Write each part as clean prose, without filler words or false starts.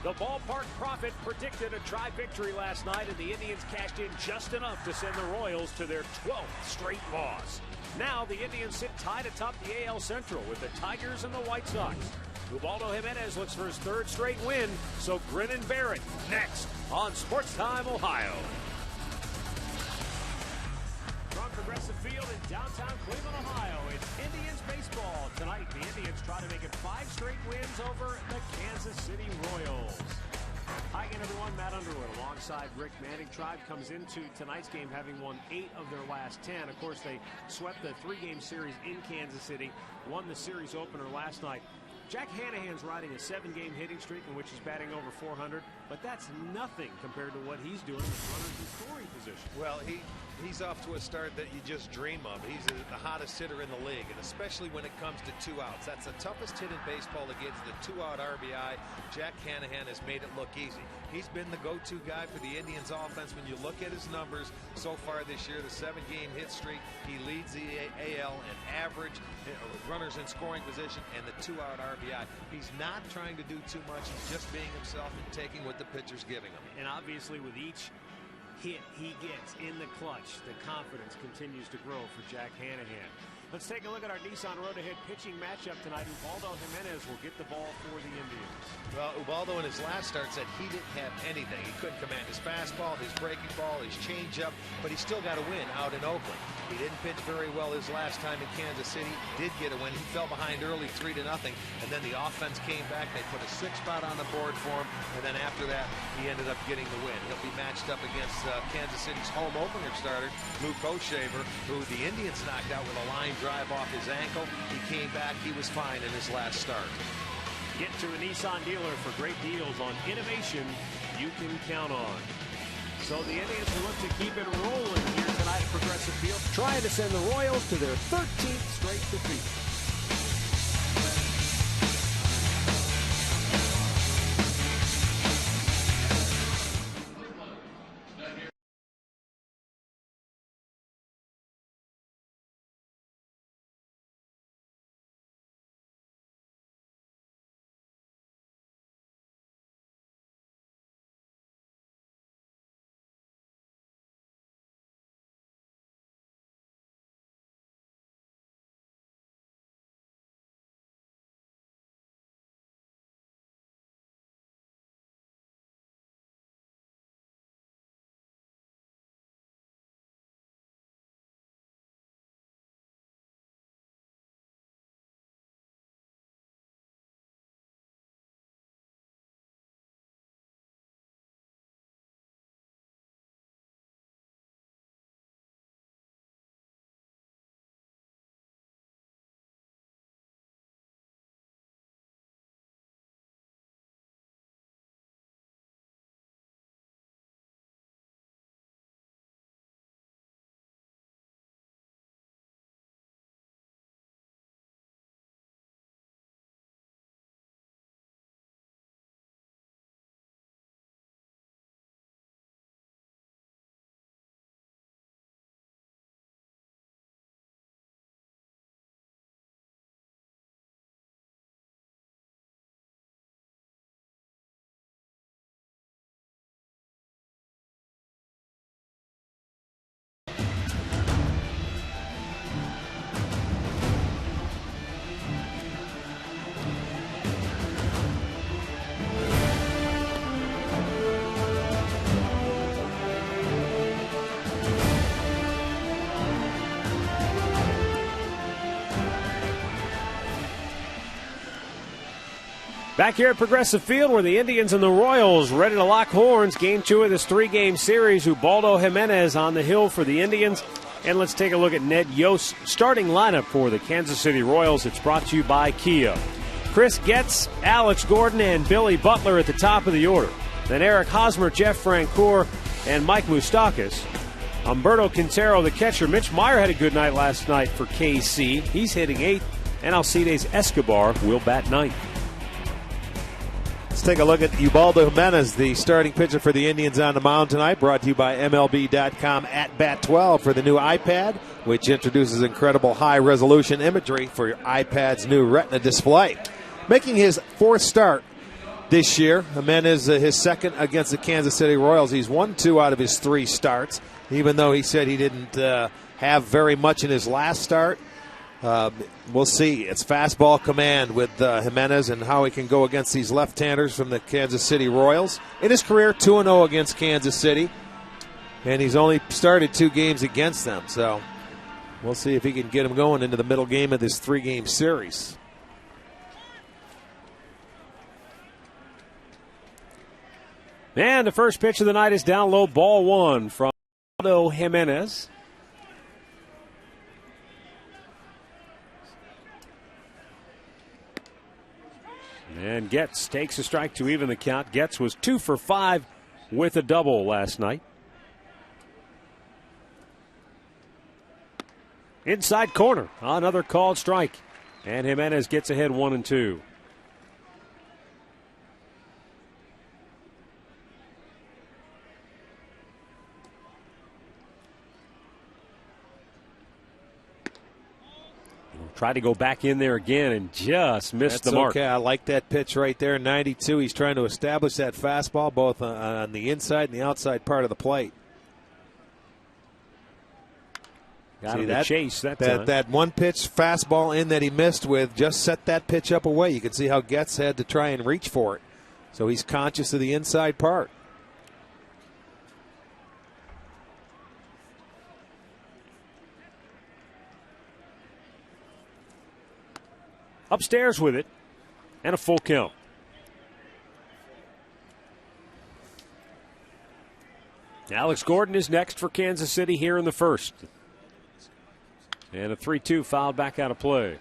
The ballpark prophet predicted a tri-victory last night, and the Indians cashed in just enough to send the Royals to their 12th straight loss. Now the Indians sit tied atop the AL Central with the Tigers and the White Sox. Ubaldo Jimenez looks for his third straight win, so grin and bear it next on Sports Time Ohio. From Progressive Field in downtown Cleveland, Ohio, it's Indians baseball. Tonight, the Indians try to make it 5 straight wins over the Kansas City Royals. Hi again, everyone. Matt Underwood alongside Rick Manning. Tribe comes into tonight's game having won 8 of their last 10. Of course, they swept the 3-game series in Kansas City, won the series opener last night. Jack Hanahan's riding a 7-game hitting streak in which he's batting over 400, but that's nothing compared to what he's doing with runners in scoring position. Well, he's off to a start that you just dream of. He's the hottest hitter in the league, and especially when it comes to 2 outs. That's the toughest hit in baseball to get, the 2-out RBI. Jack Hanahan has made it look easy. He's been the go-to guy for the Indians offense. When you look at his numbers so far this year, the 7-game hit streak, he leads the AL in average runners in scoring position and the 2-out RBI. He's not trying to do too much. He's just being himself and taking what the pitcher's giving him. And obviously with each hit he gets in the clutch, the confidence continues to grow for Jack Hanahan. Let's take a look at our Nissan Road Ahead pitching matchup tonight. Ubaldo Jimenez will get the ball for the Indians. Well, Ubaldo in his last start said he didn't have anything. He couldn't command his fastball, his breaking ball, his changeup, but he still got a win out in Oakland. He didn't pitch very well his last time in Kansas City. Did get a win. He fell behind early 3-0, and then the offense came back. They put a 6 spot on the board for him, and then after that, he ended up getting the win. He'll be matched up against Kansas City's home opener starter, Luke O'Shaver, who the Indians knocked out with a line drive off his ankle. He came back. He was fine in his last start. Get to a Nissan dealer for great deals on innovation you can count on. So the Indians will look to keep it rolling here tonight at Progressive Field, trying to send the Royals to their 13th straight defeat. Back here at Progressive Field, where the Indians and the Royals ready to lock horns. Game 2 of this 3-game series. Ubaldo Jimenez on the hill for the Indians. And let's take a look at Ned Yost's starting lineup for the Kansas City Royals. It's brought to you by Kia. Chris Getz, Alex Gordon, and Billy Butler at the top of the order. Then Eric Hosmer, Jeff Francoeur, and Mike Moustakas. Humberto Quintero, the catcher. Mitch Meyer had a good night last night for KC. He's hitting 8th. And Alcides Escobar will bat 9th. Let's take a look at Ubaldo Jimenez, the starting pitcher for the Indians on the mound tonight, brought to you by MLB.com at Bat12 for the new iPad, which introduces incredible high-resolution imagery for your iPad's new Retina display. Making his 4th start, this year. Jimenez, his second against the Kansas City Royals. He's won 2 out of his 3 starts, even though he said he didn't have very much in his last start. We'll see. It's fastball command with Jimenez and how he can go against these left-handers from the Kansas City Royals. In his career, 2-0 against Kansas City, and he's only started 2 games against them. So we'll see if he can get him going into the middle game of this 3-game series. And the first pitch of the night is down low, ball 1 from Jimenez. And Getz takes a strike to even the count. Getz was 2 for 5 with a double last night. Inside corner, another called strike. And Jimenez gets ahead 1-2. Tried to go back in there again and just missed the mark. Okay, I like that pitch right there, 92. He's trying to establish that fastball both on the inside and the outside part of the plate. Got him to chase that time. That one pitch fastball in that he missed with just set that pitch up away. You can see how Getz had to try and reach for it. So he's conscious of the inside part. Upstairs with it, and a full count. Alex Gordon is next for Kansas City here in the first. And a 3-2 fouled back out of play.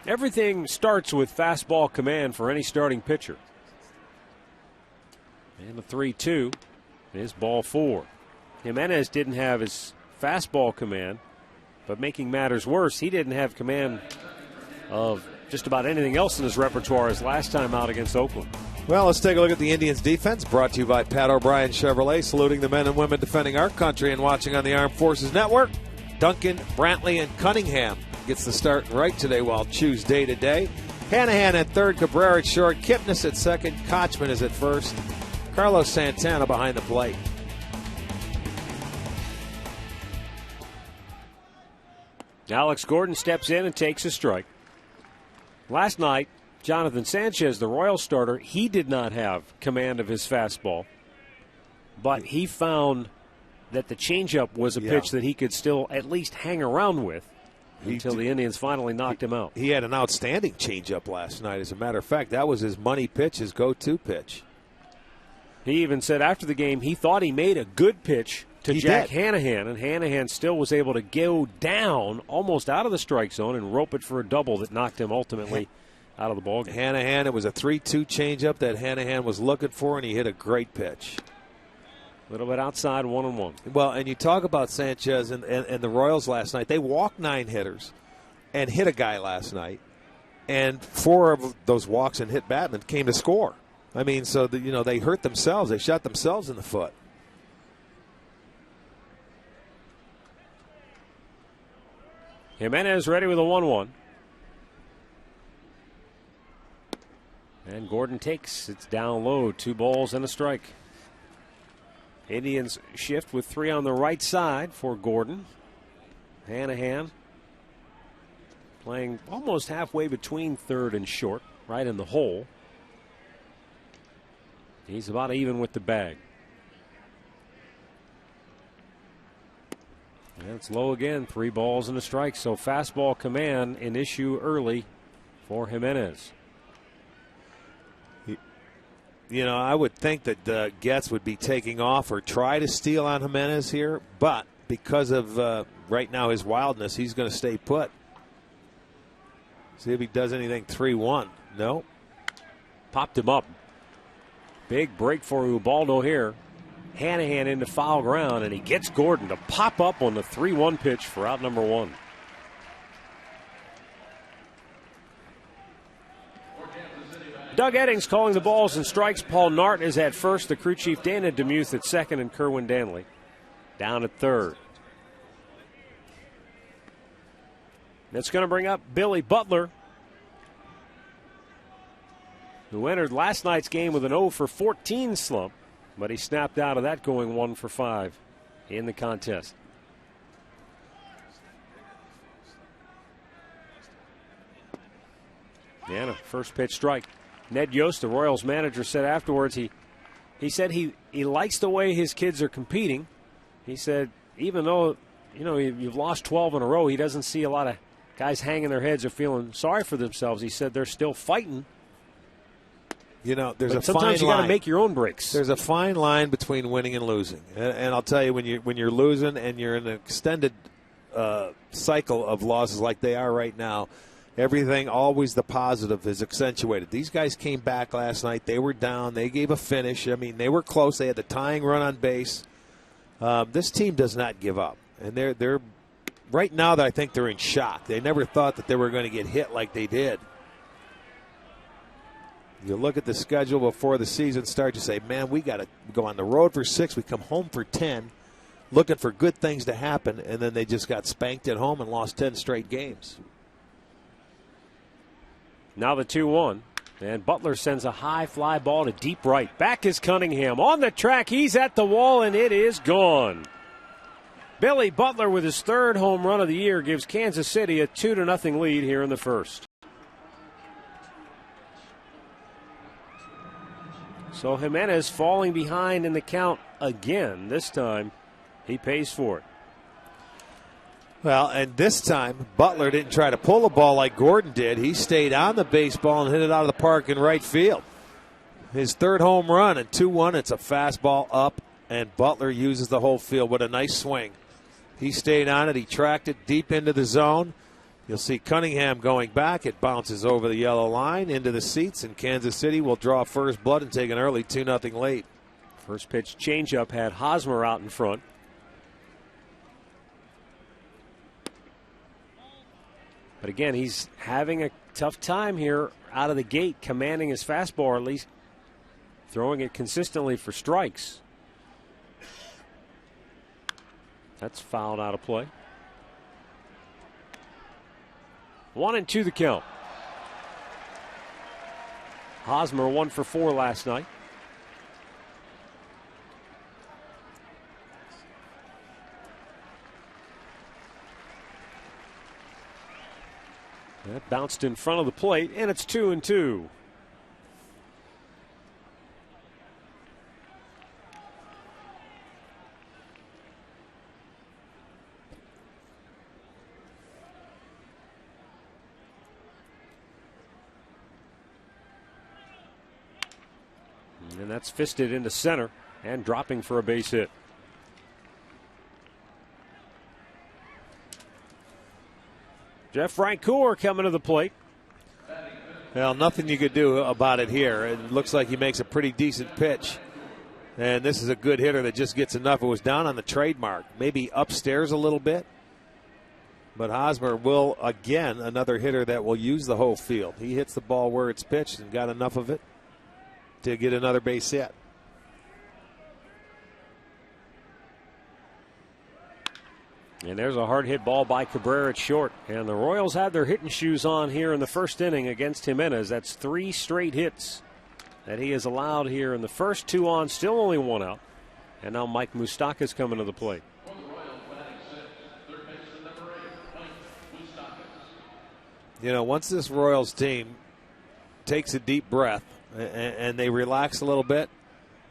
Everything starts with fastball command for any starting pitcher. And a 3-2. Is ball 4. Jimenez didn't have his fastball command, but making matters worse, he didn't have command of just about anything else in his repertoire his last time out against Oakland. Well, let's take a look at the Indians' defense, brought to you by Pat O'Brien Chevrolet, saluting the men and women defending our country and watching on the Armed Forces Network. Duncan, Brantley, and Cunningham gets the start right today while choose day to day. Hanahan at third, Cabrera at short, Kipnis at second, Kochman is at first. Carlos Santana behind the plate. Alex Gordon steps in and takes a strike. Last night, Jonathan Sanchez, the Royals starter, he did not have command of his fastball, but he found that the changeup was a pitch that he could still at least hang around with until the Indians finally knocked him out. He had an outstanding changeup last night. As a matter of fact, that was his money pitch, his go-to pitch. He even said after the game he thought he made a good pitch to Jack Hanahan, and Hanahan still was able to go down almost out of the strike zone and rope it for a double that knocked him ultimately out of the ballgame. Hanahan, it was a 3-2 changeup that Hanahan was looking for, and he hit a great pitch. A little bit outside, 1-1. Well, and you talk about Sanchez and the Royals last night. They walked 9 hitters and hit a guy last night, and 4 of those walks and hit Batman came to score. I mean, so they hurt themselves. They shot themselves in the foot. Jimenez ready with a 1-1. And Gordon takes. It's down low. 2 balls and a strike. Indians shift with 3 on the right side for Gordon. Hanahan playing almost halfway between third and short, right in the hole. He's about even with the bag. And it's low again, 3 balls and a strike. So fastball command an issue early for Jimenez. I would think that Getz would be taking off or try to steal on Jimenez here, but because of right now his wildness, he's going to stay put. See if he does anything. 3-1. No. Popped him up. Big break for Ubaldo here. Hanahan into foul ground, and he gets Gordon to pop up on the 3-1 pitch for out number 1. Doug Eddings calling the balls and strikes. Paul Nart is at first. The crew chief Dana DeMuth at second, and Kerwin Danley down at third. That's going to bring up Billy Butler, who entered last night's game with an 0 for 14 slump, but he snapped out of that going 1 for 5 in the contest. And a first pitch strike. Ned Yost, the Royals manager, said afterwards he said he likes the way his kids are competing. He said even though, you've lost 12 in a row, he doesn't see a lot of guys hanging their heads or feeling sorry for themselves. He said they're still fighting. There's a sometimes fine you got to make your own breaks. There's a fine line between winning and losing, and I'll tell you, when you're losing and you're in an extended cycle of losses like they are right now, everything, always the positive, is accentuated. These guys came back last night. They were down. They gave a finish. I mean, they were close. They had the tying run on base. This team does not give up, and they're right now. I think they're in shock. They never thought that they were going to get hit like they did. You look at the schedule before the season starts, you say, man, we got to go on the road for 6. We come home for 10, looking for good things to happen, and then they just got spanked at home and lost 10 straight games. Now the 2-1, and Butler sends a high fly ball to deep right. Back is Cunningham. On the track, he's at the wall, and it is gone. Billy Butler, with his 3rd home run of the year, gives Kansas City a 2-0 lead here in the first. So Jimenez falling behind in the count again. This time, he pays for it. Well, and this time, Butler didn't try to pull the ball like Gordon did. He stayed on the baseball and hit it out of the park in right field. His 3rd home run, and 2-1, it's a fastball up, and Butler uses the whole field. What a nice swing. He stayed on it. He tracked it deep into the zone. You'll see Cunningham going back. It bounces over the yellow line into the seats, and Kansas City will draw first blood and take an early 2-0 lead. First pitch changeup had Hosmer out in front. But again, he's having a tough time here out of the gate, commanding his fastball, or at least throwing it consistently for strikes. That's fouled out of play. 1-2 the count. Hosmer 1 for 4 last night. That bounced in front of the plate, and it's 2-2. And that's fisted into center and dropping for a base hit. Jeff Francoeur coming to the plate. Well, nothing you could do about it here. It looks like he makes a pretty decent pitch. And this is a good hitter that just gets enough. It was down on the trademark, maybe upstairs a little bit. But Hosmer will, again, another hitter that will use the whole field. He hits the ball where it's pitched and got enough of it to get another base hit. And there's a hard hit ball by Cabrera at short. And the Royals had their hitting shoes on here in the first inning against Jimenez. That's 3 straight hits that he has allowed here in the first. 2 on, still only 1 out. And now Mike Moustakas coming to the plate. Once this Royals team takes a deep breath and they relax a little bit,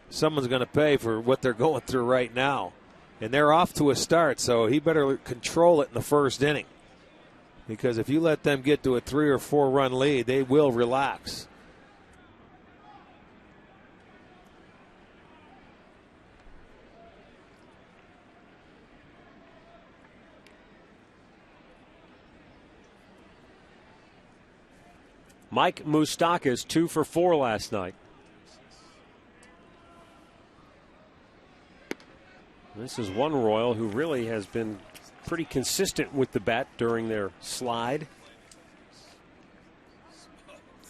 someone's going to pay for what they're going through right now. And they're off to a start, so he better control it in the first inning. Because if you let them get to a 3 or 4 run lead, they will relax. Mike Moustakas 2 for 4 last night. This is one Royal who really has been pretty consistent with the bat during their slide.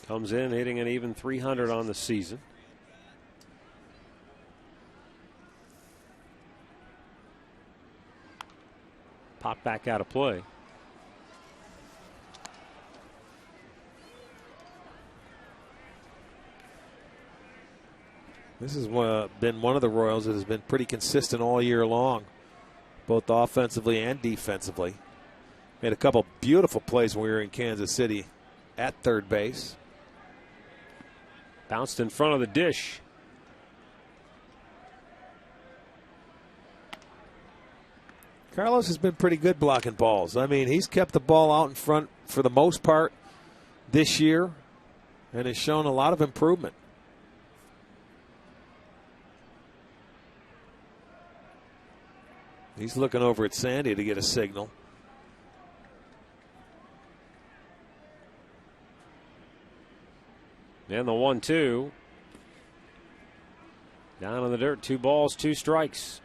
Comes in hitting an even 300 on the season. Pop back out of play. This has been one of the Royals that has been pretty consistent all year long, both offensively and defensively. Made a couple beautiful plays when we were in Kansas City at third base. Bounced in front of the dish. Carlos has been pretty good blocking balls. I mean, he's kept the ball out in front for the most part this year and has shown a lot of improvement. He's looking over at Sandy to get a signal. And the 1-2. Down in the dirt, 2 balls, 2 strikes.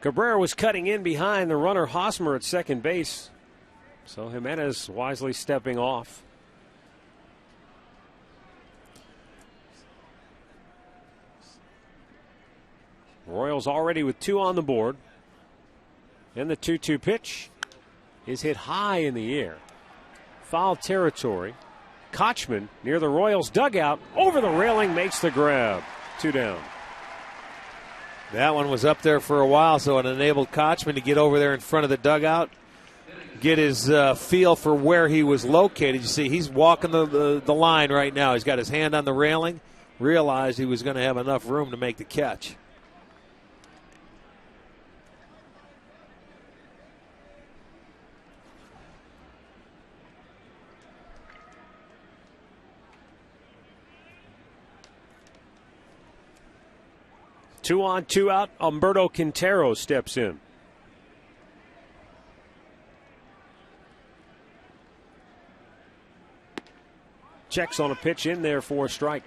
Cabrera was cutting in behind the runner Hosmer at second base. So Jimenez wisely stepping off. Royals already with 2 on the board. And the 2-2 pitch is hit high in the air. Foul territory. Kochman near the Royals dugout. Over the railing, makes the grab. 2 down. That one was up there for a while, so it enabled Kochman to get over there in front of the dugout, get his feel for where he was located. You see, he's walking the line right now. He's got his hand on the railing, realized he was going to have enough room to make the catch. Two on, 2 out. Humberto Quintero steps in. Checks on a pitch in there for a strike.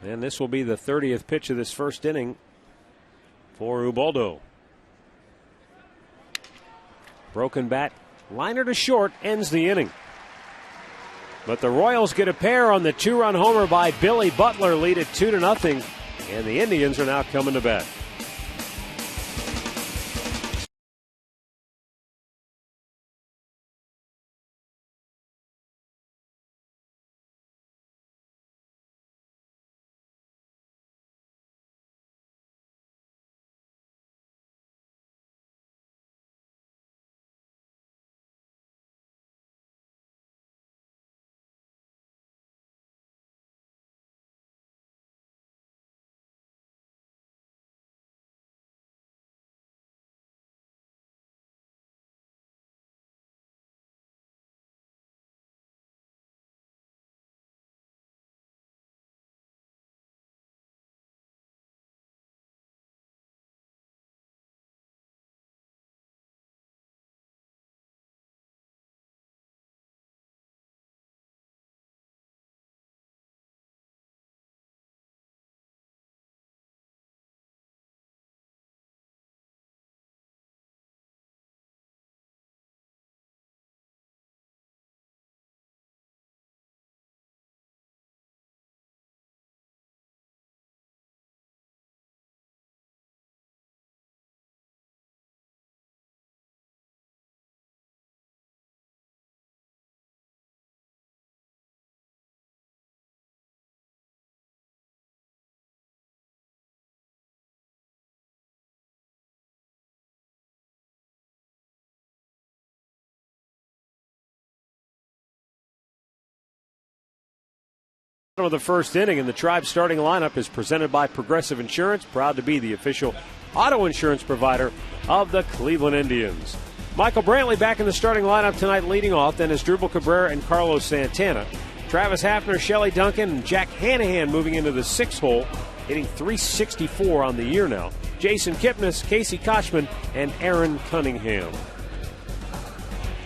And this will be the 30th pitch of this first inning for Ubaldo. Broken bat, liner to short, ends the inning. But the Royals get a pair on the 2-run homer by Billy Butler, lead it 2-0, and the Indians are now coming to bat. Of the first inning, and the Tribe starting lineup is presented by Progressive Insurance, proud to be the official auto insurance provider of the Cleveland Indians. Michael Brantley back in the starting lineup tonight, leading off. Then is Drupal Cabrera and Carlos Santana. Travis Hafner, Shelley Duncan, and Jack Hanahan moving into the 6th hole, hitting .364 on the year now. Jason Kipnis, Casey Kochman, and Aaron Cunningham.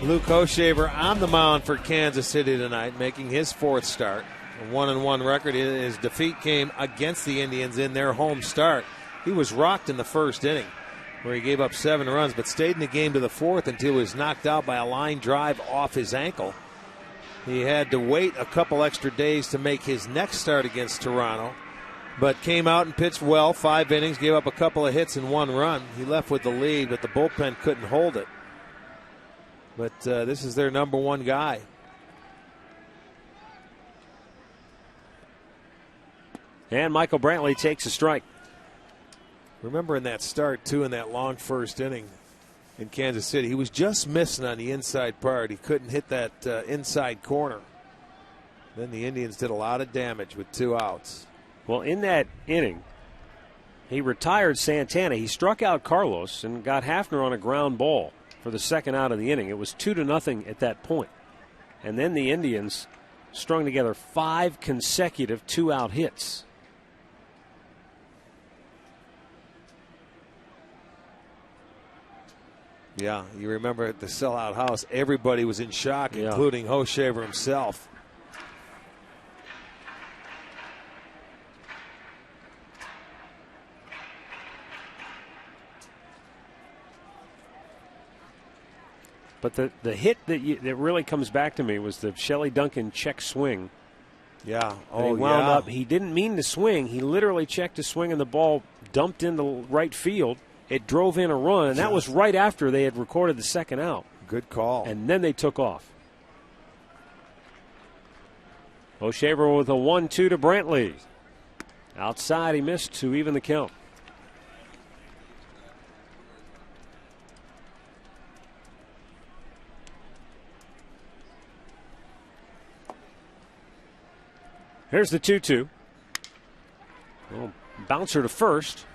Luke Hoshaver on the mound for Kansas City tonight, making his 4th start. A 1-1 record. His defeat came against the Indians in their home start. He was rocked in the 1st inning, where he gave up 7 runs, but stayed in the game to the 4th until he was knocked out by a line drive off his ankle. He had to wait a couple extra days to make his next start against Toronto, but came out and pitched well, 5 innings, gave up a couple of hits and 1 run. He left with the lead, but the bullpen couldn't hold it. But this is their number 1 guy. And Michael Brantley takes a strike. Remember in that start, too, in that long 1st inning in Kansas City, he was just missing on the inside part. He couldn't hit that inside corner. Then the Indians did a lot of damage with 2 outs. Well, in that inning, he retired Santana. He struck out Carlos and got Hafner on a ground ball for the 2nd out of the inning. It was 2-0 at that point. And then the Indians strung together 5 consecutive 2-out hits. Yeah, you remember at the sellout house, everybody was in shock, including Hoshaver himself. But the hit that really comes back to me was the Shelley Duncan check swing. Yeah. He wound up. He didn't mean to swing. He literally checked a swing, and the ball dumped into right field. It drove in a run, and that was right after they had recorded the 2nd out. Good call. And then they took off. Hoshaver with a 1-2 to Brantley. Outside, he missed to even the count. Here's the 2-2. Well, bouncer to first.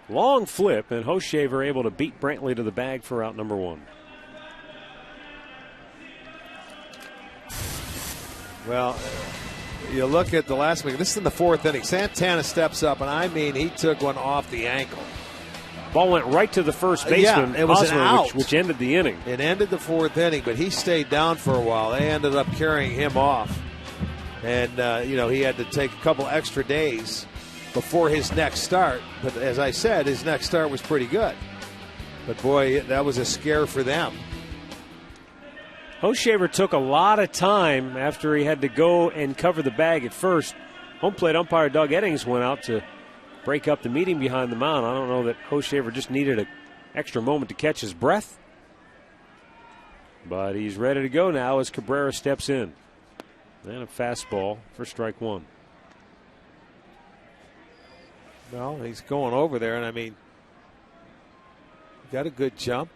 Long flip, and Hoshaver able to beat Brantley to the bag for out number 1. Well, you look at the last week. This is in the 4th inning. Santana steps up, and I mean, he took one off the ankle. Ball went right to the first baseman, it was an out. which ended the inning. It ended the 4th inning, but he stayed down for a while. They ended up carrying him off. And, he had to take a couple extra days before his next start. But as I said, his next start was pretty good. But, boy, that was a scare for them. Hoshaver took a lot of time after he had to go and cover the bag at first. Home plate umpire Doug Eddings went out to break up the meeting behind the mound. I don't know that Hoshaver just needed an extra moment to catch his breath. But he's ready to go now as Cabrera steps in. And a fastball for strike 1. Well, he's going over there, and I mean, got a good jump.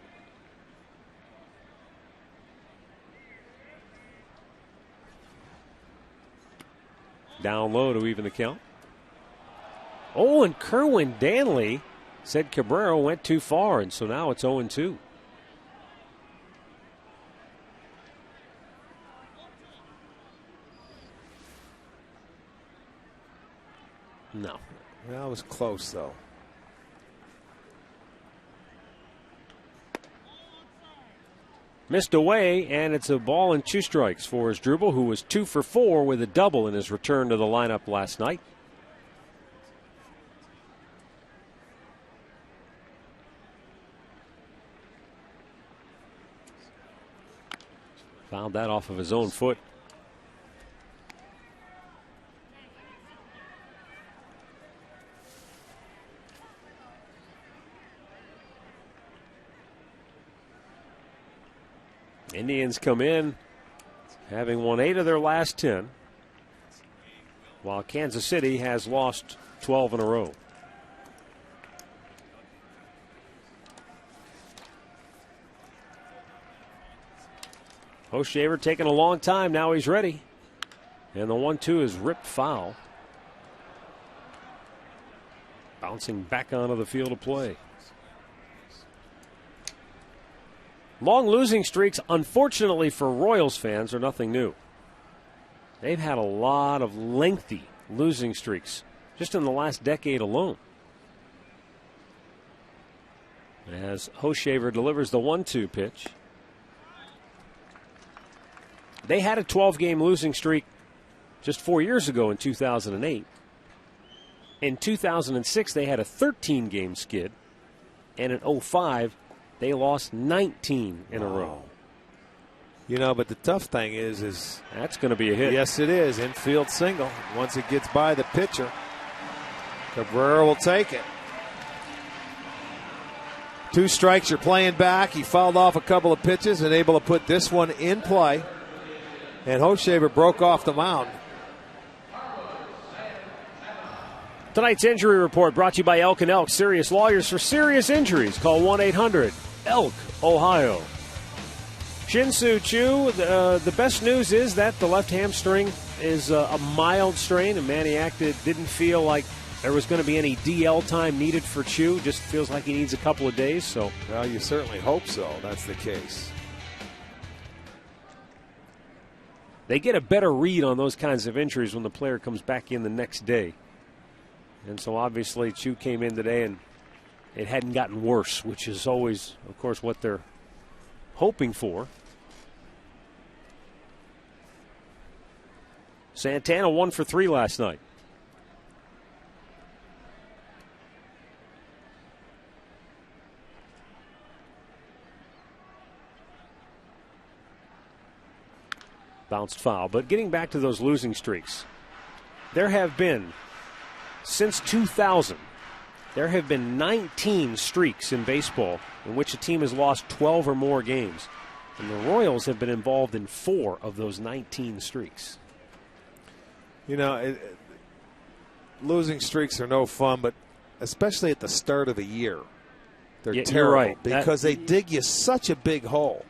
Down low to even the count. Oh, and Kerwin Danley said Cabrera went too far, and so now it's 0-2. No. That was close, though. Missed away, and it's a ball and 2 strikes for Asdrubal, who was 2 for 4 with a double in his return to the lineup last night. Fouled that off of his own foot. Indians come in having won 8 of their last 10, while Kansas City has lost 12 in a row. Hoshaver taking a long time. Now he's ready. And the 1-2 is ripped foul. Bouncing back onto the field of play. Long losing streaks, unfortunately for Royals fans, are nothing new. They've had a lot of lengthy losing streaks just in the last decade alone. As Hoshaver delivers the 1-2 pitch. They had a 12-game losing streak just 4 years ago in 2008. In 2006, they had a 13-game skid. And in 2005, they lost 19 in a row. You know, but the tough thing is that's going to be a hit. Yes, it is. Infield single. Once it gets by the pitcher, Cabrera will take it. 2 strikes, you're playing back. He fouled off a couple of pitches and able to put this one in play. And Hochevar broke off the mound. Tonight's injury report brought to you by Elk & Elk, serious lawyers for serious injuries. Call 1-800-ELK, Ohio. Shin-Soo Choo, the best news is that the left hamstring is a mild strain, and Manny Acta didn't feel like there was going to be any DL time needed for Choo. Just feels like he needs a couple of days. So, well, you certainly hope so. That's the case. They get a better read on those kinds of injuries when the player comes back in the next day. And so obviously Choo came in today and it hadn't gotten worse, which is always, of course, what they're hoping for. Santana 1 for 3 last night. Bounced foul. But getting back to those losing streaks, there have been, since 2000, there have been 19 streaks in baseball in which a team has lost 12 or more games. And the Royals have been involved in 4 of those 19 streaks. You know, losing streaks are no fun, but especially at the start of the year, they're terrible. You're right. Because they dig you such a big hole.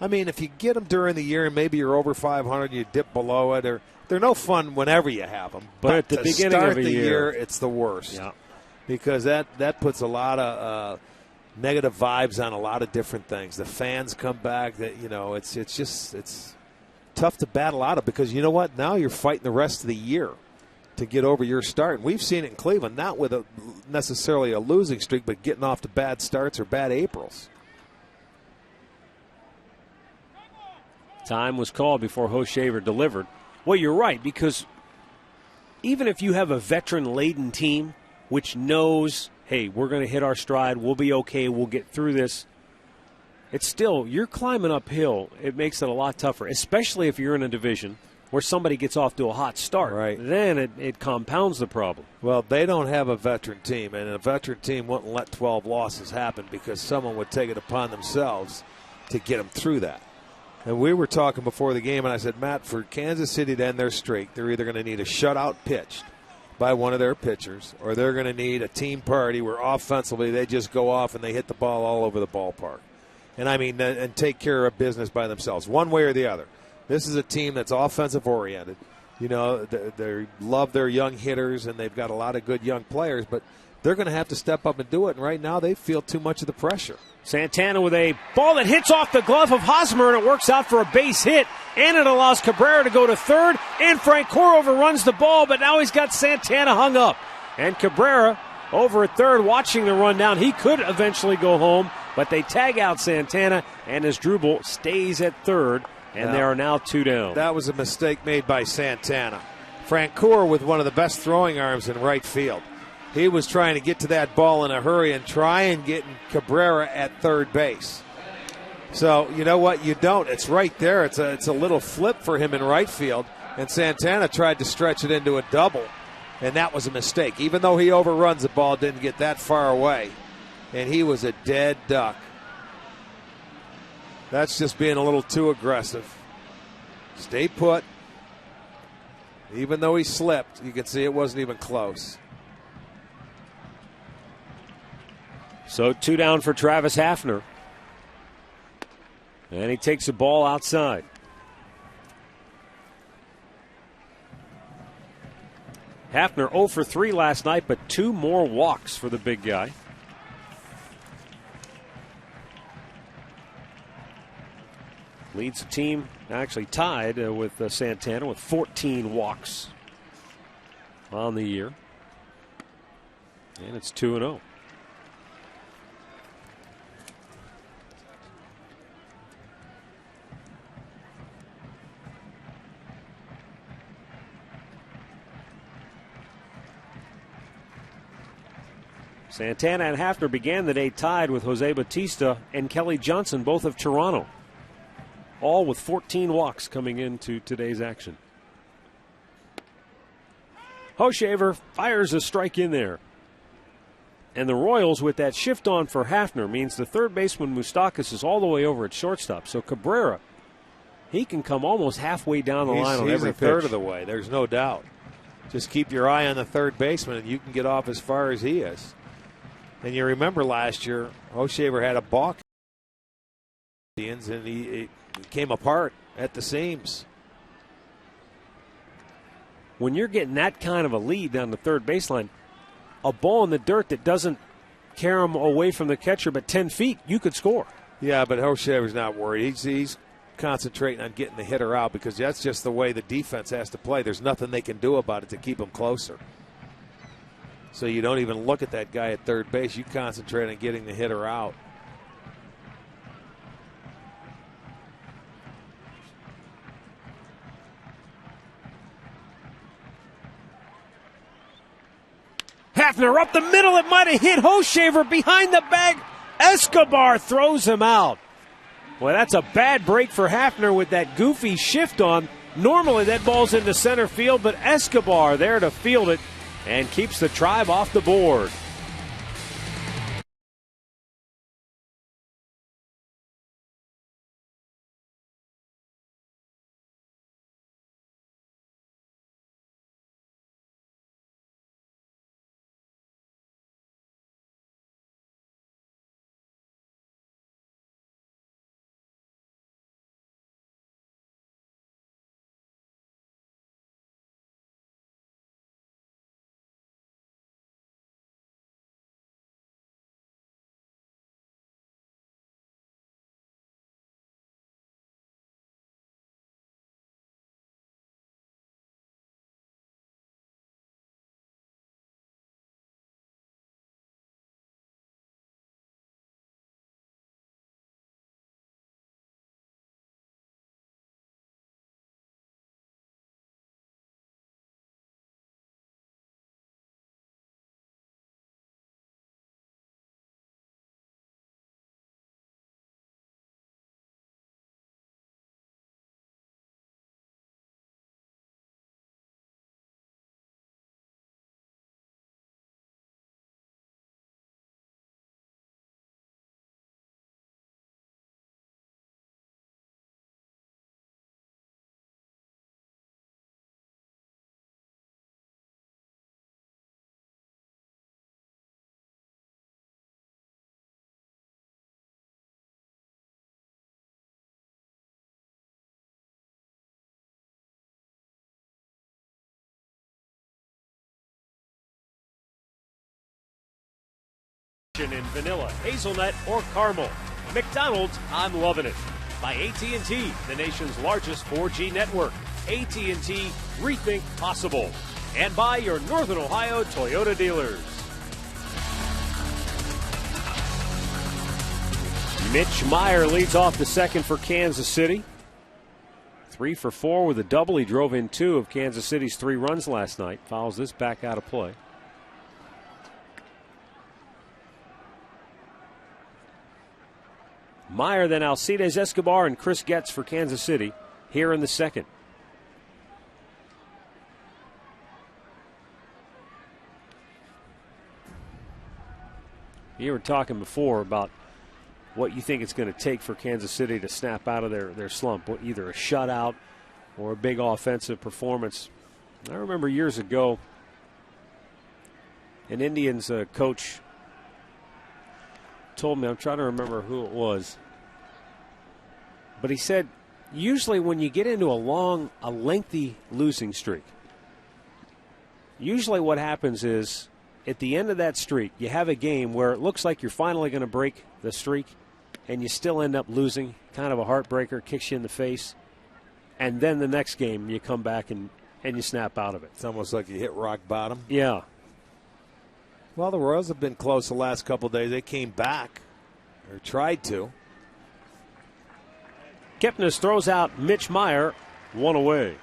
I mean, if you get them during the year and maybe you're over 500 and you dip below it, they're no fun whenever you have them. But at the beginning start of the year, it's the worst. Yeah. Because that puts a lot of negative vibes on a lot of different things. The fans come back. That it's tough to battle out of, because you know what? Now you're fighting the rest of the year to get over your start. And we've seen it in Cleveland, not with necessarily a losing streak, but getting off to bad starts or bad Aprils. Time was called before Hochevar delivered. Well, you're right, because even if you have a veteran-laden team which knows, hey, we're going to hit our stride, we'll be okay, we'll get through this, it's still, you're climbing uphill. It makes it a lot tougher, especially if you're in a division where somebody gets off to a hot start. Right. Then it compounds the problem. Well, they don't have a veteran team, and a veteran team wouldn't let 12 losses happen because someone would take it upon themselves to get them through that. And we were talking before the game, and I said, Matt, for Kansas City to end their streak, they're either going to need a shutout pitched by one of their pitchers, or they're going to need a team party where offensively they just go off and they hit the ball all over the ballpark. And I mean, and take care of business by themselves, one way or the other. This is a team that's offensive oriented. You know, they love their young hitters, and they've got a lot of good young players, but they're going to have to step up and do it. And right now they feel too much of the pressure. Santana with a ball that hits off the glove of Hosmer, and it works out for a base hit, and it allows Cabrera to go to third, and Francoeur overruns the ball, but now he's got Santana hung up. And Cabrera over at third watching the run down. He could eventually go home, but they tag out Santana, and Asdrubal stays at third, and they are now 2 down. That was a mistake made by Santana. Francoeur with one of the best throwing arms in right field. He was trying to get to that ball in a hurry and try and get Cabrera at third base. So, you know what? You don't. It's right there. It's a little flip for him in right field, and Santana tried to stretch it into a double, and that was a mistake. Even though he overruns the ball, didn't get that far away, and he was a dead duck. That's just being a little too aggressive. Stay put. Even though he slipped, you can see it wasn't even close. So 2 down for Travis Hafner. And he takes the ball outside. Hafner 0 for 3 last night, but 2 more walks for the big guy. Leads the team, actually tied with Santana with 14 walks on the year. And it's 2-0. Santana and Hafner began the day tied with Jose Bautista and Kelly Johnson, both of Toronto. All with 14 walks coming into today's action. Hochevar fires a strike in there. And the Royals, with that shift on for Hafner, means the third baseman Moustakas is all the way over at shortstop. So Cabrera, he can come almost halfway down the line on every pitch. He's a third of the way, there's no doubt. Just keep your eye on the third baseman, and you can get off as far as he is. And you remember last year, Hochevar had a balk, and he came apart at the seams. When you're getting that kind of a lead down the third baseline, a ball in the dirt that doesn't carry him away from the catcher but 10 feet, you could score. Yeah, but Hochevar's not worried. He's concentrating on getting the hitter out because that's just the way the defense has to play. There's nothing they can do about it to keep him closer. So you don't even look at that guy at third base. You concentrate on getting the hitter out. Hafner up the middle. It might have hit Hochevar behind the bag. Escobar throws him out. Well, that's a bad break for Hafner with that goofy shift on. Normally that ball's into center field, but Escobar there to field it and keeps the Tribe off the board. In vanilla, hazelnut, or caramel. McDonald's, I'm loving it. By AT&T, the nation's largest 4G network. AT&T, rethink possible. And by your Northern Ohio Toyota dealers. Mitch Meyer leads off the second for Kansas City. 3 for 4 with a double. He drove in 2 of Kansas City's 3 runs last night. Fouls this back out of play. Meyer, then Alcides Escobar and Chris Getz for Kansas City here in the second. You were talking before about what you think it's going to take for Kansas City to snap out of their slump, either a shutout or a big offensive performance. I remember years ago, an Indians coach told me, I'm trying to remember who it was, but he said usually when you get into a lengthy losing streak, usually what happens is at the end of that streak you have a game where it looks like you're finally going to break the streak and you still end up losing, kind of a heartbreaker, kicks you in the face, and then the next game you come back and you snap out of it. It's almost like you hit rock bottom. Yeah. Well, the Royals have been close the last couple of days. They came back, or tried to. Kipnis throws out Mitch Meyer, 1 away.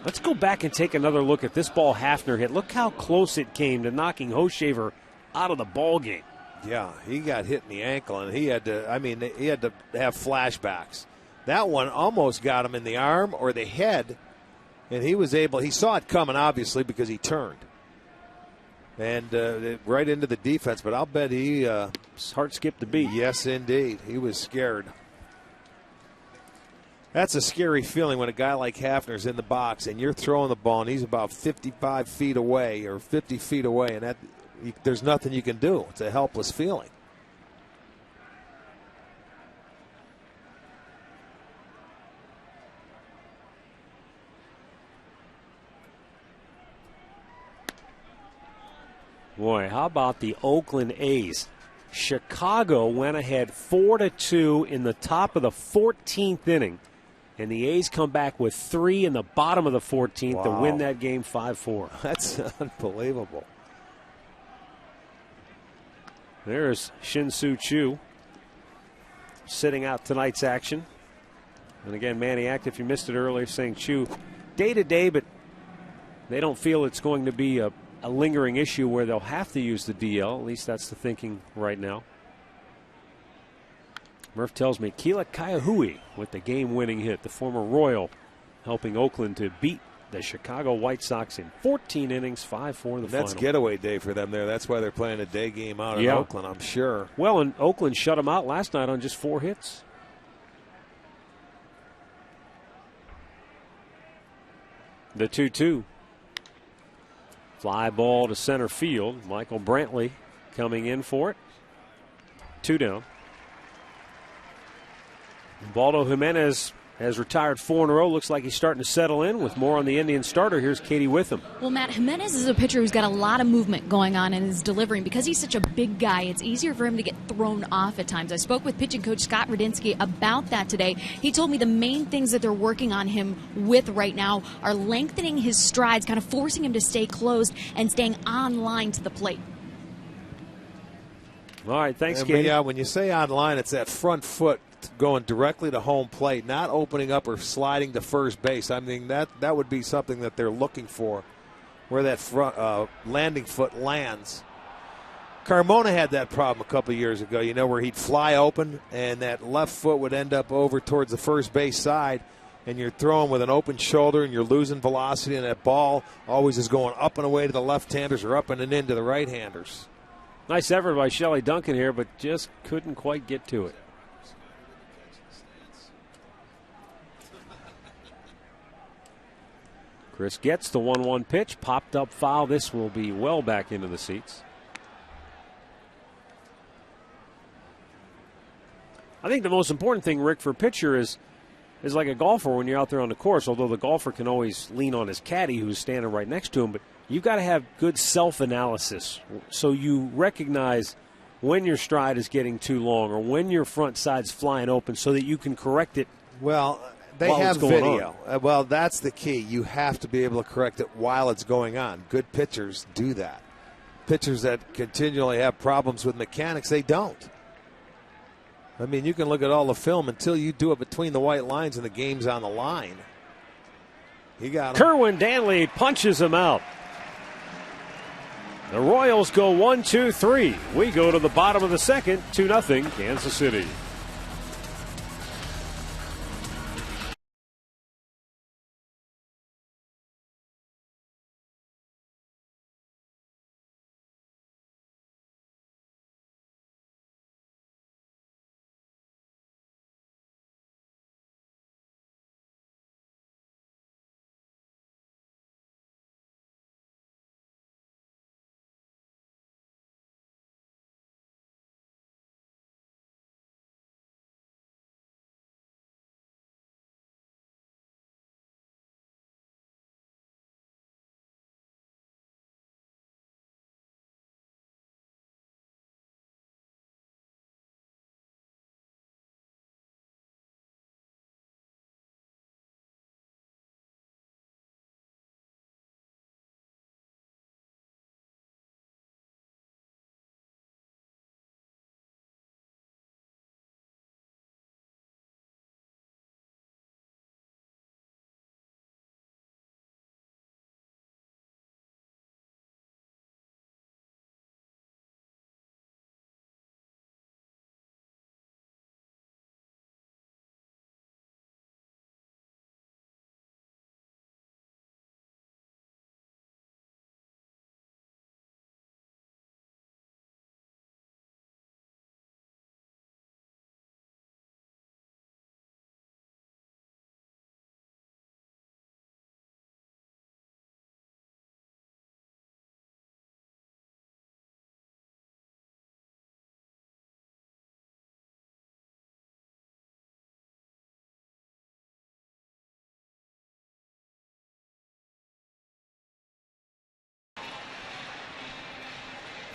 Let's go back and take another look at this ball Hafner hit. Look how close it came to knocking Hochevar out of the ball game. Yeah, he got hit in the ankle, and he had to have flashbacks. That one almost got him in the arm or the head, and he saw it coming, obviously, because he turned. And right into the defense, but I'll bet his heart skipped a beat. Yes, indeed. He was scared. That's a scary feeling when a guy like Hafner's in the box and you're throwing the ball and he's about 55 feet away or 50 feet away, and there's nothing you can do. It's a helpless feeling. Boy, how about the Oakland A's? Chicago went ahead 4-2 in the top of the 14th inning. And the A's come back with 3 in the bottom of the 14th to win that game 5-4. That's unbelievable. There's Shin-Soo Choo sitting out tonight's action. And again, Manny Act, if you missed it earlier, saying Choo day-to-day, but they don't feel it's going to be a lingering issue where they'll have to use the DL. At least that's the thinking right now. Murph tells me Keila Kaiahui with the game-winning hit, the former Royal, helping Oakland to beat the Chicago White Sox in 14 innings, 5-4 the final. That's getaway day for them there. That's why they're playing a day game out in Oakland, I'm sure. Well, and Oakland shut them out last night on just 4 hits. The 2-2. Fly ball to center field. Michael Brantley coming in for it. 2 down. Baldo Jimenez has retired 4 in a row. Looks like he's starting to settle in. With more on the Indian starter, here's Katie Witham. Well, Matt, Jimenez is a pitcher who's got a lot of movement going on in his delivery. Because he's such a big guy, it's easier for him to get thrown off at times. I spoke with pitching coach Scott Radinsky about that today. He told me the main things that they're working on him with right now are lengthening his strides, kind of forcing him to stay closed and staying on line to the plate. All right, thanks, Katie. Yeah, when you say on line, it's that front foot going directly to home plate, not opening up or sliding to first base. I mean, that would be something that they're looking for, where that front landing foot lands. Carmona had that problem a couple of years ago, where he'd fly open and that left foot would end up over towards the first base side, and you're throwing with an open shoulder and you're losing velocity, and that ball always is going up and away to the left-handers or up and in to the right-handers. Nice effort by Shelley Duncan here, but just couldn't quite get to it. Chris gets the 1-1 pitch, popped up foul. This will be well back into the seats. I think the most important thing, Rick, for a pitcher is like a golfer when you're out there on the course, although the golfer can always lean on his caddy who's standing right next to him, but you've got to have good self-analysis so you recognize when your stride is getting too long or when your front side's flying open so that you can correct it. Well, they have video. Well, that's the key. You have to be able to correct it while it's going on. Good pitchers do that. Pitchers that continually have problems with mechanics, they don't. I mean, you can look at all the film until you do it between the white lines and the game's on the line. He got him. Kerwin Danley punches him out. The Royals go 1-2-3. We go to the bottom of the second, 2-0 Kansas City.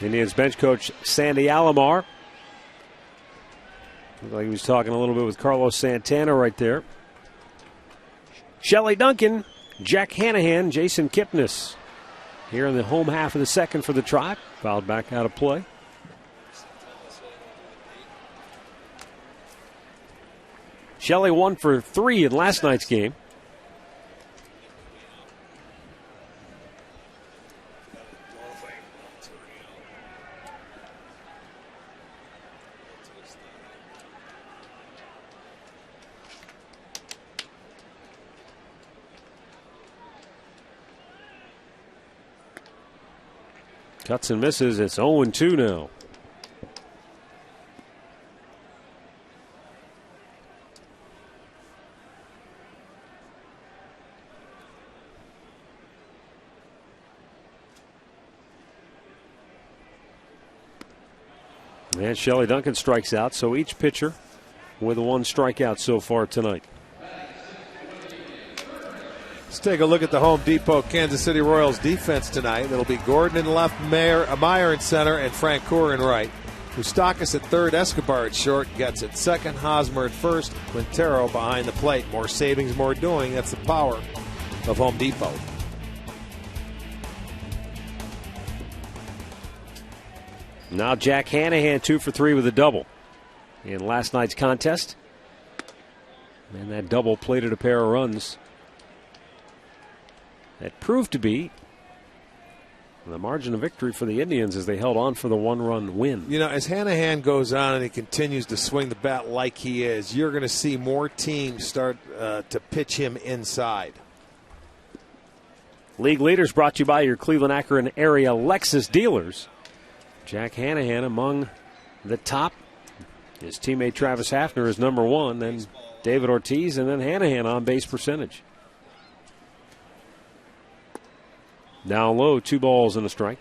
Indians bench coach Sandy Alomar. Looked like he was talking a little bit with Carlos Santana right there. Shelley Duncan, Jack Hanahan, Jason Kipnis here in the home half of the second for the Tribe. Fouled back out of play. Shelley 1 for 3 in last night's game. Cuts and misses. It's 0-2 now. And Shelley Duncan strikes out, so each pitcher with 1 strikeout so far tonight. Let's take a look at the Home Depot Kansas City Royals defense tonight. It'll be Gordon in left, Meyer in center, and Frank Coor in right. Moustakis at third, Escobar at short, gets at second, Hosmer at first, Quintero behind the plate. More savings, more doing. That's the power of Home Depot. Now Jack Hanahan 2 for 3 with a double in last night's contest. And that double plated a pair of runs. That proved to be the margin of victory for the Indians as they held on for the 1-run win. You know, as Hanahan goes on and he continues to swing the bat like he is, you're going to see more teams start to pitch him inside. League leaders brought to you by your Cleveland Akron area Lexus dealers. Jack Hanahan among the top. His teammate Travis Hafner is number 1, then David Ortiz, and then Hanahan on base percentage. Down low, 2 balls and a strike.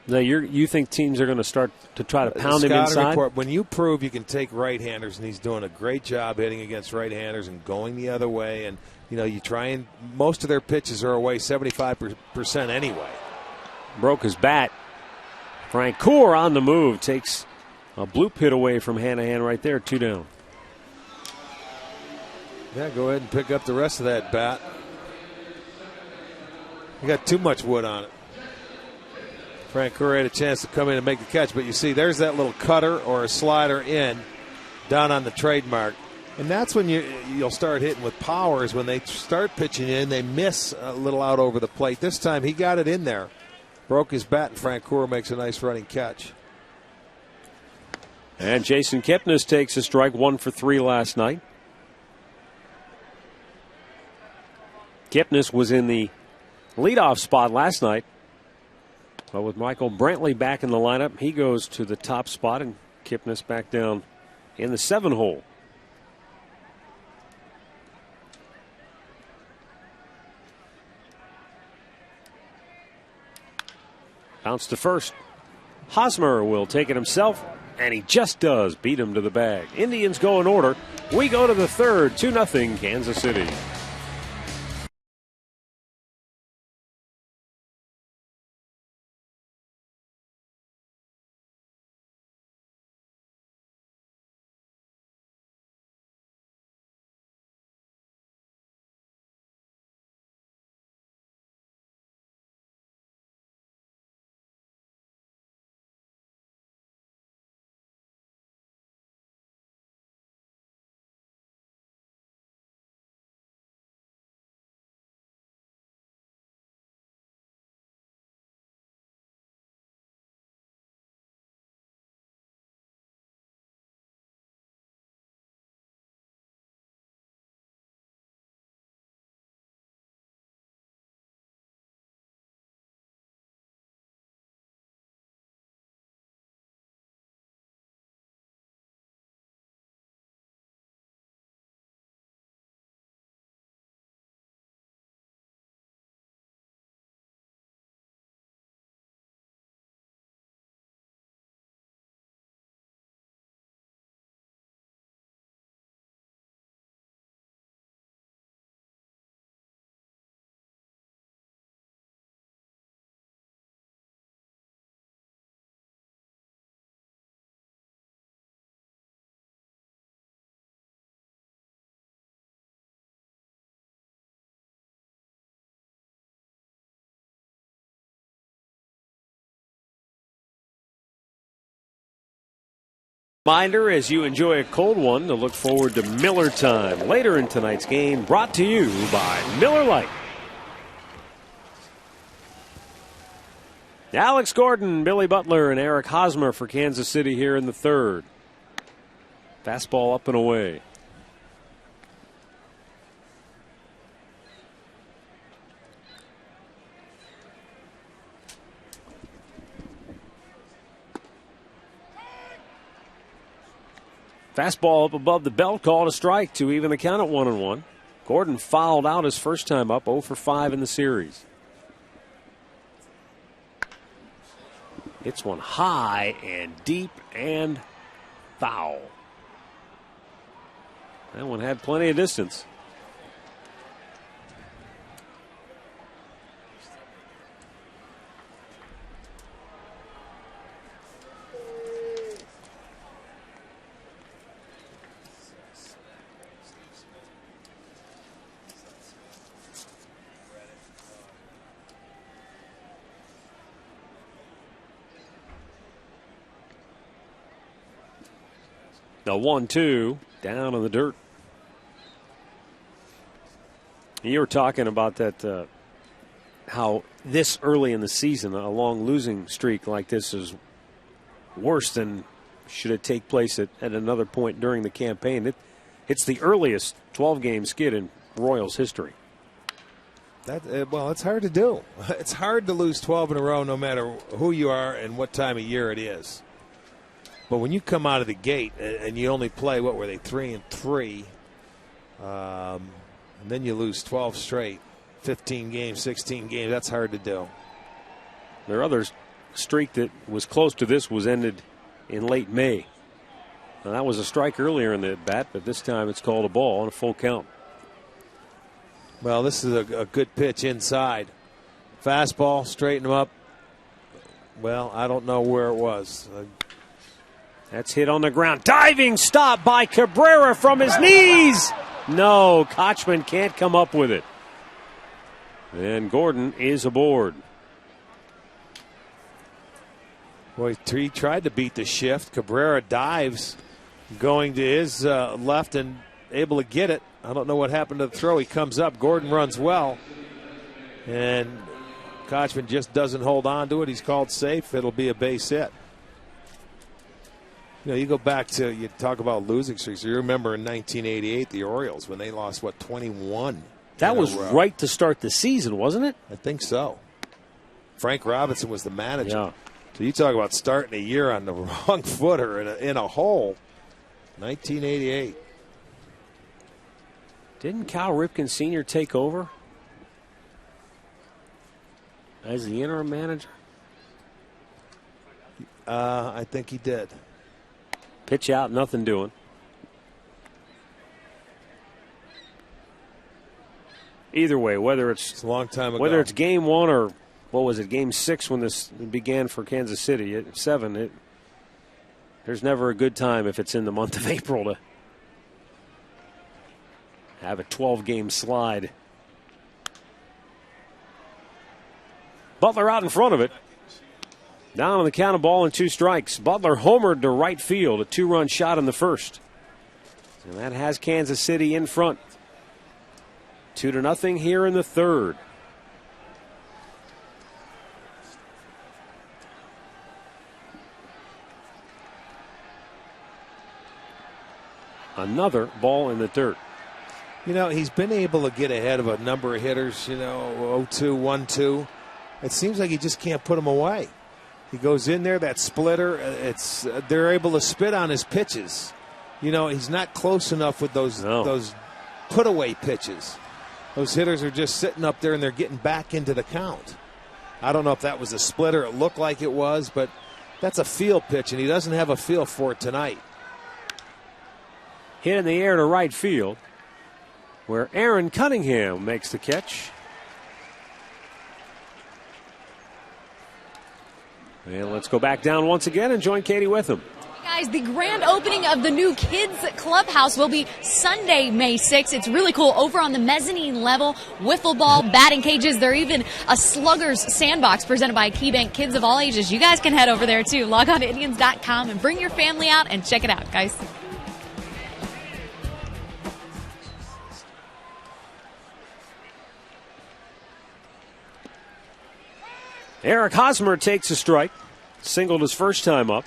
Now you think teams are going to start to try to pound him inside? Report, when you prove you can take right-handers, and he's doing a great job hitting against right-handers and going the other way, and you know you try and most of their pitches are away 75% anyway. Broke his bat. Frank Coor on the move takes a bloop hit away from Hanahan right there. 2 down. Yeah, go ahead and pick up the rest of that bat. You got too much wood on it. Frank Coor had a chance to come in and make the catch, but you see there's that little cutter or a slider in down on the trademark. And that's when you'll start hitting with power is when they start pitching in, they miss a little out over the plate. This time he got it in there. Broke his bat, and Frank Coor makes a nice running catch. And Jason Kipnis takes a strike, 1 for 3 last night. Kipnis was in the leadoff spot last night. But with Michael Brantley back in the lineup, he goes to the top spot, and Kipnis back down in the 7 hole. Bounce to first. Hosmer will take it himself, and he just does beat him to the bag. Indians go in order. We go to the third, 2-0 Kansas City. Reminder as you enjoy a cold one to look forward to Miller Time later in tonight's game, brought to you by Miller Lite. Alex Gordon, Billy Butler, and Eric Hosmer for Kansas City here in the third. Fastball up and away. Fastball up above the belt, called a strike to even the count at 1-1. Gordon fouled out his first time up, 0 for 5 in the series. Hits one high and deep and foul. That one had plenty of distance. The 1-2 down in the dirt. You were talking about that, how this early in the season, a long losing streak like this is worse than should it take place at another point during the campaign. It's the earliest 12-game skid in Royals history. Well, it's hard to do. It's hard to lose 12 in a row no matter who you are and what time of year it is. But when you come out of the gate and you only play, what were they, 3-3, and then you lose 12 straight, 15 games, 16 games, that's hard to do. Their other streak that was close to this was ended in late May. Now, that was a strike earlier in the bat, but this time it's called a ball on a full count. Well, this is a good pitch inside. Fastball, straighten him up. Well, I don't know where it was. That's hit on the ground. Diving stop by Cabrera from his knees. No, Kochman can't come up with it. And Gordon is aboard. Boy, he tried to beat the shift. Cabrera dives, going to his left and able to get it. I don't know what happened to the throw. He comes up. Gordon runs well. And Kochman just doesn't hold on to it. He's called safe. It'll be a base hit. You know, you go back to, you talk about losing streaks. You remember in 1988, the Orioles, when they lost, 21? That was right to start the season, wasn't it? I think so. Frank Robinson was the manager. Yeah. So you talk about starting a year on the wrong foot or in a hole. 1988. Didn't Cal Ripken Sr. take over as the interim manager? I think he did. Pitch out, nothing doing. Either way, whether it's a long time ago, whether it's game 1 or what was it, game 6 when this began for Kansas City at 7, there's never a good time if it's in the month of April to have a 12-game slide. Butler out in front of it. Down on the count of ball and 2 strikes. Butler homered to right field, a 2-run shot in the first. And that has Kansas City in front. 2-0 here in the third. Another ball in the dirt. You know, he's been able to get ahead of a number of hitters, 0-2, 1-2. It seems like he just can't put them away. He goes in there, that splitter, they're able to spit on his pitches. He's not close enough with those put-away pitches. Those hitters are just sitting up there and they're getting back into the count. I don't know if that was a splitter. It looked like it was, but that's a field pitch, and he doesn't have a feel for it tonight. Hit in the air to right field, where Aaron Cunningham makes the catch. And let's go back down once again and join Katie with him. We Guys, the grand opening of the new Kids Clubhouse will be Sunday, May 6th. It's really cool. Over on the mezzanine level, wiffle ball, batting cages. There even a Sluggers sandbox presented by KeyBank. Kids of all ages. You guys can head over there, too. Log on to Indians.com and bring your family out and check it out, guys. Eric Hosmer takes a strike. Singled his first time up.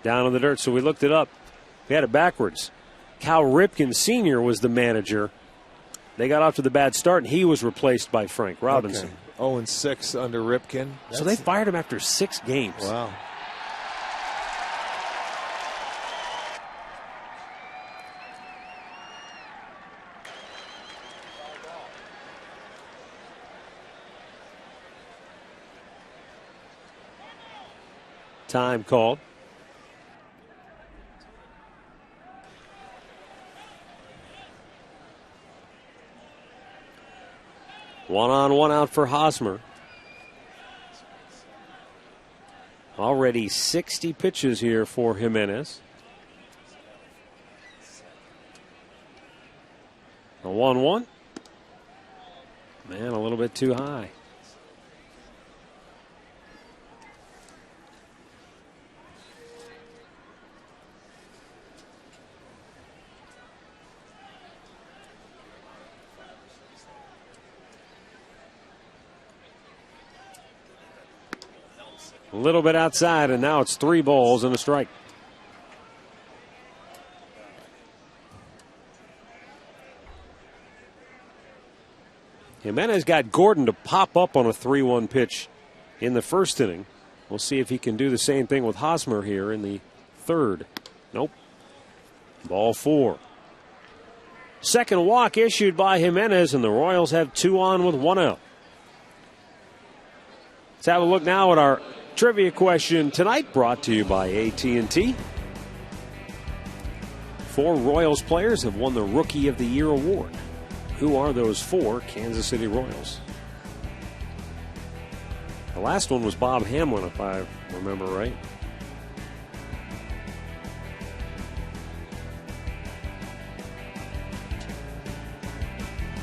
Down in the dirt, so we looked it up. We had it backwards. Cal Ripken Sr. was the manager. They got off to the bad start, and he was replaced by Frank Robinson. Okay. 0-6 under Ripken. So they fired him after 6 games. Wow. Time called. One on, one out for Hosmer. Already 60 pitches here for Jimenez. A 1-1. Man, a little bit too high. A little bit outside, and now it's 3 balls and a strike. Jimenez got Gordon to pop up on a 3-1 pitch in the first inning. We'll see if he can do the same thing with Hosmer here in the third. Nope. Ball 4. Second walk issued by Jimenez, and the Royals have 2 on with 1 out. Let's have a look now at our trivia question tonight, brought to you by AT&T. 4 Royals players have won the Rookie of the Year award. Who are those 4 Kansas City Royals? The last one was Bob Hamlin, if I remember right.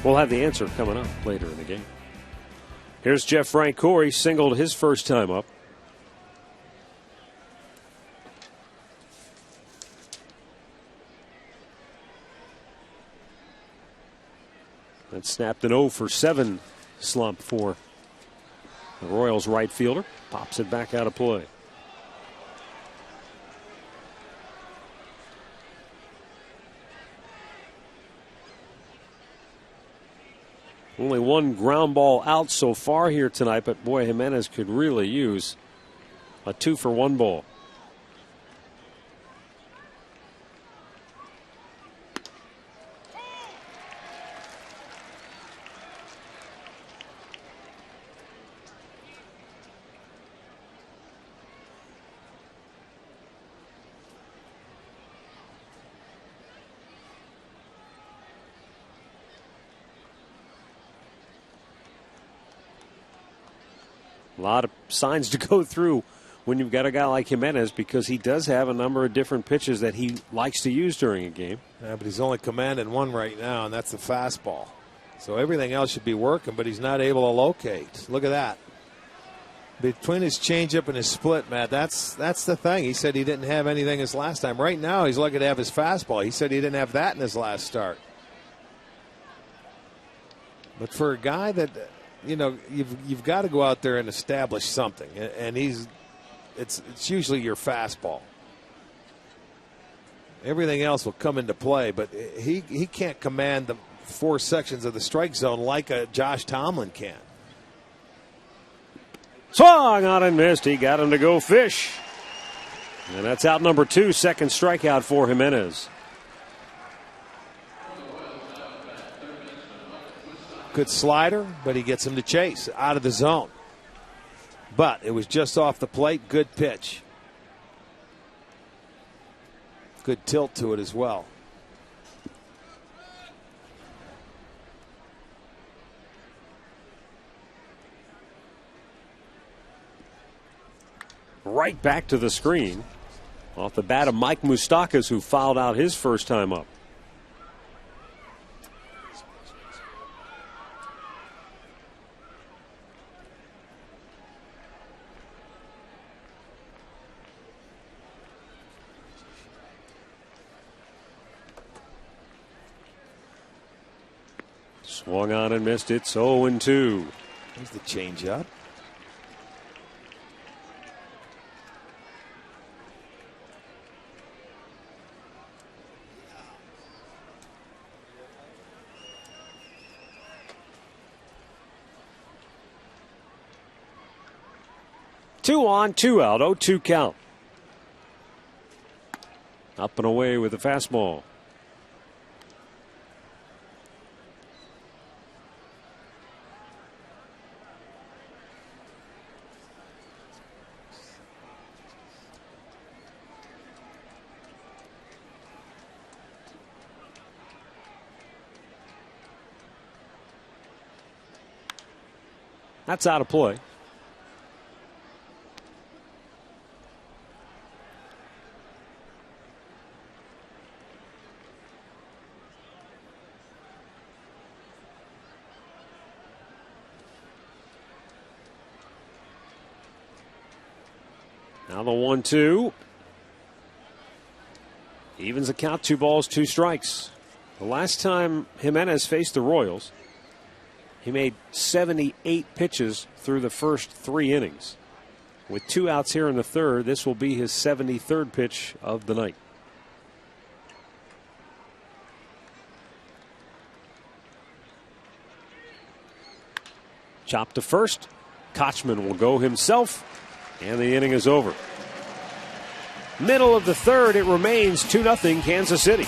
We'll have the answer coming up later in the game. Here's Jeff Francoeur. He singled his first time up. That snapped an 0-for-7 slump for the Royals right fielder. Pops it back out of play. Only 1 ground ball out so far here tonight, but boy, Jimenez could really use a 2-for-1 ball. A lot of signs to go through when you've got a guy like Jimenez, because he does have a number of different pitches that he likes to use during a game. Yeah, but he's only commanding one right now, and that's the fastball. So everything else should be working, but he's not able to locate. Look at that. Between his changeup and his split, Matt, that's the thing. He said he didn't have anything his last time. Right now, he's lucky to have his fastball. He said he didn't have that in his last start. But for a guy that, you know, you've got to go out there and establish something, and it's usually your fastball. Everything else will come into play, but he can't command the 4 sections of the strike zone like a Josh Tomlin can. Swung on and missed. He got him to go fish. And that's out number 2, second strikeout for Jimenez. Good slider, but he gets him to chase out of the zone. But it was just off the plate. Good pitch. good tilt to it as well. Right back to the screen off the bat of Mike Moustakas, who fouled out his first time up. Swung on and missed it. 0-2. There's the changeup. Two on, two out, 0-2 count. Up and away with the fastball. That's out of play. Now the 1-2. Evens the count, 2 balls, 2 strikes. The last time Jimenez faced the Royals, he made 78 pitches through the first 3 innings. With 2 outs here in the third, this will be his 73rd pitch of the night. Chop to first. Kochman will go himself, and the inning is over. Middle of the third, it remains 2-0 Kansas City.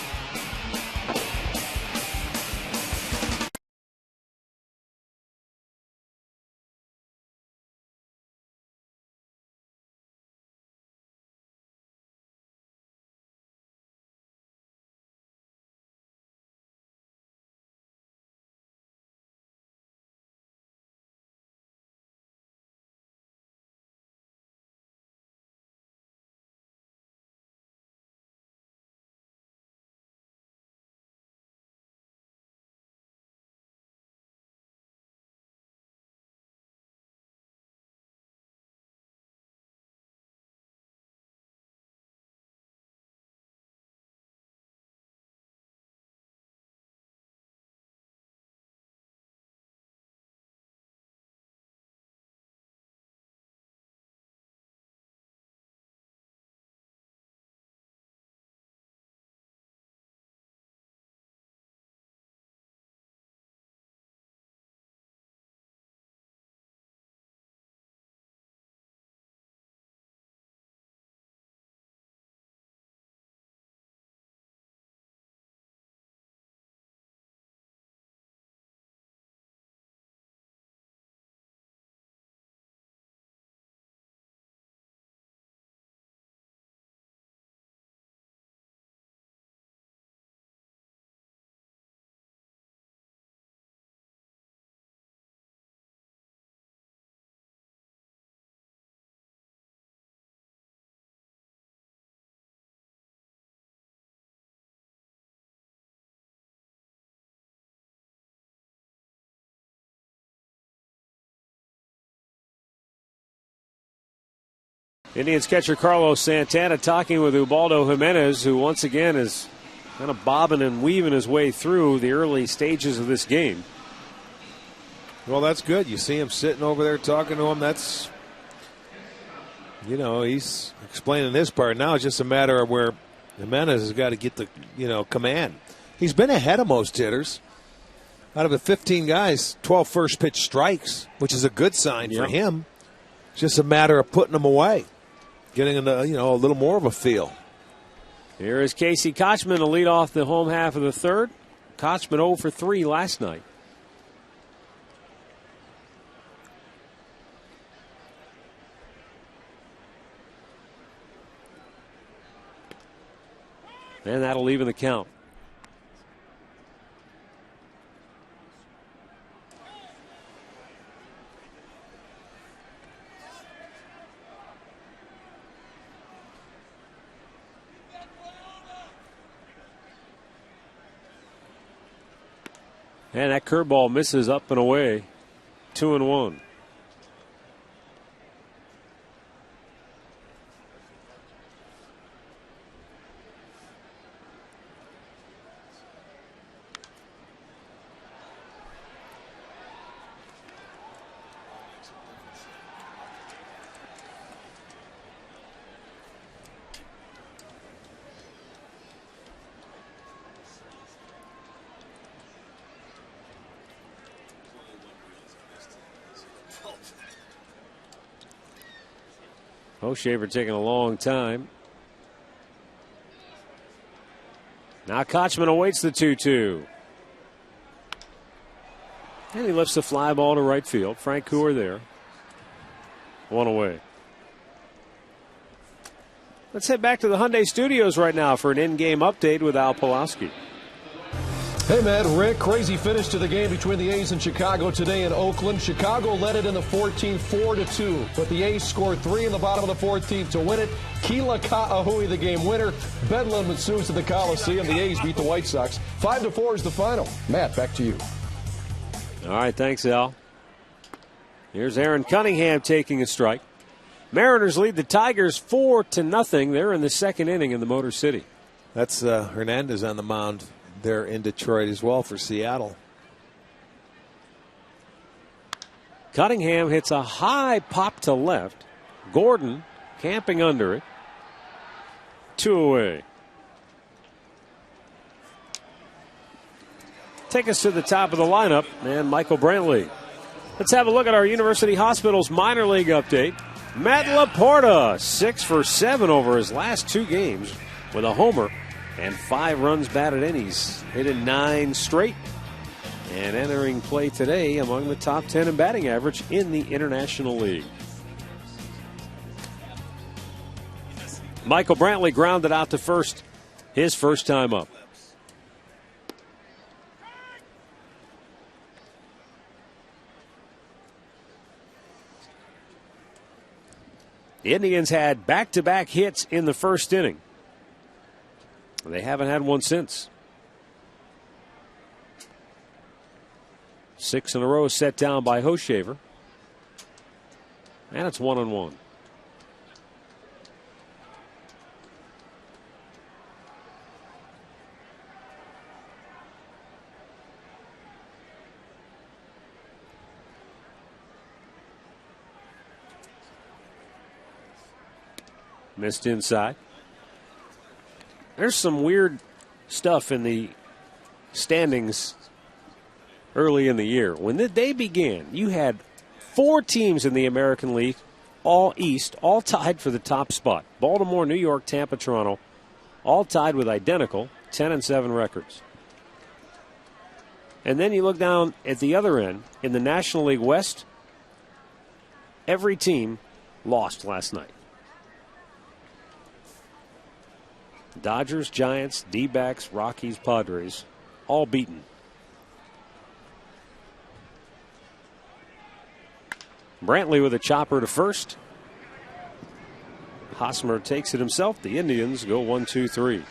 Indians catcher Carlos Santana talking with Ubaldo Jimenez, who once again is kind of bobbing and weaving his way through the early stages of this game. Well, that's good. You see him sitting over there talking to him. That's, you know, he's explaining this part. Now it's just a matter of where Jimenez has got to get the, command. He's been ahead of most hitters. Out of the 15 guys, 12 first pitch strikes, which is a good sign for him. It's just a matter of putting them away, getting a little more of a feel. Here is Casey Kochman to lead off the home half of the third. Kochman 0 for 3 last night. And that'll even the count. And that curveball misses up and away. 2-1. O'Shaver taking a long time. Now Kochman awaits the 2-2. And he lifts the fly ball to right field. Frank Cooper there. One away. Let's head back to the Hyundai Studios right now for an in-game update with Al Pawlowski. Hey, Matt, Rick, crazy finish to the game between the A's and Chicago today in Oakland. Chicago led it in the 14th, 4-2, but the A's scored 3 in the bottom of the 14th to win it. Kila Ka'ahui, the game winner. Bedlam ensues at the Coliseum. The A's beat the White Sox. 5-4 is the final. Matt, back to you. All right, thanks, Al. Here's Aaron Cunningham taking a strike. Mariners lead the Tigers 4-0. They're in the second inning in the Motor City. That's Hernandez on the mound there in Detroit as well for Seattle. Cunningham hits a high pop to left. Gordon camping under it. 2 away. Take us to the top of the lineup, and Michael Brantley. Let's have a look at our University Hospitals minor league update. Matt Laporta, 6 for 7 over his last 2 games with a homer and 5 runs batted in. He's hit in 9 straight and entering play today among the top 10 in batting average in the International League. Michael Brantley grounded out to first, his first time up. The Indians had back-to-back hits in the first inning. They haven't had one since. 6 in a row set down by O'Shaver. And it's 1-1. Missed inside. There's some weird stuff in the standings early in the year. When the day began, you had 4 teams in the American League, all East, all tied for the top spot. Baltimore, New York, Tampa, Toronto, all tied with identical 10-7 records. And then you look down at the other end, in the National League West, every team lost last night. Dodgers, Giants, D-backs, Rockies, Padres, all beaten. Brantley with a chopper to first. Hosmer takes it himself. The Indians go 1-2-3.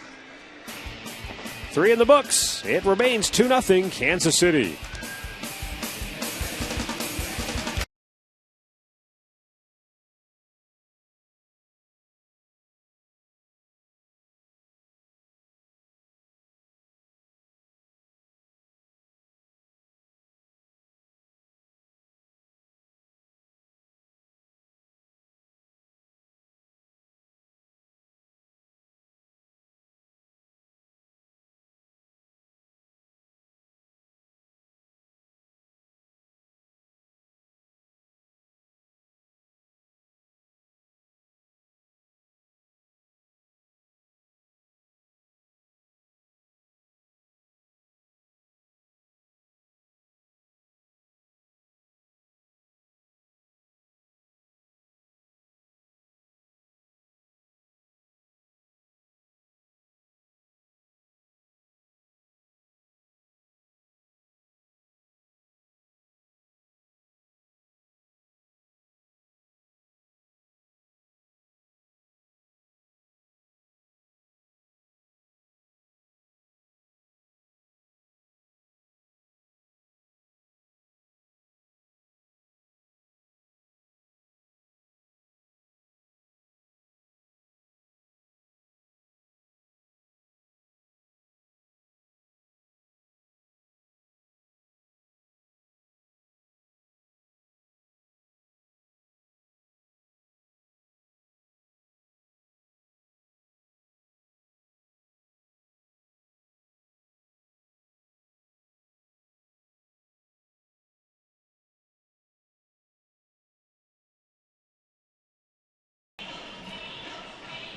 3 in the books. It remains 2-0 Kansas City.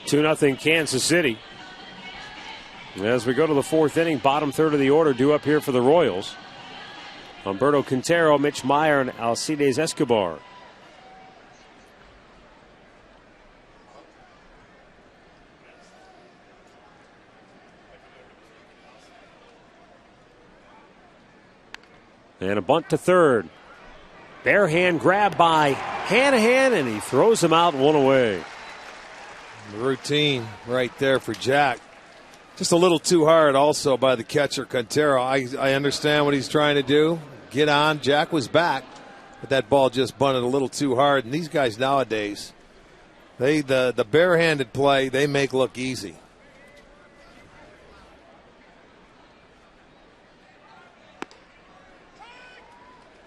2-0 Kansas City. As we go to the fourth inning, bottom third of the order due up here for the Royals. Humberto Quintero, Mitch Meyer, and Alcides Escobar. And a bunt to third. Bare hand grab by Hanahan, and he throws him out 1 away. Routine right there for Jack. Just a little too hard also by the catcher, Quintero. I understand what he's trying to do. Get on. Jack was back, but that ball just bunted a little too hard. And these guys nowadays, the barehanded play, they make look easy.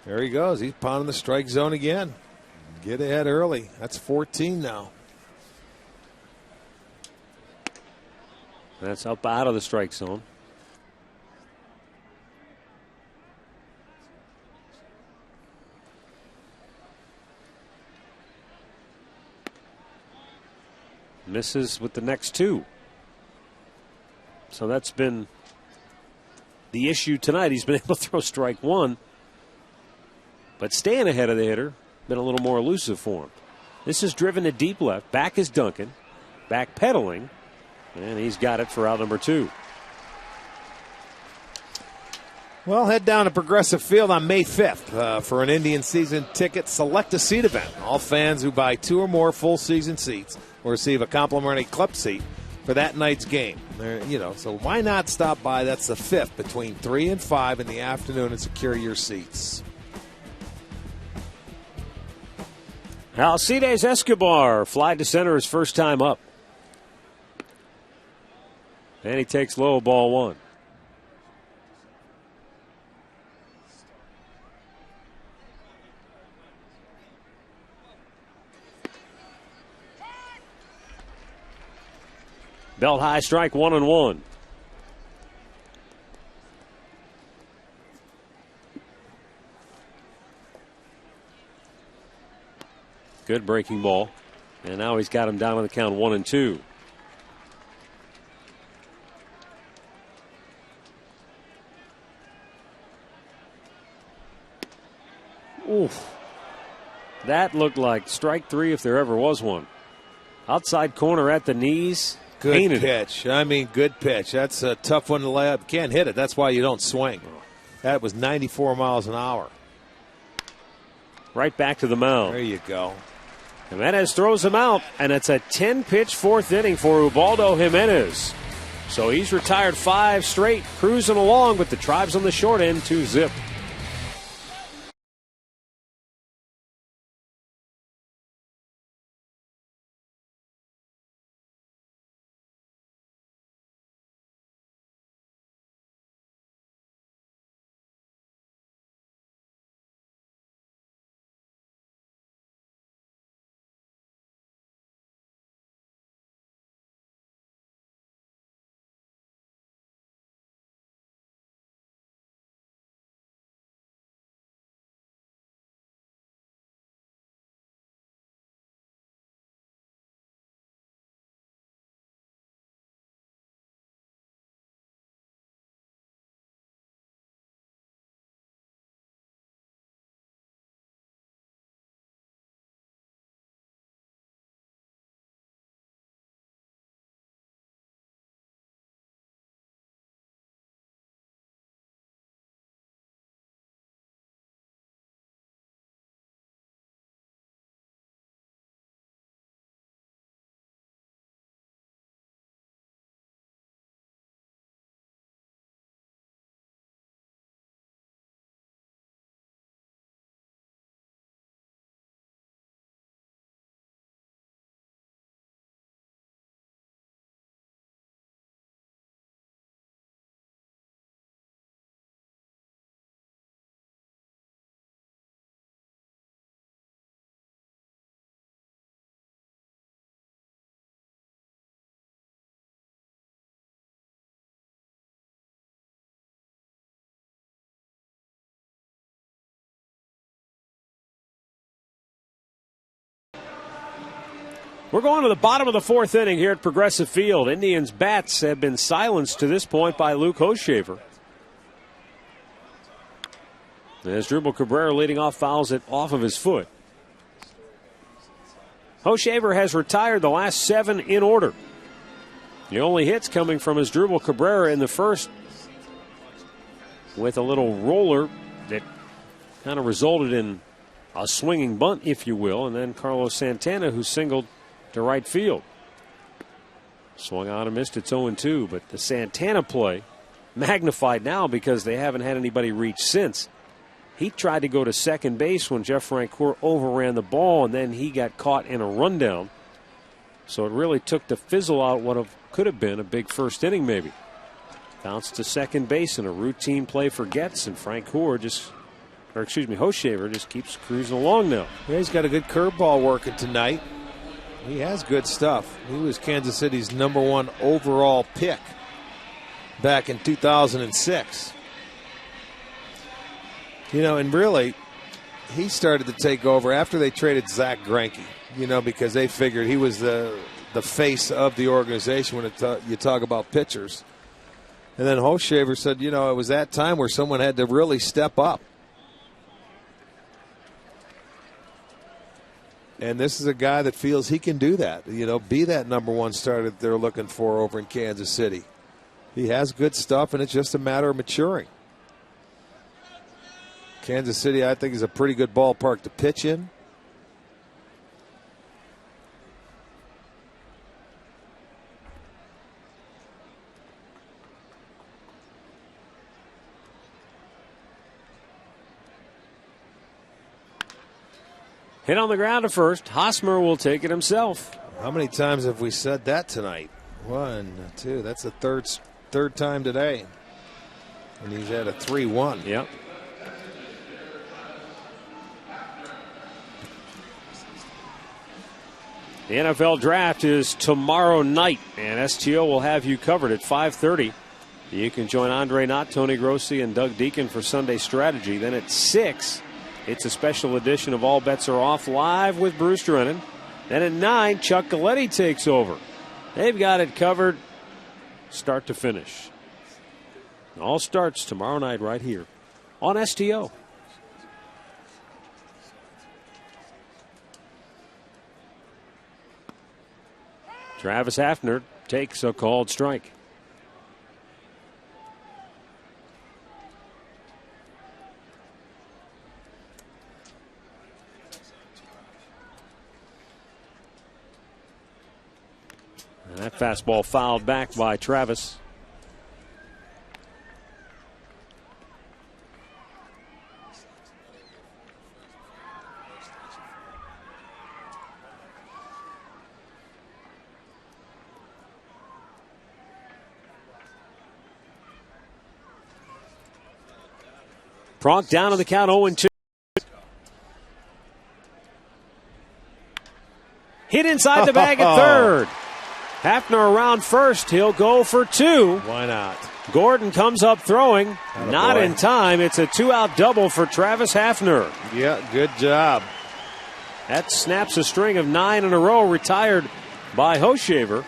There he goes. He's pounding the strike zone again. Get ahead early. That's 14 now. That's up out of the strike zone. Misses with the next two. So that's been the issue tonight. He's been able to throw strike one, but staying ahead of the hitter, been a little more elusive for him. This is driven to deep left. Back is Duncan. Back pedaling. And he's got it for out number 2. Well, head down to Progressive Field on May 5th for an Indian season ticket select a seat event. All fans who buy 2 or more full season seats will receive a complimentary club seat for that night's game. So why not stop by? That's the 5th between 3 and 5 in the afternoon and secure your seats. Alcides Escobar flied to center his first time up. And he takes low, ball 1. Belt high strike, 1-1. Good breaking ball. And now he's got him down on the count 1-2. Oof. That looked like strike 3 if there ever was one. Outside corner at the knees. Good pitch. Good pitch. That's a tough one to lay up. Can't hit it. That's why you don't swing. That was 94 miles an hour. Right back to the mound. There you go. Jimenez throws him out, and it's a 10-pitch fourth inning for Ubaldo Jimenez. So he's retired 5 straight, cruising along with the Tribes on the short end, 2-zip. We're going to the bottom of the fourth inning here at Progressive Field. Indians' bats have been silenced to this point by Luke Hochevar. As Drupal Cabrera leading off fouls it off of his foot. Hochevar has retired the last 7 in order. The only hits coming from his Drupal Cabrera in the first with a little roller that kind of resulted in a swinging bunt, if you will, and then Carlos Santana, who singled to right field. Swung on and missed. It's 0-2, but the Santana play magnified now because they haven't had anybody reach since. He tried to go to second base when Jeff Francoeur overran the ball, and then he got caught in a rundown. So it really took to fizzle out what could have been a big first inning maybe. Bounced to second base in a routine play for Getz, and Hochevar just keeps cruising along now. Yeah, he's got a good curveball working tonight. He has good stuff. He was Kansas City's #1 overall pick back in 2006. And really, he started to take over after they traded Zach Greinke, because they figured he was the face of the organization when you talk about pitchers. And then Hochevar said, it was that time where someone had to really step up. And this is a guy that feels he can do that, be that #1 starter that they're looking for over in Kansas City. He has good stuff, and it's just a matter of maturing. Kansas City, I think, is a pretty good ballpark to pitch in. Hit on the ground at first. Hosmer will take it himself. How many times have we said that tonight? 1, 2. That's the third time today. And he's at a 3-1. Yep. The NFL draft is tomorrow night, and STO will have you covered at 5:30. You can join Andre Knott, Tony Grossi, and Doug Deacon for Sunday Strategy. Then at 6, it's a special edition of All Bets Are Off live with Bruce Drennan. Then at 9, Chuck Galletti takes over. They've got it covered start to finish. It all starts tomorrow night right here on STO. Travis Hafner takes a called strike. And that fastball fouled back by Travis. Pronk down on the count, 0-2. Hit inside the bag at third. Hafner around first. He'll go for 2. Why not? Gordon comes up throwing. Attaboy. Not in time. It's a 2-out double for Travis Hafner. Yeah, good job. That snaps a string of 9 in a row, retired by Hochevar.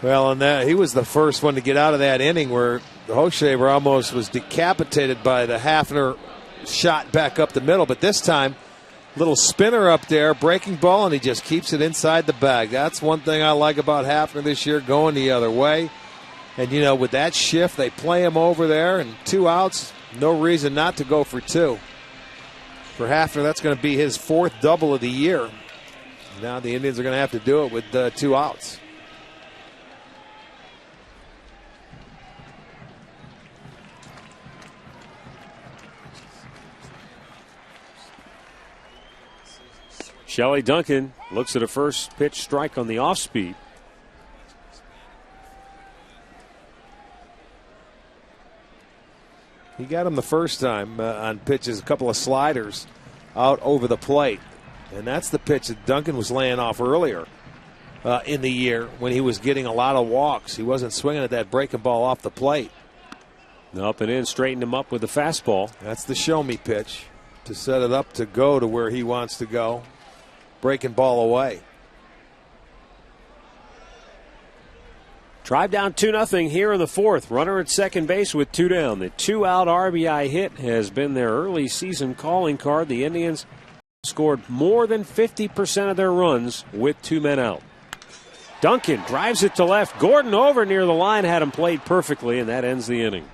Well, and he was the first one to get out of that inning where Hochevar almost was decapitated by the Hafner shot back up the middle. But this time, little spinner up there, breaking ball, and he just keeps it inside the bag. That's one thing I like about Hafner this year, going the other way. And, with that shift, they play him over there, and 2 outs, no reason not to go for 2. For Hafner, that's going to be his 4th double of the year. Now the Indians are going to have to do it with 2 outs. Shelley Duncan looks at a first pitch strike on the off speed. He got him the first time on pitches, a couple of sliders out over the plate. And that's the pitch that Duncan was laying off earlier in the year when he was getting a lot of walks. He wasn't swinging at that breaking ball off the plate. Up and in, straightened him up with the fastball. That's the show me pitch to set it up to go to where he wants to go. Breaking ball away. Tribe down 2-0 here in the fourth. Runner at second base with 2 down. The 2-out RBI hit has been their early season calling card. The Indians scored more than 50% of their runs with 2 men out. Duncan drives it to left. Gordon over near the line, had him played perfectly, and that ends the inning.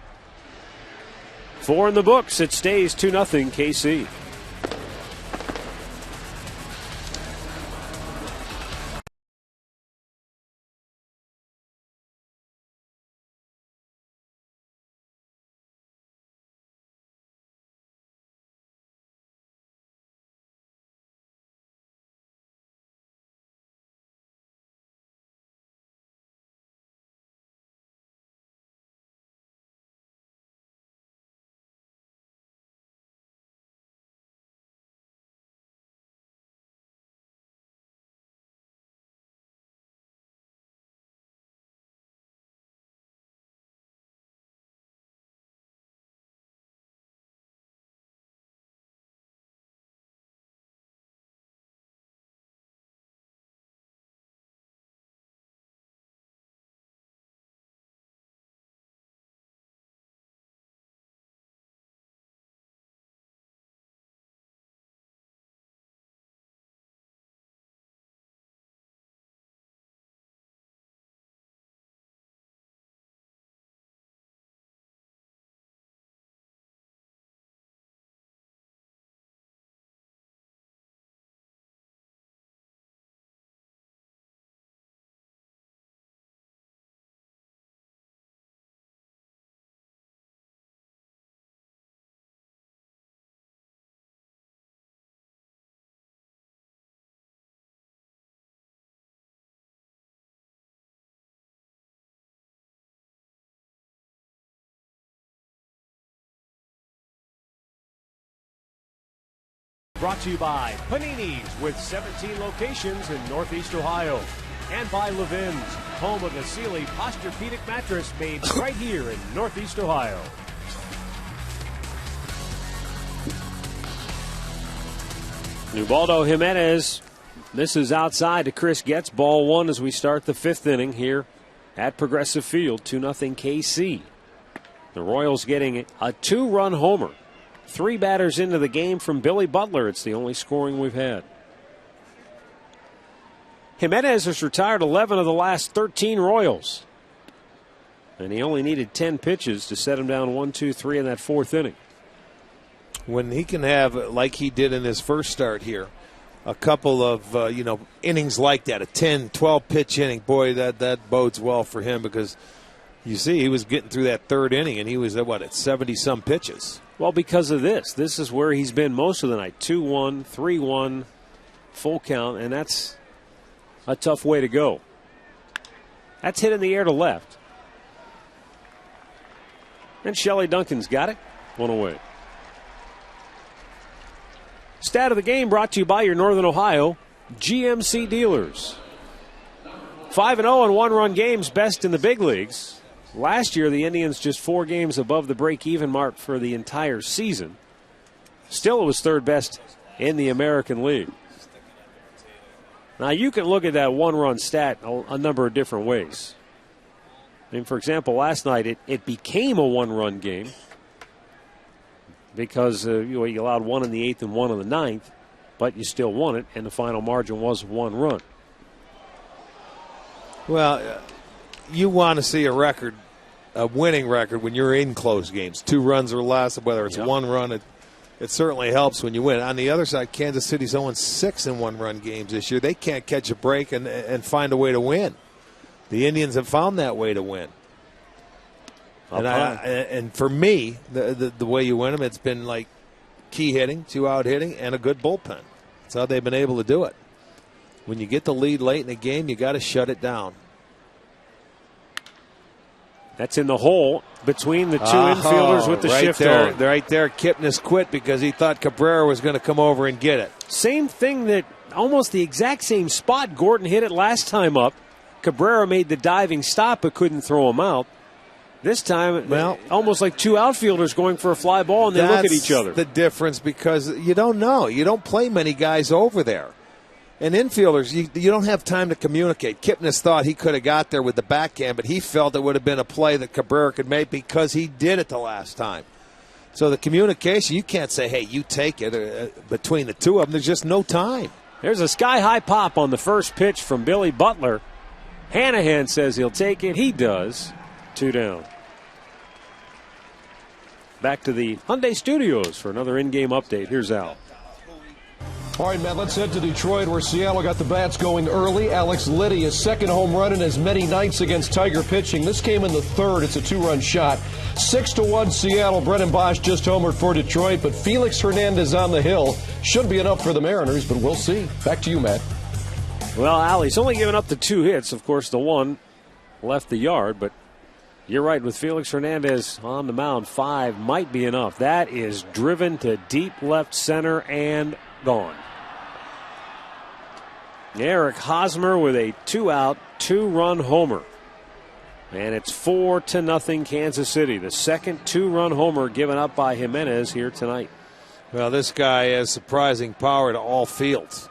4 in the books. It stays 2-0 KC. Brought to you by Panini's with 17 locations in Northeast Ohio. And by Levin's, home of the Sealy Posturepedic mattress made right here in Northeast Ohio. Ubaldo Jimenez misses outside to Chris Getz. Ball 1 as we start the 5th inning here at Progressive Field. 2-0 KC. The Royals getting a 2-run homer. 3 batters into the game from Billy Butler. It's the only scoring we've had. Jimenez has retired 11 of the last 13 Royals. And he only needed 10 pitches to set him down 1-2-3 in that 4th inning. When he can have, like he did in his first start here, a couple of innings like that, a 10, 12 pitch inning, boy, that bodes well for him, because you see he was getting through that 3rd inning and he was at 70-some pitches. Well, because of this. This is where he's been most of the night. 2-1, 3-1, full count, and that's a tough way to go. That's hit in the air to left. And Shelley Duncan's got it. 1 away. Stat of the game brought to you by your Northern Ohio GMC dealers. 5-0 in 1-run games, best in the big leagues. Last year, the Indians just 4 games above the break-even mark for the entire season. Still, it was 3rd best in the American League. Now, you can look at that 1-run stat a number of different ways. I mean, for example, last night it became a 1-run game because you allowed 1 in the 8th and 1 in the 9th, but you still won it, and the final margin was 1 run. Well, you want to see a winning record when you're in close games. 2 runs or less, whether it's 1 run, it certainly helps when you win. On the other side, Kansas City's 0-6 in 1-run games this year. They can't catch a break and find a way to win. The Indians have found that way to win. And for me, the way you win them, it's been like key hitting, 2-out hitting, and a good bullpen. That's how they've been able to do it. When you get the lead late in the game, you got to shut it down. That's in the hole between the 2 infielders with the shift on. Right there, Kipnis quit because he thought Cabrera was going to come over and get it. Same thing, that almost the exact same spot Gordon hit it last time up. Cabrera made the diving stop but couldn't throw him out. This time, almost like 2 outfielders going for a fly ball, and they look at each other. That's the difference, because you don't know. You don't play many guys over there. And infielders, you don't have time to communicate. Kipnis thought he could have got there with the backhand, but he felt it would have been a play that Cabrera could make because he did it the last time. So the communication, you can't say, hey, you take it between the two of them. There's just no time. There's a sky-high pop on the first pitch from Billy Butler. Hanahan says he'll take it. He does. 2 down. Back to the Hyundai Studios for another in-game update. Here's Al. All right, Matt, let's head to Detroit where Seattle got the bats going early. Alex Liddy, his second home run in as many nights against Tiger pitching. This came in the third. It's a 2-run shot. 6-1 Seattle. Brennan Bosch just homered for Detroit, but Felix Hernandez on the hill. Should be enough for the Mariners, but we'll see. Back to you, Matt. Well, Al, he's only given up the 2 hits. Of course, the one left the yard, but you're right. With Felix Hernandez on the mound, 5 might be enough. That is driven to deep left center and gone. Eric Hosmer with a 2-out, 2-run homer. And it's 4-0 Kansas City. The second 2-run homer given up by Jimenez here tonight. Well, this guy has surprising power to all fields.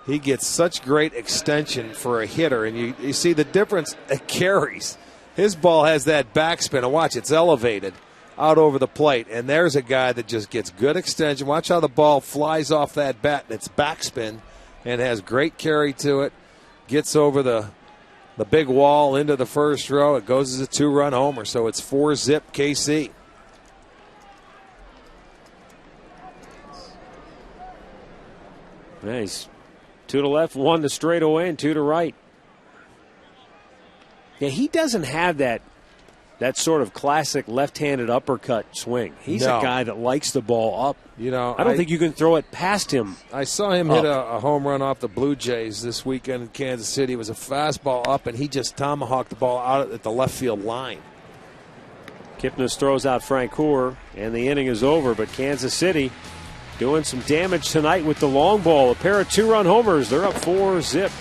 He gets such great extension for a hitter, and you see the difference it carries. His ball has that backspin, and watch, it's elevated out over the plate, and there's a guy that just gets good extension. Watch how the ball flies off that bat, and it's backspin, and has great carry to it, gets over the big wall into the first row. It goes as a 2-run homer, so it's 4-zip KC. Nice. 2 to left, 1 to straightaway, and 2 to right. Yeah, he doesn't have that sort of classic left-handed uppercut swing. He's a guy that likes the ball up. You know, I don't think you can throw it past him. I saw him hit a home run off the Blue Jays this weekend in Kansas City. It was a fastball up, and he just tomahawked the ball out at the left field line. Kipnis throws out Francoeur, and the inning is over, but Kansas City doing some damage tonight with the long ball. A pair of 2-run homers. They're up 4-zip.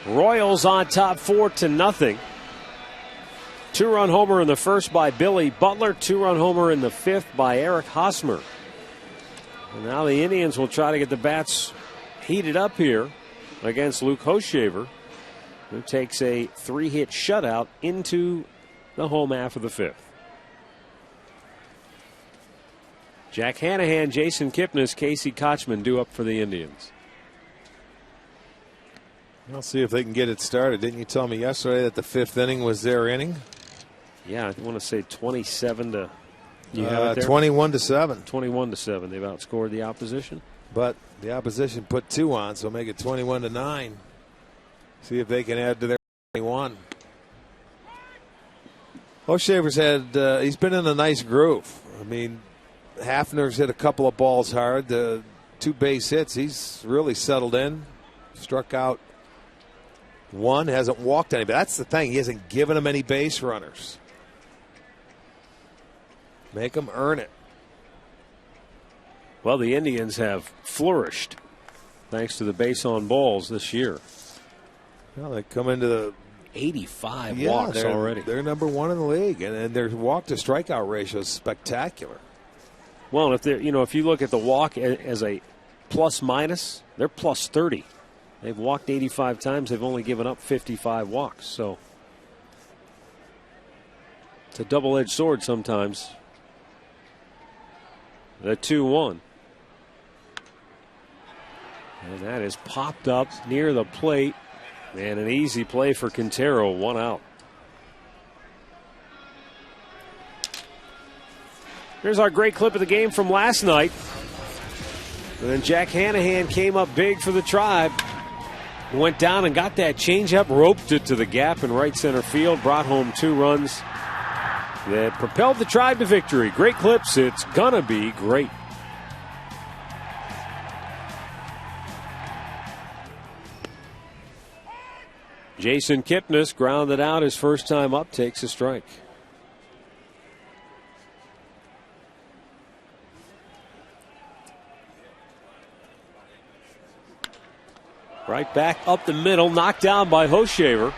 Royals on top 4-0. 2-run homer in the first by Billy Butler. 2-run homer in the fifth by Eric Hosmer. And now the Indians will try to get the bats heated up here against Luke Hochevar, who takes a 3-hit shutout into the home half of the fifth. Jack Hanahan, Jason Kipnis, Casey Kochman due up for the Indians. I'll see if they can get it started. Didn't you tell me yesterday that the fifth inning was their inning? Yeah, I want to say 27 to. You have it there? 21-7. 21-7. They've outscored the opposition. But the opposition put 2 on, so make it 21-9. See if they can add to their 21. O'Shaver's he's been in a nice groove. I mean, Hafner's hit a couple of balls hard. The 2 base hits, he's really settled in. Struck out 1, hasn't walked anybody. That's the thing. He hasn't given him any base runners. Make him earn it. Well, the Indians have flourished thanks to the base on balls this year. Well, they come into the 85 walks already. They're number 1 in the league, and their walk to strikeout ratio is spectacular. Well, if you look at the walk as a plus minus, they're plus 30. They've walked 85 times. They've only given up 55 walks. So it's a double-edged sword sometimes. The 2-1. And that is popped up near the plate. And an easy play for Quintero, 1 out. Here's our great clip of the game from last night. And then Jack Hanahan came up big for the Tribe. Went down and got that changeup, roped it to the gap in right center field, brought home 2 runs that propelled the Tribe to victory. Great clips. It's gonna be great. Jason Kipnis grounded out his first time up, takes a strike. Right back up the middle, knocked down by Hochevar,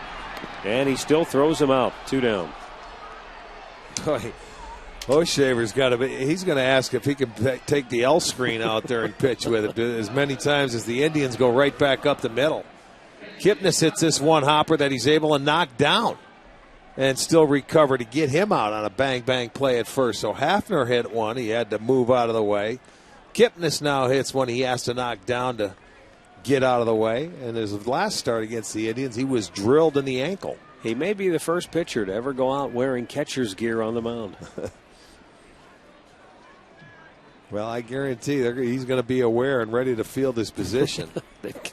and he still throws him out. 2 down. Hochevar's got to be. He's going to ask if he can take the L screen out there and pitch with it as many times as the Indians go right back up the middle. Kipnis hits this one hopper that he's able to knock down and still recover to get him out on a bang-bang play at first. So Hafner hit one. He had to move out of the way. Kipnis now hits one he has to knock down to get out of the way. And his last start against the Indians, he was drilled in the ankle. He may be the first pitcher to ever go out wearing catcher's gear on the mound. Well, I guarantee he's going to be aware and ready to field his position.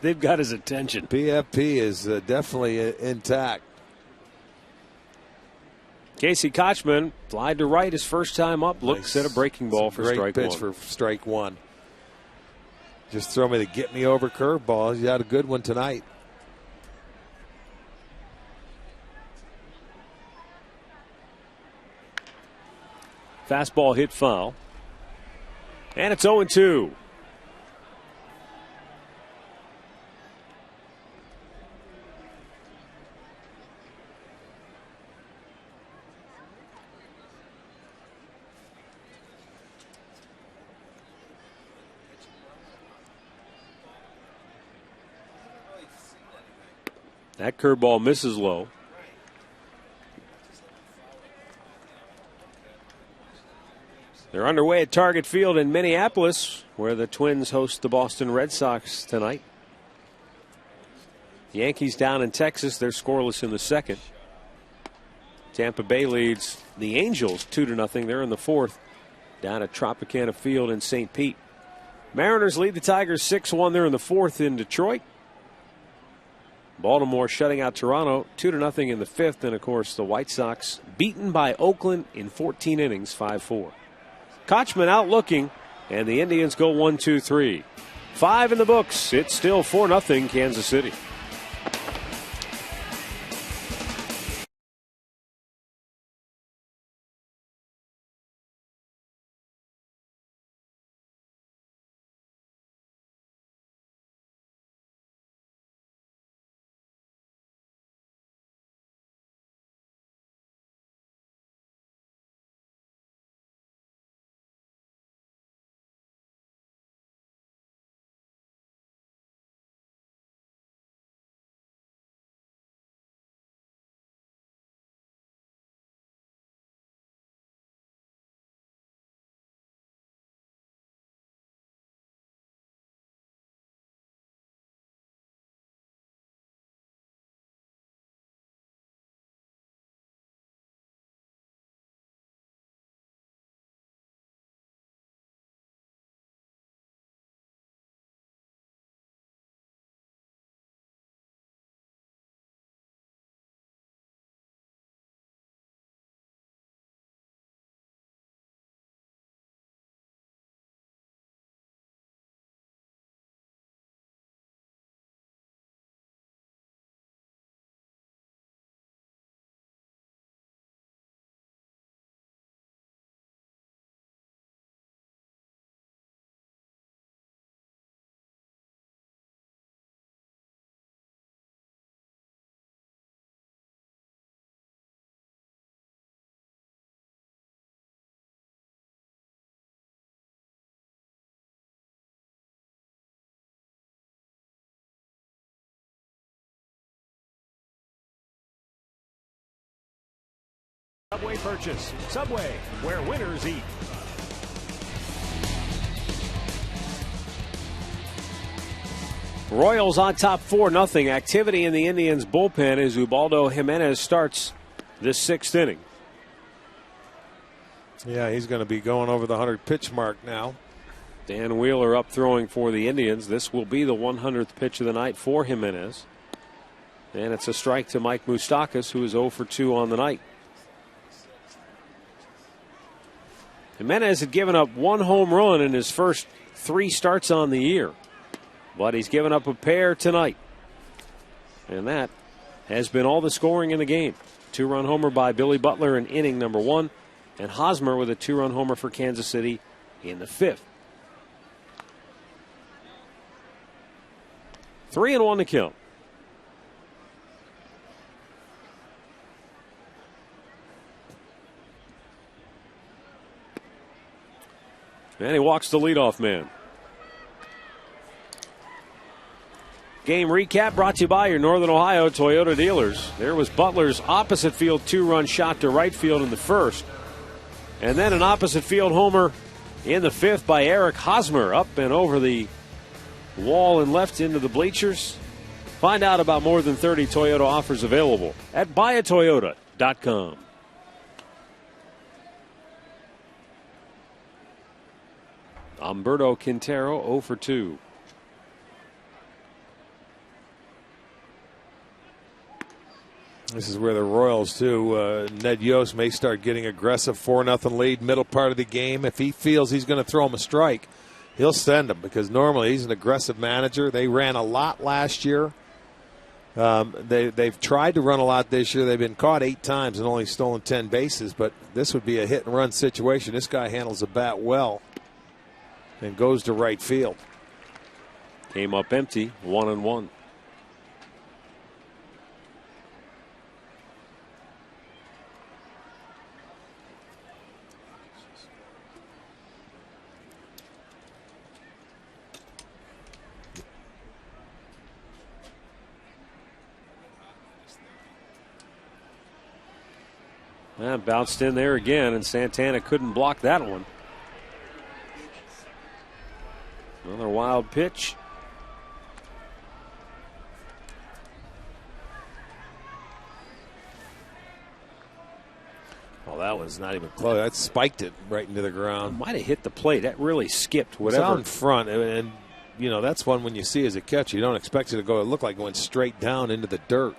They've got his attention. PFP is definitely intact. Casey Kochman flied to right his first time up. Looks at a breaking ball for strike 1. Great pitch for strike 1. Just throw me the get me over curveball. He had a good one tonight. Fastball hit foul. And it's 0-2. That curveball misses low. They're underway at Target Field in Minneapolis, where the Twins host the Boston Red Sox tonight. The Yankees down in Texas. They're scoreless in the second. Tampa Bay leads the Angels 2-0. They're in the fourth down at Tropicana Field in St. Pete. Mariners lead the Tigers 6-1. They're in the fourth in Detroit. Baltimore shutting out Toronto 2-0 in the fifth. And, of course, the White Sox beaten by Oakland in 14 innings, 5-4. Kochman out looking, and the Indians go 1-2-3. 5 in the books. It's still 4-0 Kansas City. Subway purchase. Subway, where winners eat. Royals on top 4-0. Activity in the Indians bullpen as Ubaldo Jimenez starts this 6th inning. Yeah, he's going to be going over the 100-pitch mark now. Dan Wheeler up throwing for the Indians. This will be the 100th pitch of the night for Jimenez. And it's a strike to Mike Moustakas, who is 0 for 2 on the night. Jimenez had given up 1 home run in his first 3 starts on the year, but he's given up a pair tonight. And that has been all the scoring in the game. 2-run homer by Billy Butler in inning number 1, and Hosmer with a 2-run homer for Kansas City in the 5th. 3-1 to count. And he walks the leadoff man. Game recap brought to you by your Northern Ohio Toyota dealers. There was Butler's opposite field 2-run shot to right field in the 1st. And then an opposite field homer in the 5th by Eric Hosmer, up and over the wall and left into the bleachers. Find out about more than 30 Toyota offers available at buyatoyota.com. Humberto Quintero 0 for 2. This is where the Royals, too. Ned Yost may start getting aggressive. 4-0 lead, middle part of the game. If he feels he's going to throw him a strike, he'll send him, because normally he's an aggressive manager. They ran a lot last year. They've tried to run a lot this year. They've been caught 8 times and only stolen 10 bases, but this would be a hit-and-run situation. This guy handles the bat well and goes to right field. Came up empty, 1-1. And bounced in there again, and Santana couldn't block that one. Another wild pitch. Well, that was not even close. That spiked it right into the ground. Might have hit the plate. That really skipped whatever. It's out in front, and you know, that's one when you see as a catcher, you don't expect it to go. It looked like it went straight down into the dirt.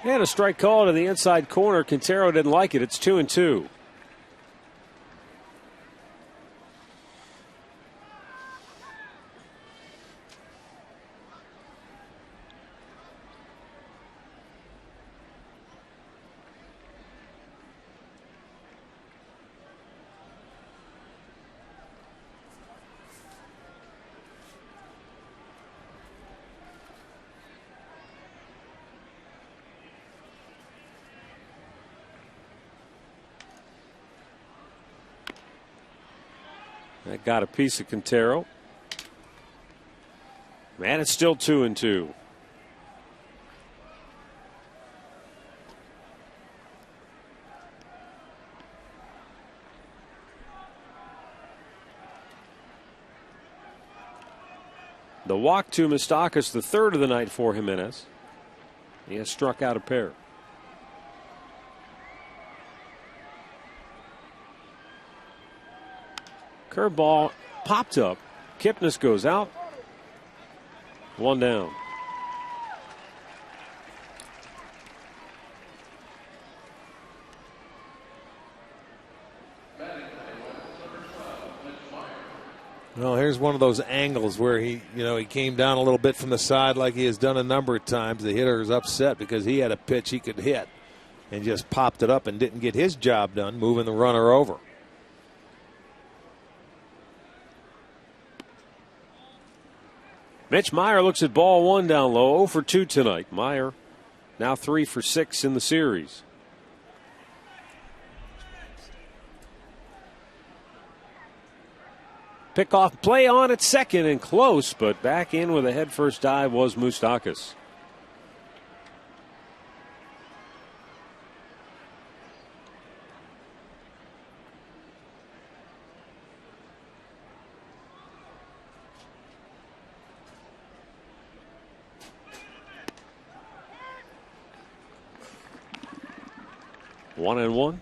And a strike call to the inside corner. Quintero didn't like it. It's 2-2. That got a piece of Quintero. Man, it's still 2-2. The walk to Moustakas, the 3rd of the night for Jimenez. He has struck out a pair. Curveball popped up. Kipnis goes out. 1 down. Well, here's one of those angles where he came down a little bit from the side like he has done a number of times. The hitter is upset because he had a pitch he could hit and just popped it up and didn't get his job done, moving the runner over. Mitch Meyer looks at ball 1 down low. 0 for 2 tonight. Meyer now 3 for 6 in the series. Pickoff play on at second and close, but back in with a head-first dive was Moustakas. One and one.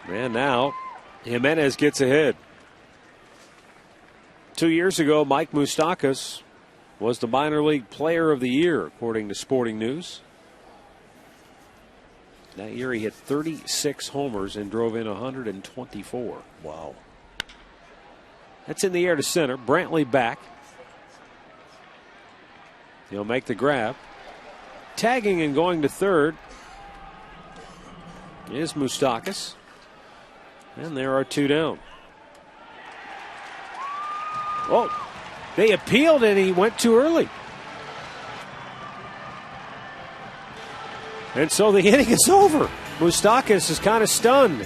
And now Jimenez gets ahead. 2 years ago, Mike Moustakas was the minor league player of the year, according to Sporting News. That year he hit 36 homers and drove in 124. Wow. That's in the air to center. Brantley back. He'll make the grab. Tagging and going to third is Moustakas. And there are two down. Oh, they appealed and he went too early. And so the inning is over. Moustakas is kind of stunned.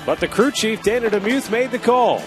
But the crew chief, Dana DeMuth, made the call.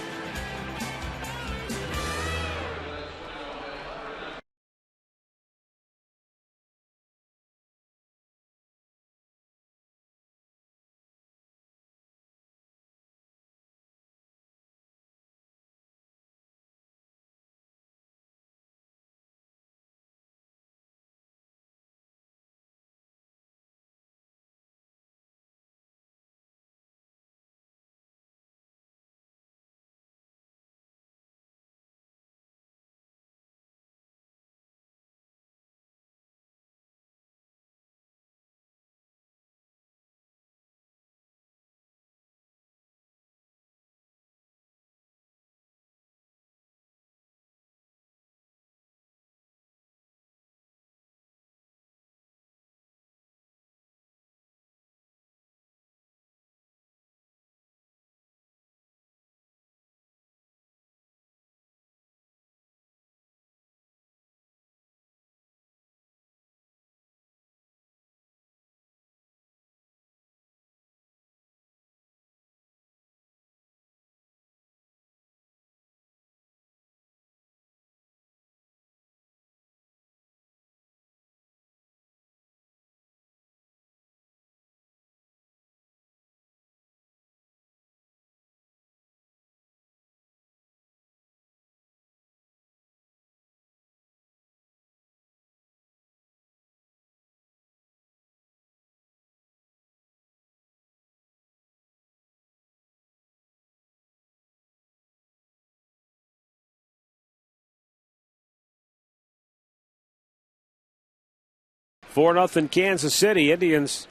Four 4-0 Kansas City. Indians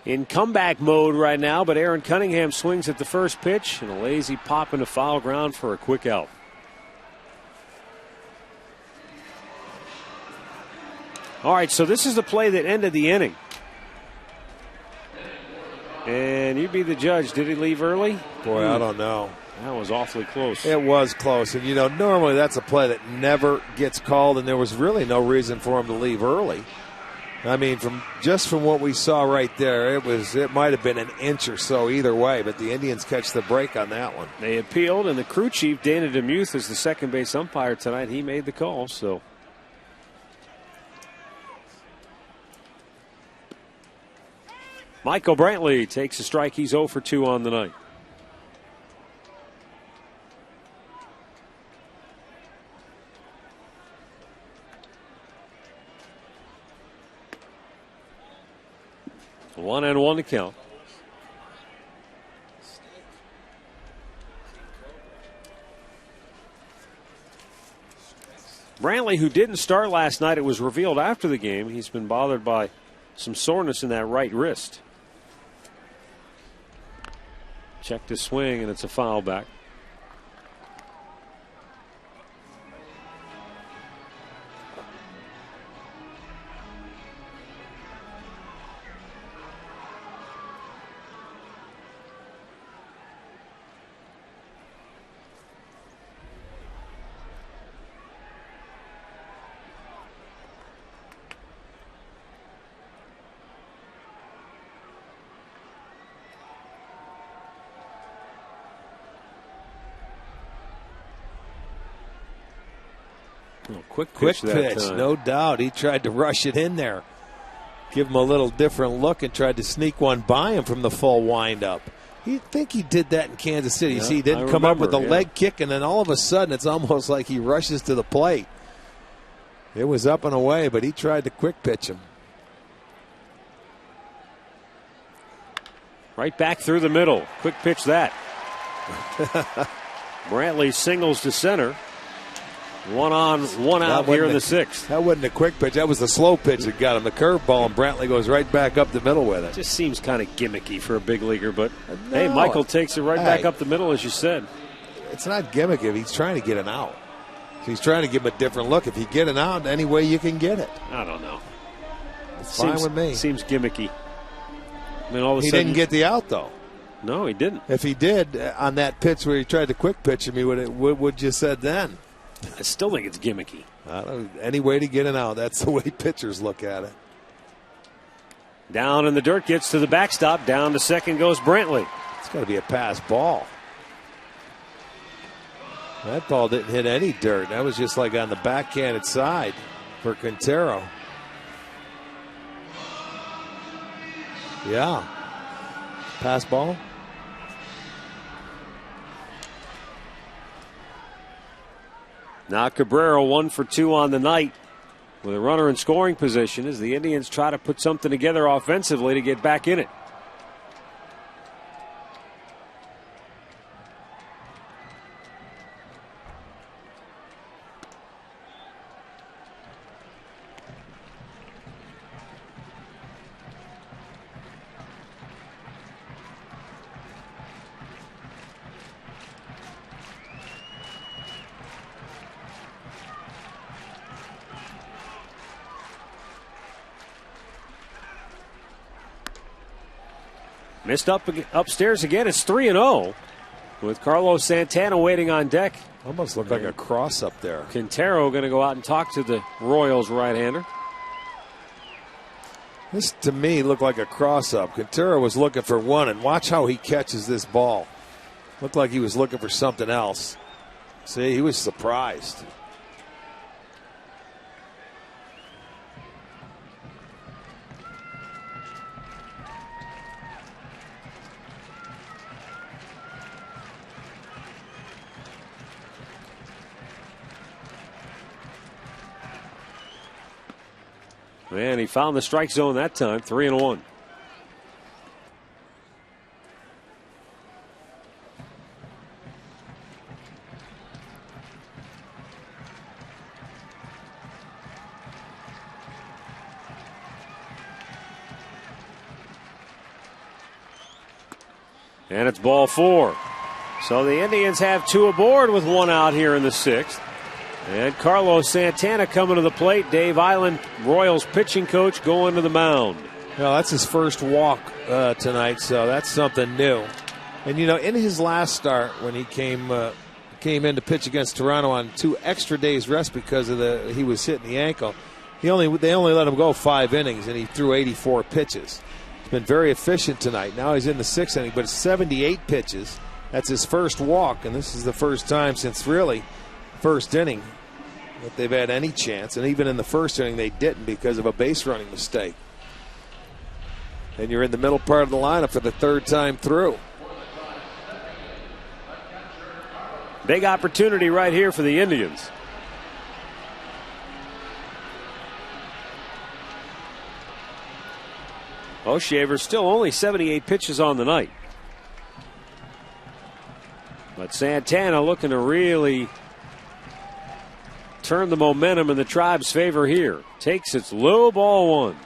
in comeback mode right now, but Aaron Cunningham swings at the first pitch and a lazy pop into foul ground for a quick out. All right, so this is the play that ended the inning. And you be the judge. Did he leave early? Boy, I don't know. That was awfully close. It was close. And, you know, normally that's a play that never gets called, and there was really no reason for him to leave early. I mean, from what we saw right there, it might have been an inch or so either way, but the Indians catch the break on that one. They appealed, and the crew chief, Dana DeMuth, is the second base umpire tonight. He made the call, so. Michael Brantley takes a strike. He's 0 for 2 on the night. One and one to count. Brantley, who didn't start last night, it was revealed after the game, he's been bothered by some soreness in that right wrist. Checked his swing, and it's a foul back. Oh, quick pitch, no doubt. He tried to rush it in there, give him a little different look, and tried to sneak one by him from the full windup. You think he did that in Kansas City. Yeah, See, he didn't come up with the leg kick, and then all of a sudden it's almost like he rushes to the plate. It was up and away, but he tried to quick pitch him. Right back through the middle. Quick pitch that. Brantley singles to center. 1 on, 1 out here in the 6th. That wasn't a quick pitch. That was the slow pitch that got him the curveball, and Brantley goes right back up the middle with it. Just seems kind of gimmicky for a big leaguer, but hey, Michael takes it right back up the middle, as you said. It's not gimmicky if he's trying to get an out. So he's trying to give him a different look. If you get an out, any way you can get it. I don't know. It's fine with me. Seems gimmicky. I mean, all of a he sudden, didn't get the out, though. No, he didn't. If he did, on that pitch where he tried to quick pitch him, what would you said then? I still think it's gimmicky. Any way to get an out. That's the way pitchers look at it. Down in the dirt, gets to the backstop. Down to second goes Brantley. It's got to be a pass ball. That ball didn't hit any dirt. That was just like on the backhanded side for Quintero. Yeah. Pass ball. Now Cabrera 1 for 2 on the night with a runner in scoring position as the Indians try to put something together offensively to get back in it. Missed upstairs again. It's 3-0 with Carlos Santana waiting on deck. Almost looked like a cross up there. Quintero going to go out and talk to the Royals right-hander. This, to me, looked like a cross-up. Quintero was looking for one, and watch how he catches this ball. Looked like he was looking for something else. See, he was surprised. And he found the strike zone that time, 3-1. And it's ball 4. So the Indians have 2 aboard with 1 out here in the 6th. And Carlos Santana coming to the plate. Dave Island, Royals pitching coach, going to the mound. Well, that's his first walk tonight, so that's something new. And, you know, in his last start when he came in to pitch against Toronto on 2 extra days rest because of he was hitting the ankle, they only let him go 5 innings, and he threw 84 pitches. He's been very efficient tonight. Now he's in the 6th inning, but it's 78 pitches. That's his first walk, and this is the first time since really first inning that they've had any chance, and even in the first inning they didn't because of a base running mistake. And you're in the middle part of the lineup for the 3rd time through. Big opportunity right here for the Indians. O'Shaver still only 78 pitches on the night. But Santana looking to really turn the momentum in the Tribe's favor here. Takes its low, ball 1.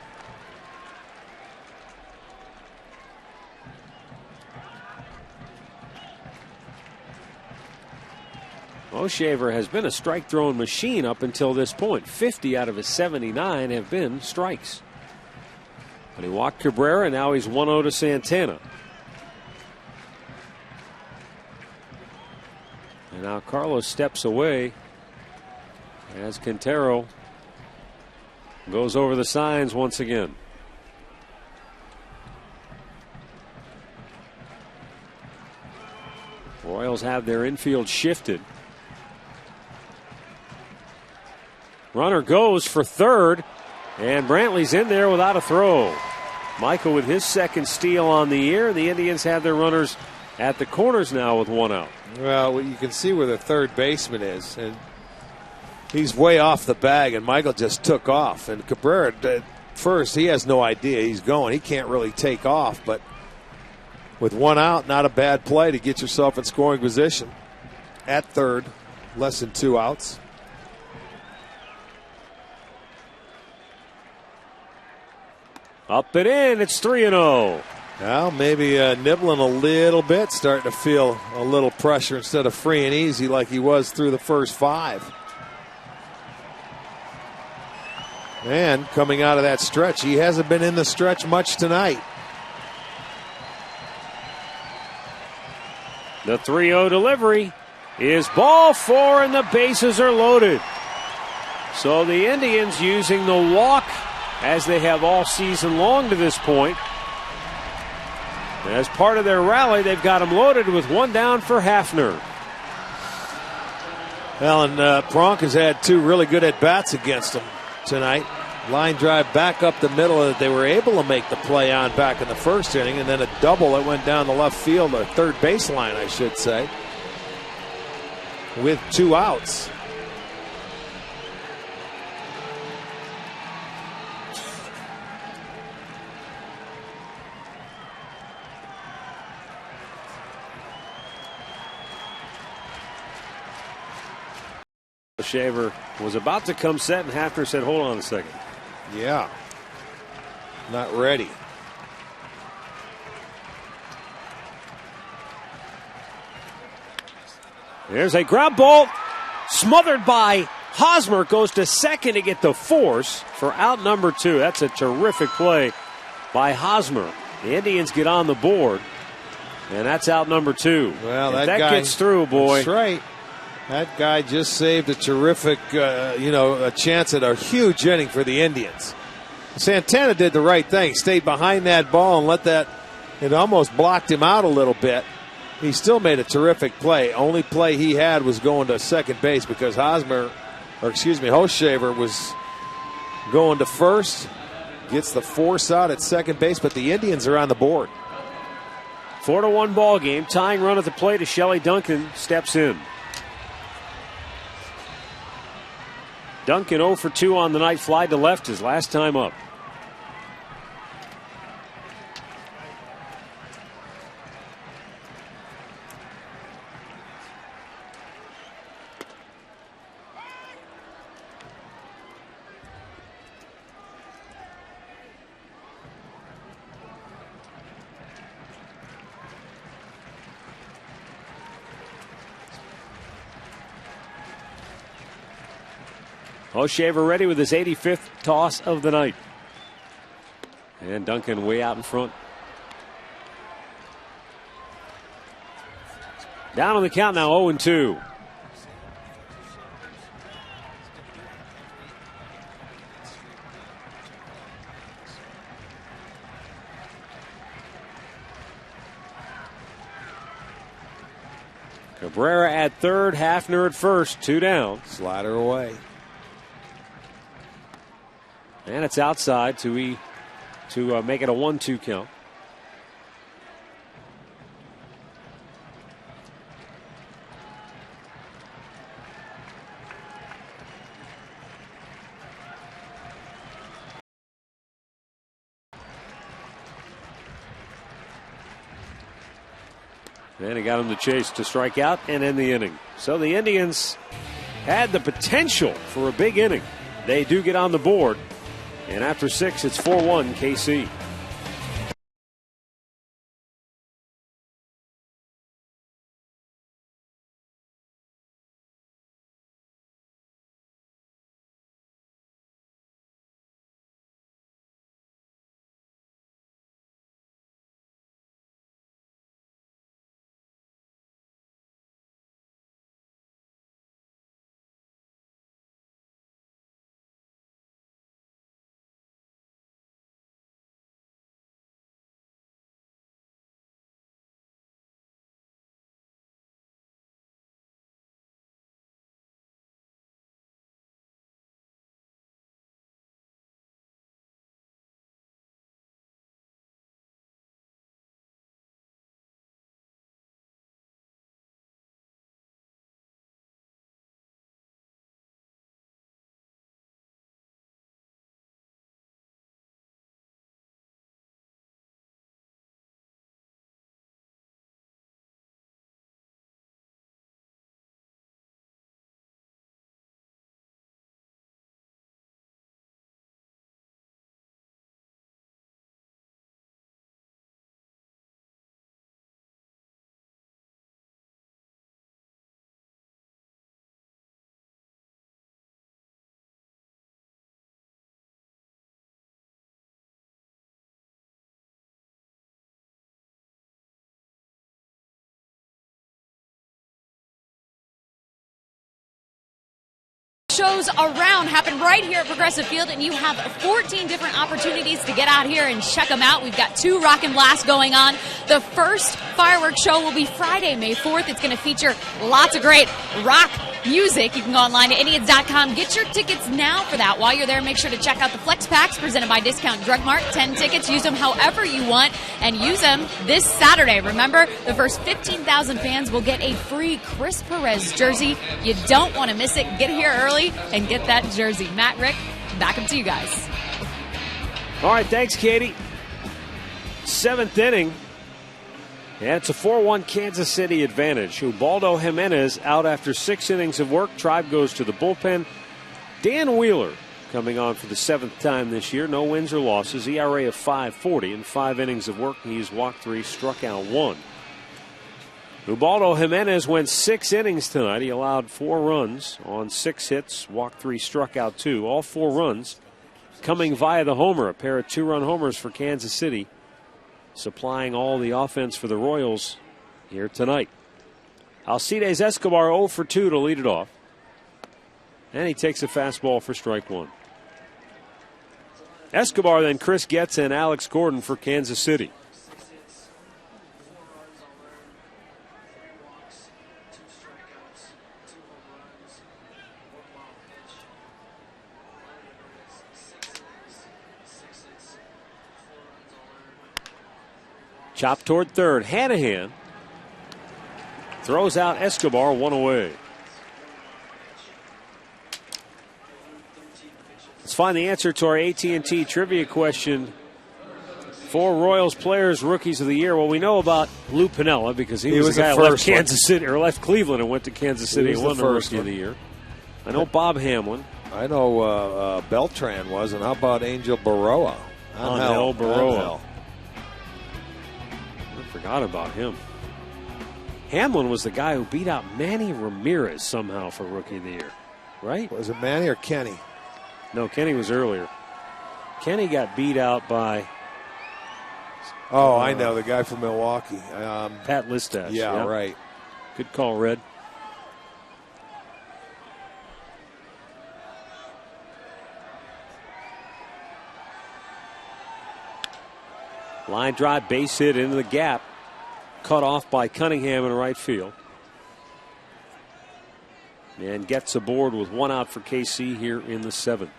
O'Shaver has been a strike throwing machine up until this point. 50 out of his 79 have been strikes. But he walked Cabrera, and now he's 1-0 to Santana. And now Carlos steps away as Quintero goes over the signs once again. Royals have their infield shifted. Runner goes for third, and Brantley's in there without a throw. Michael with his second steal on the year. The Indians have their runners at the corners now with one out. Well, you can see where the third baseman is, and he's way off the bag, and Michael just took off. And Cabrera, at first, he has no idea he's going. He can't really take off, but with one out, not a bad play to get yourself in scoring position. At third, less than 2 outs. Up and in, it's 3-0. Well, maybe nibbling a little bit, starting to feel a little pressure instead of free and easy like he was through the first 5. And coming out of that stretch, he hasn't been in the stretch much tonight. The 3-0 delivery is ball 4, and the bases are loaded. So the Indians using the walk as they have all season long to this point. As part of their rally, they've got them loaded with one down for Hafner. Well, and Pronk has had 2 really good at-bats against him tonight. Line drive back up the middle that they were able to make the play on back in the first inning, and then a double that went down the left field, or third baseline, I should say, with 2 outs. Shaver was about to come set, and Hafner said, hold on a second. Yeah. Not ready. There's a ground ball smothered by Hosmer. Goes to second to get the force for out number 2. That's a terrific play by Hosmer. The Indians get on the board, and that's out number 2. Well, if that guy gets through, boy. That's right. That guy just saved a terrific, a chance at a huge inning for the Indians. Santana did the right thing, stayed behind that ball and let that, it almost blocked him out a little bit. He still made a terrific play. Only play he had was going to second base because Hoshaver was going to first, gets the force out at second base, but the Indians are on the board. 4-1 ball game. Tying run at the plate as Shelley Duncan steps in. Duncan 0 for 2 on the night, fly to left his last time up. Hoshaver ready with his 85th toss of the night. And Duncan way out in front. Down on the count now, 0-2. Cabrera at third, Hafner at first, 2 down. Slider away. And it's outside to make it a 1-2 count. And he got him to chase to strike out and end the inning. So the Indians had the potential for a big inning. They do get on the board. And after 6, it's 4-1 KC. shows around happen right here at Progressive Field, and you have 14 different opportunities to get out here and check them out. We've got 2 Rock and Blast going on. The first fireworks show will be Friday, May 4th. It's going to feature lots of great rock music. You can go online to Indians.com. Get your tickets now for that. While you're there, make sure to check out the Flex Packs presented by Discount Drug Mart. 10 tickets. Use them however you want, and use them this Saturday. Remember, the first 15,000 fans will get a free Chris Perez jersey. You don't want to miss it. Get here early and get that jersey. Matt, Rick, back up to you guys. All right, thanks, Katie. 7th inning. And it's a 4-1 Kansas City advantage. Ubaldo Jimenez out after 6 innings of work. Tribe goes to the bullpen. Dan Wheeler coming on for the 7th time this year. No wins or losses. ERA of 5.40 in 5 innings of work. He's walked 3, struck out 1. Ubaldo Jimenez went 6 innings tonight. He allowed 4 runs on 6 hits, walked 3, struck out 2. All 4 runs coming via the homer. A pair of 2-run homers for Kansas City, supplying all the offense for the Royals here tonight. Alcides Escobar 0 for 2 to lead it off. And he takes a fastball for strike 1. Escobar, then Chris Getz and Alex Gordon for Kansas City. Chop toward third. Hanahan throws out Escobar, 1 away. Let's find the answer to our AT&T trivia question. 4 Royals players, rookies of the year. Well, we know about Lou Piniella because he was the guy who left Kansas City or left Cleveland and went to Kansas City and won the rookie of the year. I know Bob Hamlin. I know Beltran was, and how about Angel Baroa? Angel Baroa. Forgot about him. Hamlin was the guy who beat out Manny Ramirez somehow for Rookie of the Year, right? Was it Manny or Kenny? No, Kenny was earlier. Kenny got beat out by... I know, the guy from Milwaukee. Pat Listash. Yeah, right. Good call, Red. Line drive, base hit into the gap. Cut off by Cunningham in right field. And gets aboard with 1 out for KC here in the 7th.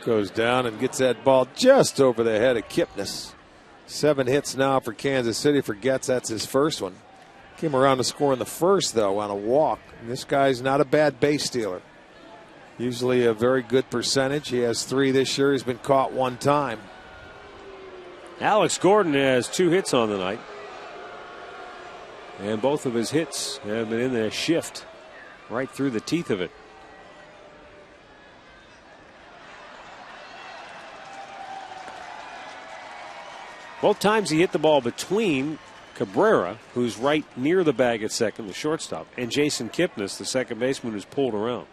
Goes down and gets that ball just over the head of Kipnis. 7 hits now for Kansas City. For Getz, that's his first one. Came around to score in the first, though, on a walk. And this guy's not a bad base stealer. Usually a very good percentage. He has 3 this year. He's been caught 1 time. Alex Gordon has 2 hits on the night. And both of his hits have been in the shift right through the teeth of it. Both times he hit the ball between Cabrera, who's right near the bag at second, the shortstop, and Jason Kipnis, the second baseman, who's pulled around.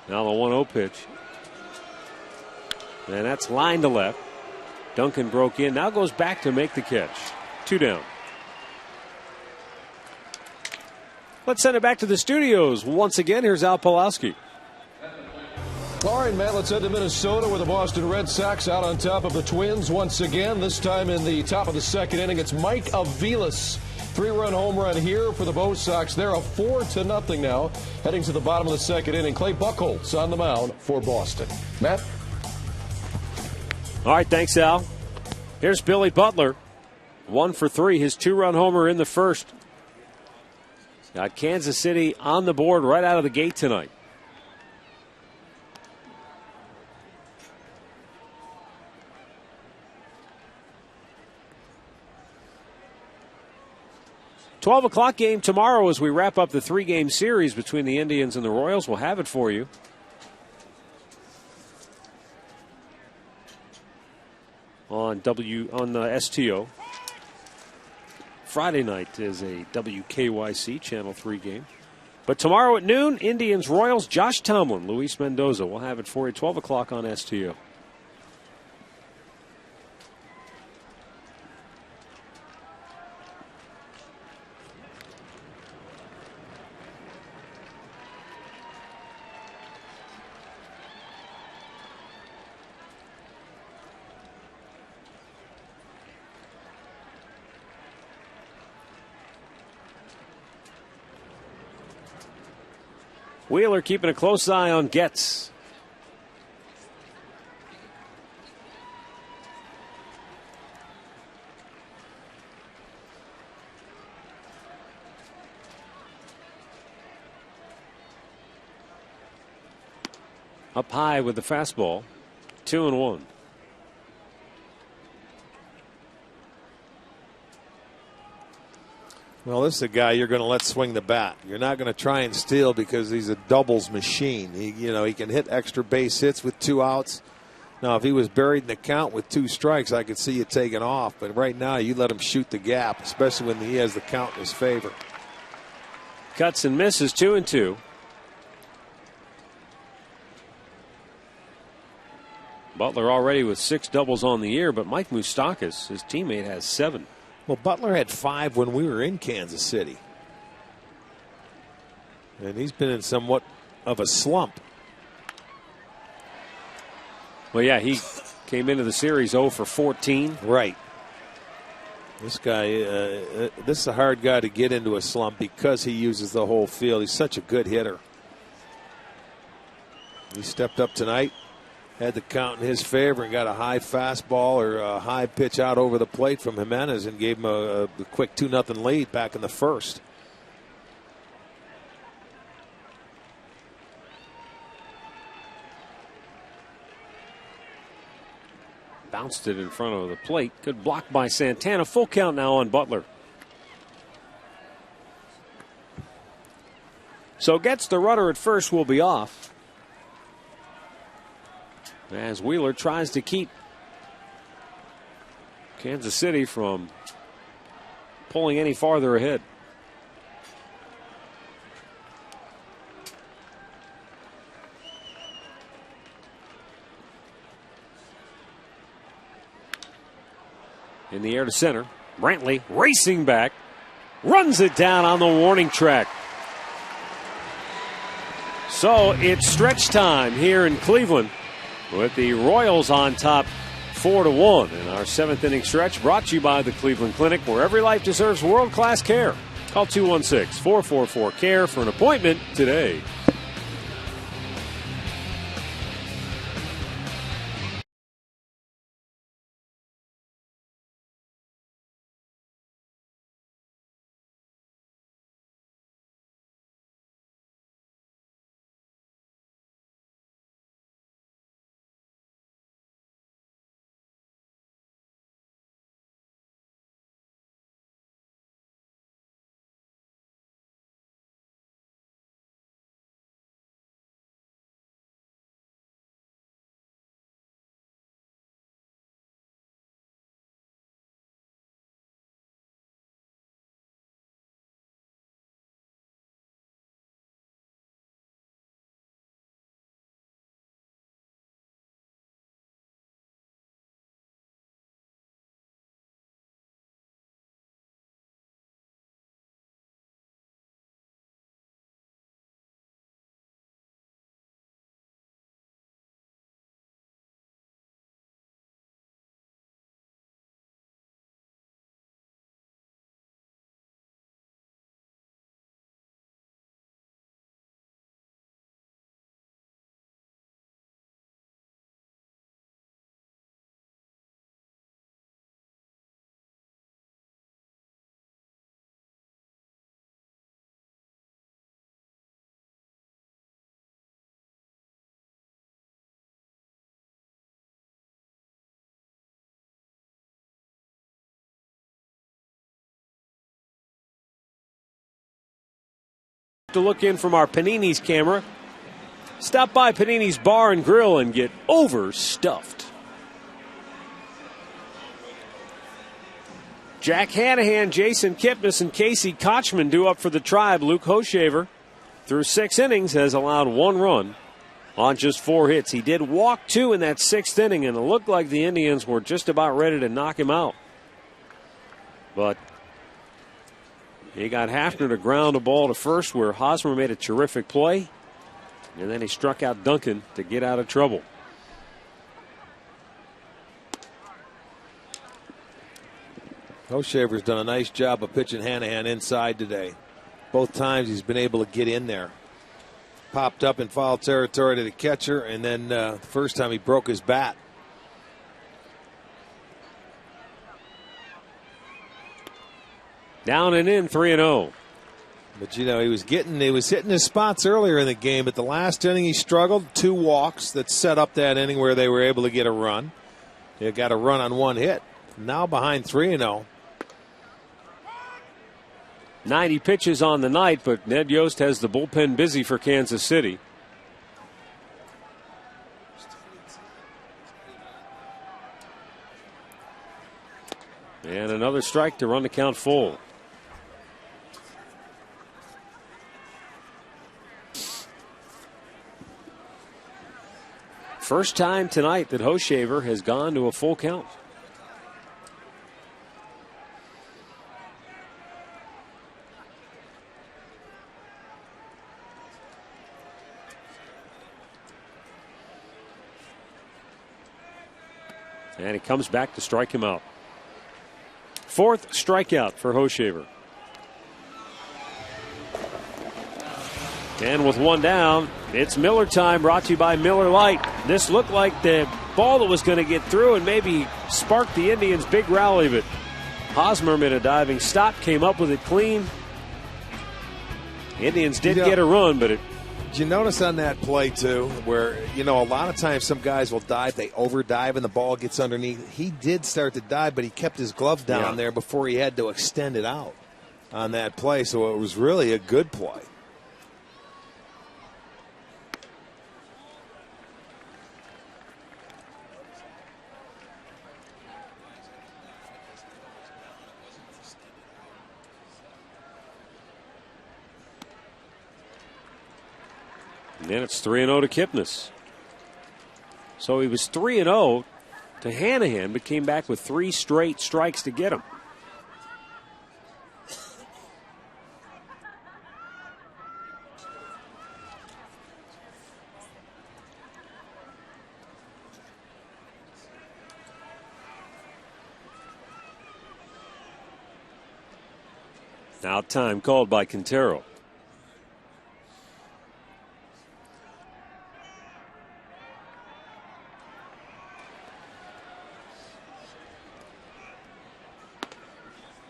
Now the 1-0 pitch. And that's line to left. Duncan broke in. Now goes back to make the catch. 2 down. Let's send it back to the studios. Once again, here's Al Pawlowski. All right, Matt, let's head to Minnesota where the Boston Red Sox out on top of the Twins once again. This time in the top of the 2nd inning. It's Mike Aviles. 3-run home run here for the Bo Sox. They're up 4-0 now, heading to the bottom of the 2nd inning. Clay Buchholz on the mound for Boston. Matt? All right, thanks, Al. Here's Billy Butler. 1 for 3, his 2-run homer in the first. Got Kansas City on the board right out of the gate tonight. $12 game tomorrow as we wrap up the 3-game series between the Indians and the Royals. We'll have it for you. On STO. Friday night is a WKYC Channel 3 game. But tomorrow at noon, Indians, Royals, Josh Tomlin, Luis Mendoza. We'll have it for you 12 o'clock on STO. Wheeler keeping a close eye on Getz. Up high with the fastball. 2-1. Well, this is a guy you're going to let swing the bat. You're not going to try and steal because he's a doubles machine. He can hit extra base hits with 2 outs. Now, if he was buried in the count with 2 strikes, I could see you taking off. But right now, you let him shoot the gap, especially when he has the count in his favor. Cuts and misses, 2-2. Butler already with 6 doubles on the year, but Mike Moustakas, his teammate, has 7. Well, Butler had 5 when we were in Kansas City. And he's been in somewhat of a slump. Well, yeah, he came into the series 0 for 14. Right. This guy, this is a hard guy to get into a slump because he uses the whole field. He's such a good hitter. He stepped up tonight. Had the count in his favor and got a high fastball or a high pitch out over the plate from Jimenez and gave him a quick 2-0 lead back in the first. Bounced it in front of the plate. Good block by Santana. Full count now on Butler. So gets the runner at first will be off. As Wheeler tries to keep Kansas City from pulling any farther ahead. In the air to center. Brantley racing back. Runs it down on the warning track. So it's stretch time here in Cleveland, with the Royals on top 4-1 in our 7th inning stretch, brought to you by the Cleveland Clinic, where every life deserves world-class care. Call 216-444-CARE for an appointment today. to look in from our Panini's camera. Stop by Panini's Bar and Grill and get overstuffed. Jack Hanahan, Jason Kipnis, and Casey Kochman due up for the Tribe. Luke Hoshaver, through 6 innings, has allowed 1 run on just 4 hits. He did walk 2 in that 6th inning, and it looked like the Indians were just about ready to knock him out. But he got Hafner to ground a ball to first, where Hosmer made a terrific play, and then he struck out Duncan to get out of trouble. Hoshaver's done a nice job of pitching Hanahan inside today. Both times he's been able to get in there. Popped up in foul territory to the catcher, and then the first time he broke his bat. Down and in, 3-0. But he was hitting his spots earlier in the game. But the last inning he struggled. 2 walks that set up that inning where they were able to get a run. They got a run on 1 hit. Now behind 3-0. 90 pitches on the night, but Ned Yost has the bullpen busy for Kansas City. And another strike to run the count full. First time tonight that Hoshaver has gone to a full count. And he comes back to strike him out. 4th strikeout for Hoshaver. And with 1 down, it's Miller time, brought to you by Miller Lite. This looked like the ball that was going to get through and maybe spark the Indians' big rally, but Hosmer made a diving stop, came up with it clean. Indians did get a run, but it. Did you notice on that play, too, where, a lot of times some guys will dive, they over-dive, and the ball gets underneath. He did start to dive, but he kept his glove down there before he had to extend it out on that play, so it was really a good play. And then it's 3-0 to Kipnis. So he was 3-0 to Hanahan, but came back with 3 straight strikes to get him. Now time called by Quintero.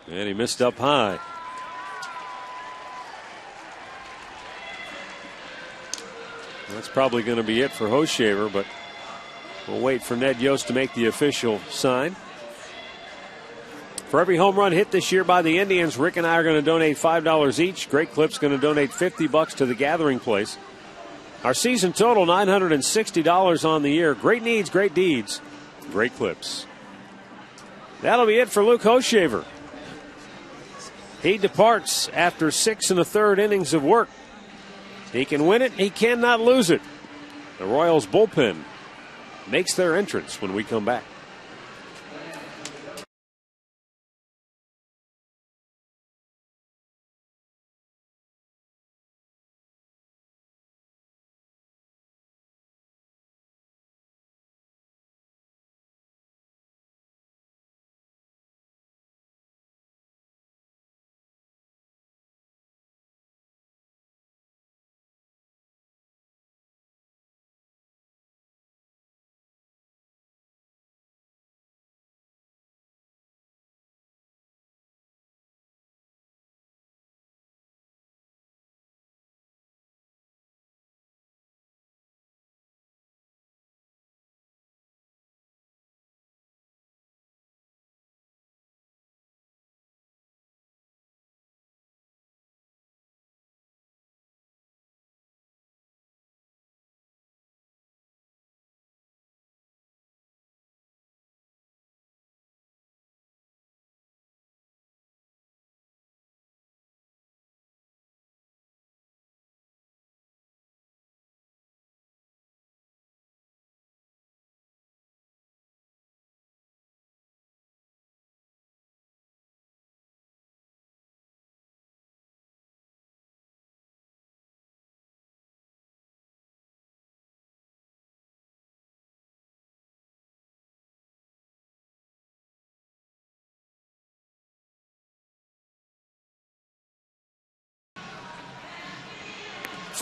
And he missed up high. That's probably going to be it for Hoshaver, but we'll wait for Ned Yost to make the official sign. For every home run hit this year by the Indians, Rick and I are going to donate $5 each. Great Clip's going to donate $50 to the Gathering Place. Our season total, $960 on the year. Great needs, great deeds, great Clips. That'll be it for Luke Hoshaver. He departs after 6 1/3 innings of work. He can win it, he cannot lose it. The Royals bullpen makes their entrance when we come back.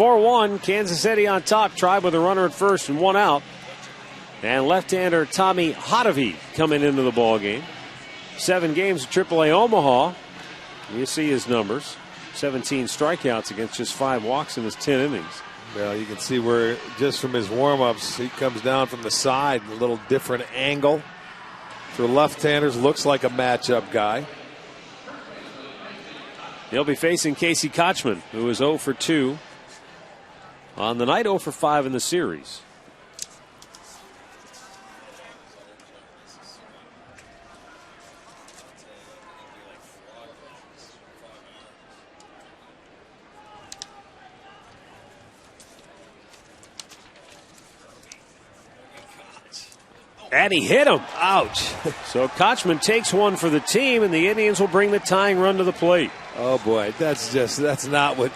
4-1, Kansas City on top, tried with a runner at first and one out. And left-hander Tommy Hotovy coming into the ball game. 7 games at AAA Omaha. You see his numbers. 17 strikeouts against just 5 walks in his 10 innings. Well, you can see where just from his warm-ups, he comes down from the side, a little different angle. For left-handers, looks like a matchup guy. He'll be facing Casey Kochman, who is 0 for 2 on the night, 0 for 5 in the series. And he hit him. Ouch. So Kochman takes one for the team, and the Indians will bring the tying run to the plate. Oh, boy, that's not what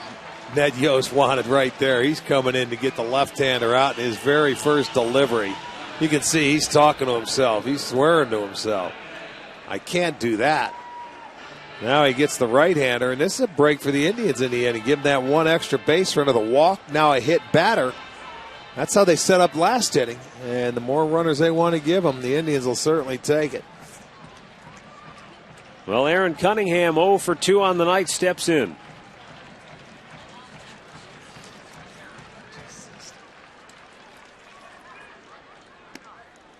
Ned Yost wanted right there. He's coming in to get the left-hander out in his very first delivery. You can see he's talking to himself. He's swearing to himself. I can't do that. Now he gets the right-hander, and this is a break for the Indians in the end. Give him that one extra base runner, the walk, now a hit batter. That's how they set up last inning, and the more runners they want to give them, the Indians will certainly take it. Well, Aaron Cunningham, 0 for 2 on the night, steps in.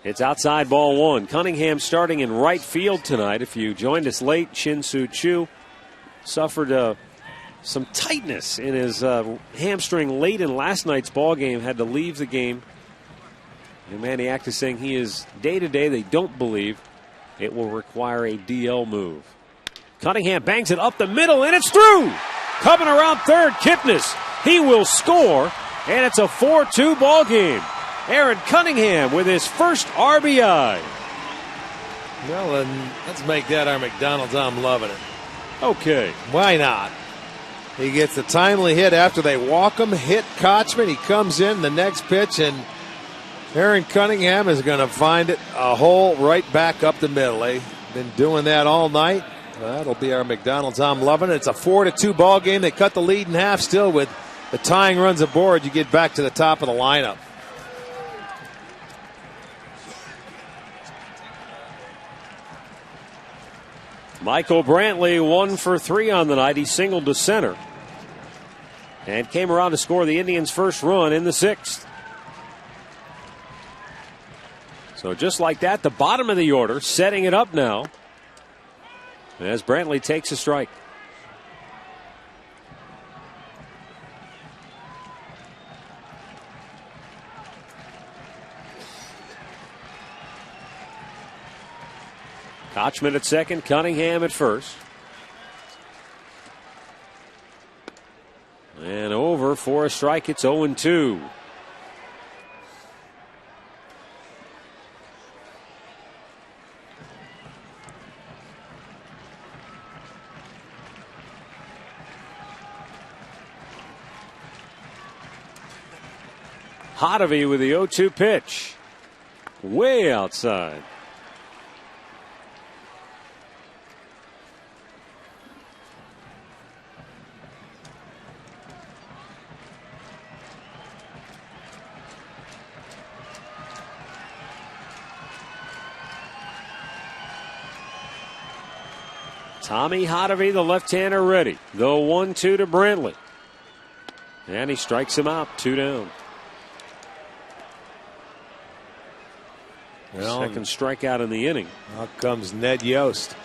It's outside ball 1. Cunningham starting in right field tonight. If you joined us late, Shin-Soo Choo suffered some tightness in his hamstring late in last night's ball game, had to leave the game. And Manny Act is saying he is day-to-day. They don't believe it will require a DL move. Cunningham bangs it up the middle, and it's through. Coming around third, Kipnis. He will score, and it's a 4-2 ball game. Aaron Cunningham with his first RBI. Well, then let's make that our McDonald's. I'm loving it. Okay. Why not? He gets the timely hit after they walk him, hit Kochman. He comes in the next pitch, and Aaron Cunningham is going to find it a hole right back up the middle. They've been doing that all night. That'll be our McDonald's. I'm loving it. It's a 4-2 ball game. They cut the lead in half still with the tying runs aboard. You get back to the top of the lineup. Michael Brantley, 1 for 3 on the night. He singled to center and came around to score the Indians' first run in the 6th. So just like that, the bottom of the order, setting it up now as Brantley takes a strike. Kochman at second, Cunningham at first. And over for a strike. It's 0-2. Hotovy with the 0-2 pitch. Way outside. Tommy Hotovy, the left-hander, ready. The 1-2 to Brantley. And he strikes him out, 2 down. Well, second strikeout in the inning. Out comes Ned Yost.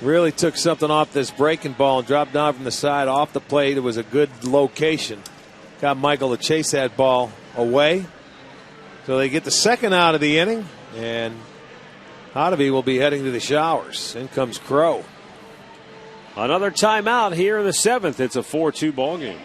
Really took something off this breaking ball and dropped down from the side off the plate. It was a good location. Got Michael to chase that ball away. So they get the second out of the inning, and Hotovy will be heading to the showers. In comes Crow. Another timeout here in the 7th. It's a 4-2 ball game.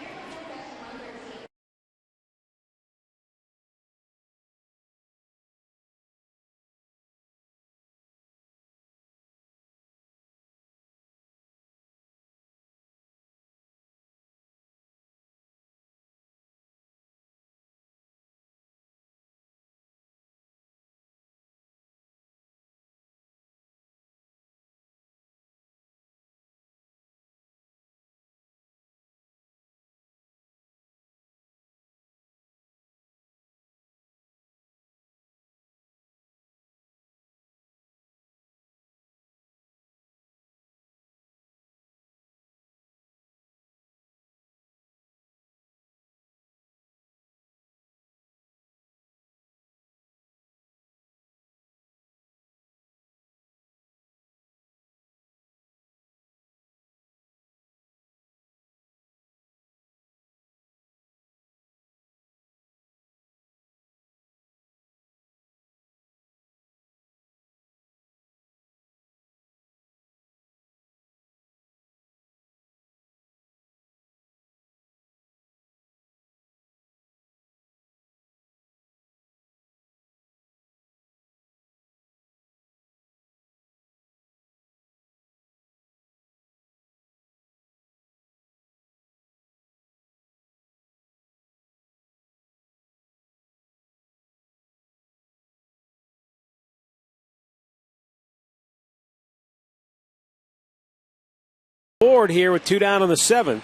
board here with 2 down in the 7th.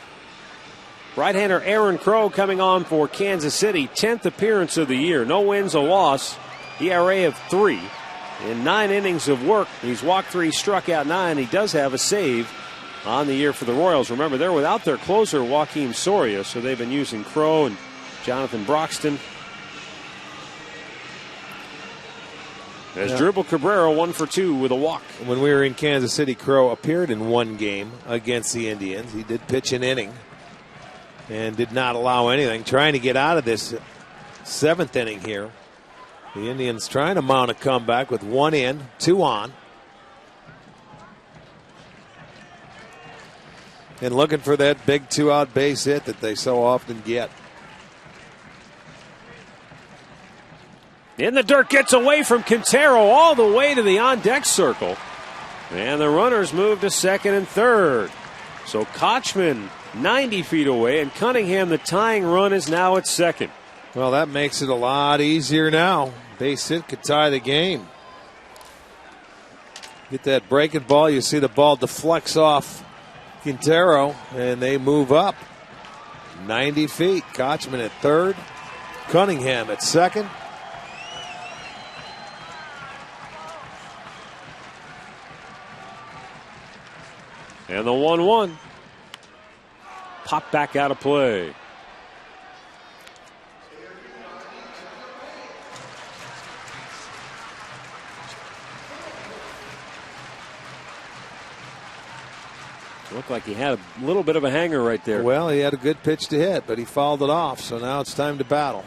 Right-hander Aaron Crow coming on for Kansas City, 10th appearance of the year. No wins, a loss. ERA of 3. In 9 innings of work, he's walked 3, struck out 9. He does have a save on the year for the Royals. Remember, they're without their closer, Joaquin Soria, so they've been using Crow and Jonathan Broxton. As Dribble Cabrera 1 for 2 with a walk. When we were in Kansas City, Crow appeared in 1 game against the Indians. He did pitch an inning and did not allow anything. Trying to get out of this 7th inning here. The Indians trying to mount a comeback with 1 in, 2 on. And looking for that big 2-out base hit that they so often get. In the dirt, gets away from Quintero all the way to the on-deck circle. And the runners move to 2nd and 3rd. So Kochman 90 feet away, and Cunningham, the tying run, is now at 2nd. Well, that makes it a lot easier now. Base hit could tie the game. Get that breaking ball. You see the ball deflects off Quintero, and they move up 90 feet. Kochman at 3rd. Cunningham at 2nd. And the 1-1. Pop back out of play. Looked like he had a little bit of a hanger right there. Well, he had a good pitch to hit, but he fouled it off, so now it's time to battle.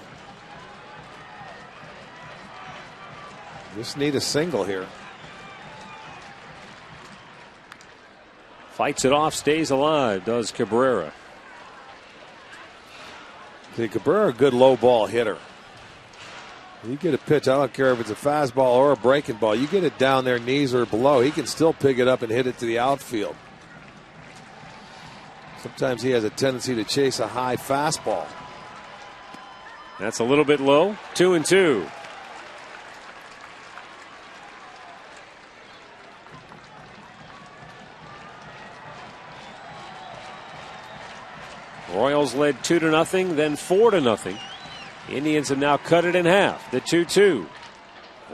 Just need a single here. Fights it off, stays alive, does Cabrera. See, Cabrera, a good low ball hitter. You get a pitch, I don't care if it's a fastball or a breaking ball, you get it down there, knees or below, he can still pick it up and hit it to the outfield. Sometimes he has a tendency to chase a high fastball. That's a little bit low. 2-2. Royals led 2-0, then 4-0. Indians have now cut it in half. The 2-2.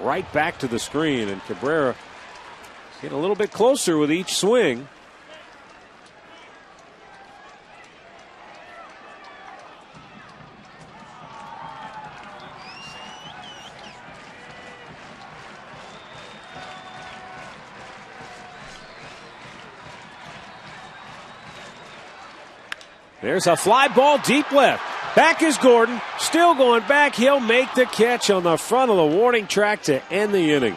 Right back to the screen, and Cabrera getting a little bit closer with each swing. There's a fly ball deep left. Back is Gordon. Still going back. He'll make the catch on the front of the warning track to end the inning.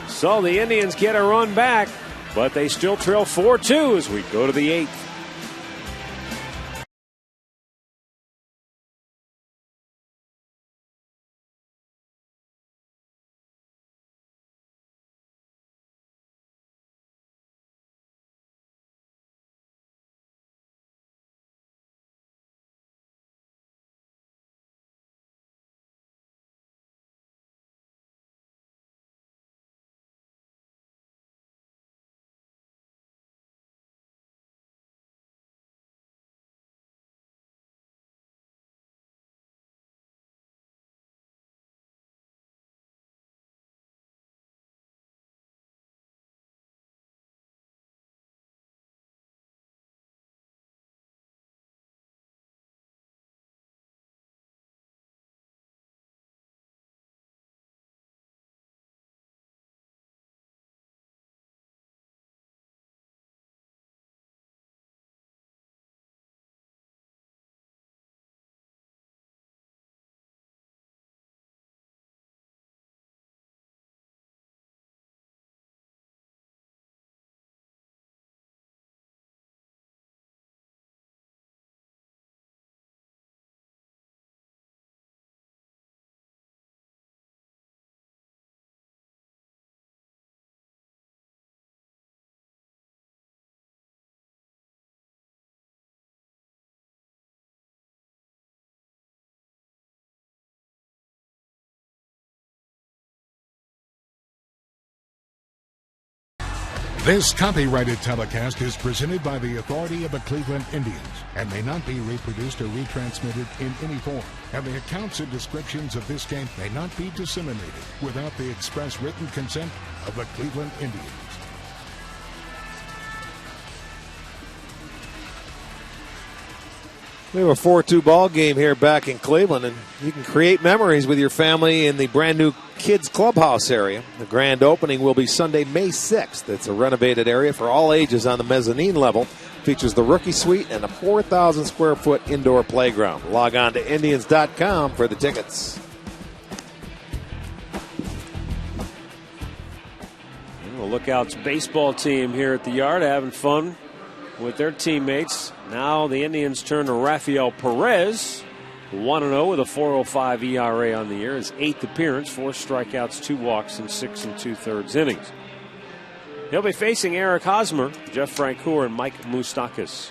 So the Indians get a run back, but they still trail 4-2 as we go to the 8th. This copyrighted telecast is presented by the authority of the Cleveland Indians and may not be reproduced or retransmitted in any form. And the accounts and descriptions of this game may not be disseminated without the express written consent of the Cleveland Indians. We have a 4-2 ball game here back in Cleveland, and you can create memories with your family in the brand new Kids Clubhouse area. The grand opening will be Sunday, May 6th. It's a renovated area for all ages on the mezzanine level. Features the rookie suite and a 4,000 square foot indoor playground. Log on to Indians.com for the tickets. The Lookouts baseball team here at the Yard having fun with their teammates. Now the Indians turn to Rafael Perez, 1-0 with a 4.05 ERA on the year. His 8th appearance, 4 strikeouts, 2 walks in 6 2/3 innings. He'll be facing Eric Hosmer, Jeff Francoeur, and Mike Moustakas.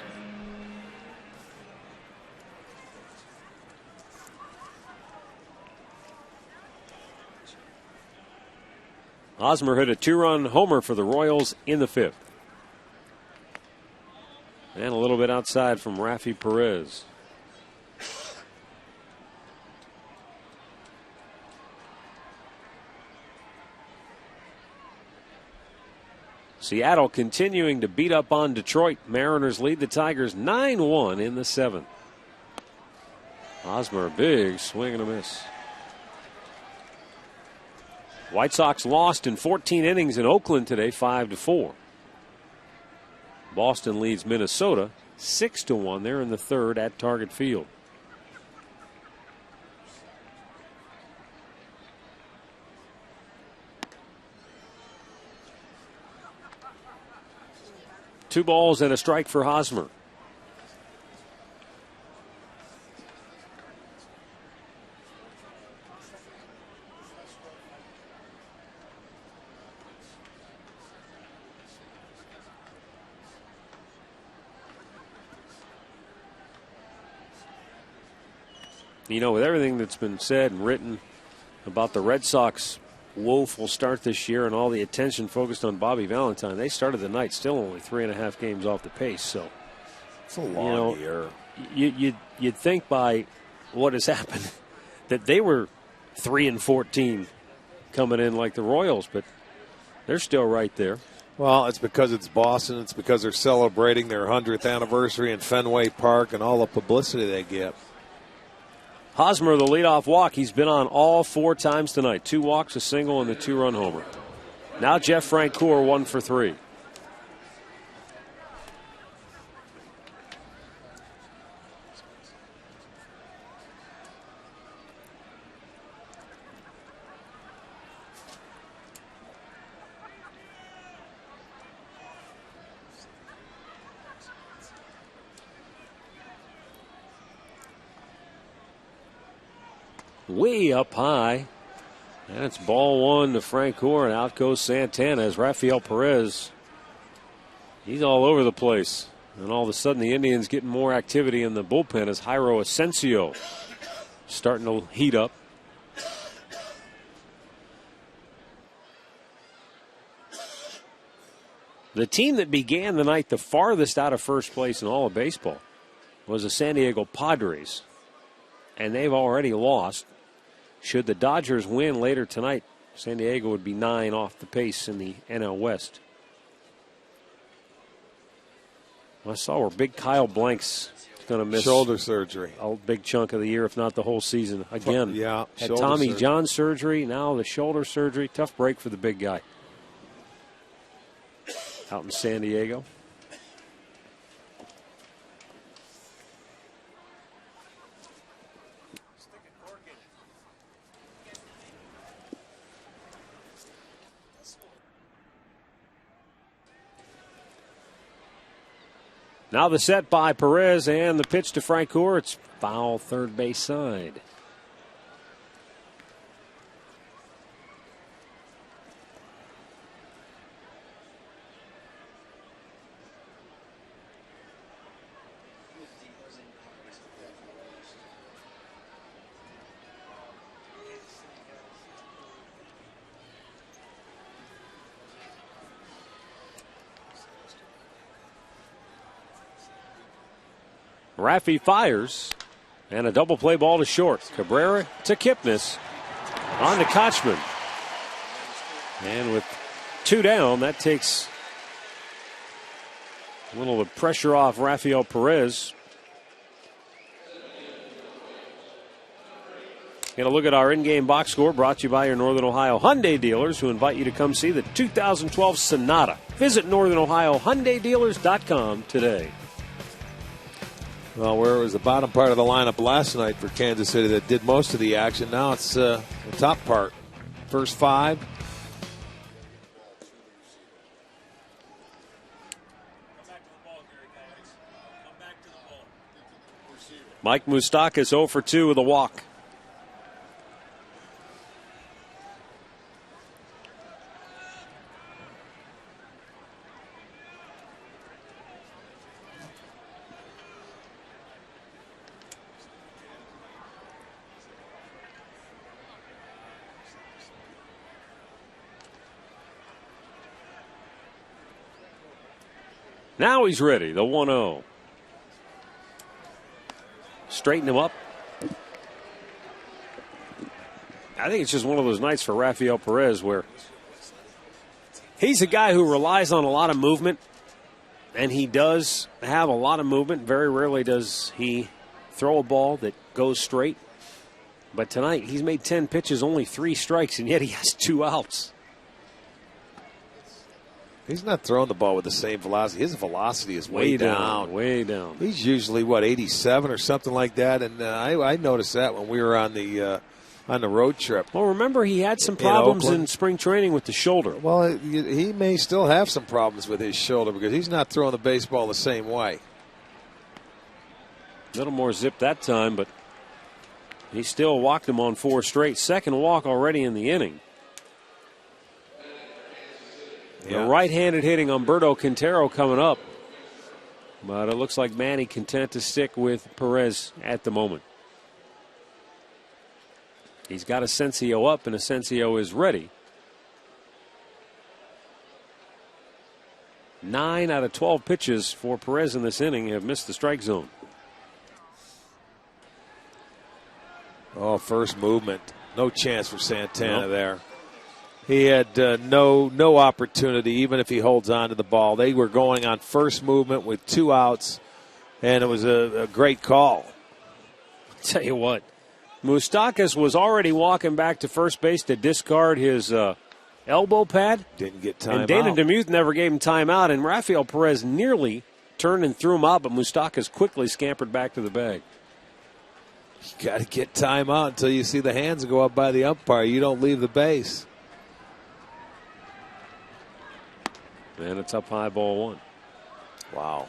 Hosmer hit a 2-run homer for the Royals in the 5th. And a little bit outside from Rafi Perez. Seattle continuing to beat up on Detroit. Mariners lead the Tigers 9-1 in the 7th. Hosmer, a big swing and a miss. White Sox lost in 14 innings in Oakland today, 5-4. Boston leads Minnesota 6-1. They're in the 3rd at Target Field. Two balls and a strike for Hosmer. You know, with everything that's been said and written about the Red Sox woeful start this year and all the attention focused on Bobby Valentine, they started the night still only 3.5 games off the pace. So it's a long year. You'd think by what has happened that they were 3-14 coming in like the Royals, but they're still right there. Well, it's because it's Boston. It's because they're celebrating their 100th anniversary in Fenway Park and all the publicity they get. Hosmer, the leadoff walk. He's been on all 4 times tonight. 2 walks, a single, and the 2-run homer. Now Jeff Francoeur 1 for 3. Way up high. And it's ball 1 to Francoeur, and out goes Santana as Rafael Perez. He's all over the place. And all of a sudden the Indians getting more activity in the bullpen as Jairo Asensio starting to heat up. The team that began the night the farthest out of first place in all of baseball was the San Diego Padres. And they've already lost. Should the Dodgers win later tonight, San Diego would be 9 off the pace in the NL West. I saw where big Kyle Blank's going to miss shoulder surgery a big chunk of the year, if not the whole season. Again, yeah, had Tommy John surgery, now the shoulder surgery. Tough break for the big guy out in San Diego. Now the set by Perez and the pitch to Francoeur. It's foul third base side. Raffy fires, and a double play ball to short. Cabrera to Kipnis, on to Kochman. And with 2 down, that takes a little of the pressure off Rafael Perez. Get a look at our in-game box score, brought to you by your Northern Ohio Hyundai dealers, who invite you to come see the 2012 Sonata. Visit NorthernOhioHyundaiDealers.com today. Well, where it was the bottom part of the lineup last night for Kansas City that did most of the action, now it's the top part. First 5. Mike Moustakas 0 for 2 with a walk. Now he's ready, the 1-0. Straighten him up. I think it's just one of those nights for Rafael Perez where he's a guy who relies on a lot of movement, and he does have a lot of movement. Very rarely does he throw a ball that goes straight. But tonight he's made 10 pitches, only 3 strikes, and yet he has 2 outs. He's not throwing the ball with the same velocity. His velocity is way down. Way down. He's usually, 87 or something like that. And I noticed that when we were on the road trip. Well, remember, he had some problems in spring training with the shoulder. Well, he may still have some problems with his shoulder because he's not throwing the baseball the same way. A little more zip that time, but he still walked him on 4 straight. Second walk already in the inning. Yeah. The right-handed hitting Humberto Quintero coming up. But it looks like Manny content to stick with Perez at the moment. He's got Asensio up, and Asensio is ready. 9 out of 12 pitches for Perez in this inning have missed the strike zone. Oh, first movement. No chance for Santana there. He had no opportunity, even if he holds on to the ball. They were going on first movement with 2 outs, and it was a great call. I'll tell you what, Moustakas was already walking back to first base to discard his elbow pad. Didn't get time out. And Dana out. DeMuth never gave him time out, and Rafael Perez nearly turned and threw him out, but Moustakas quickly scampered back to the bag. You got to get time out until you see the hands go up by the umpire. You don't leave the base. And it's up high, ball 1. Wow.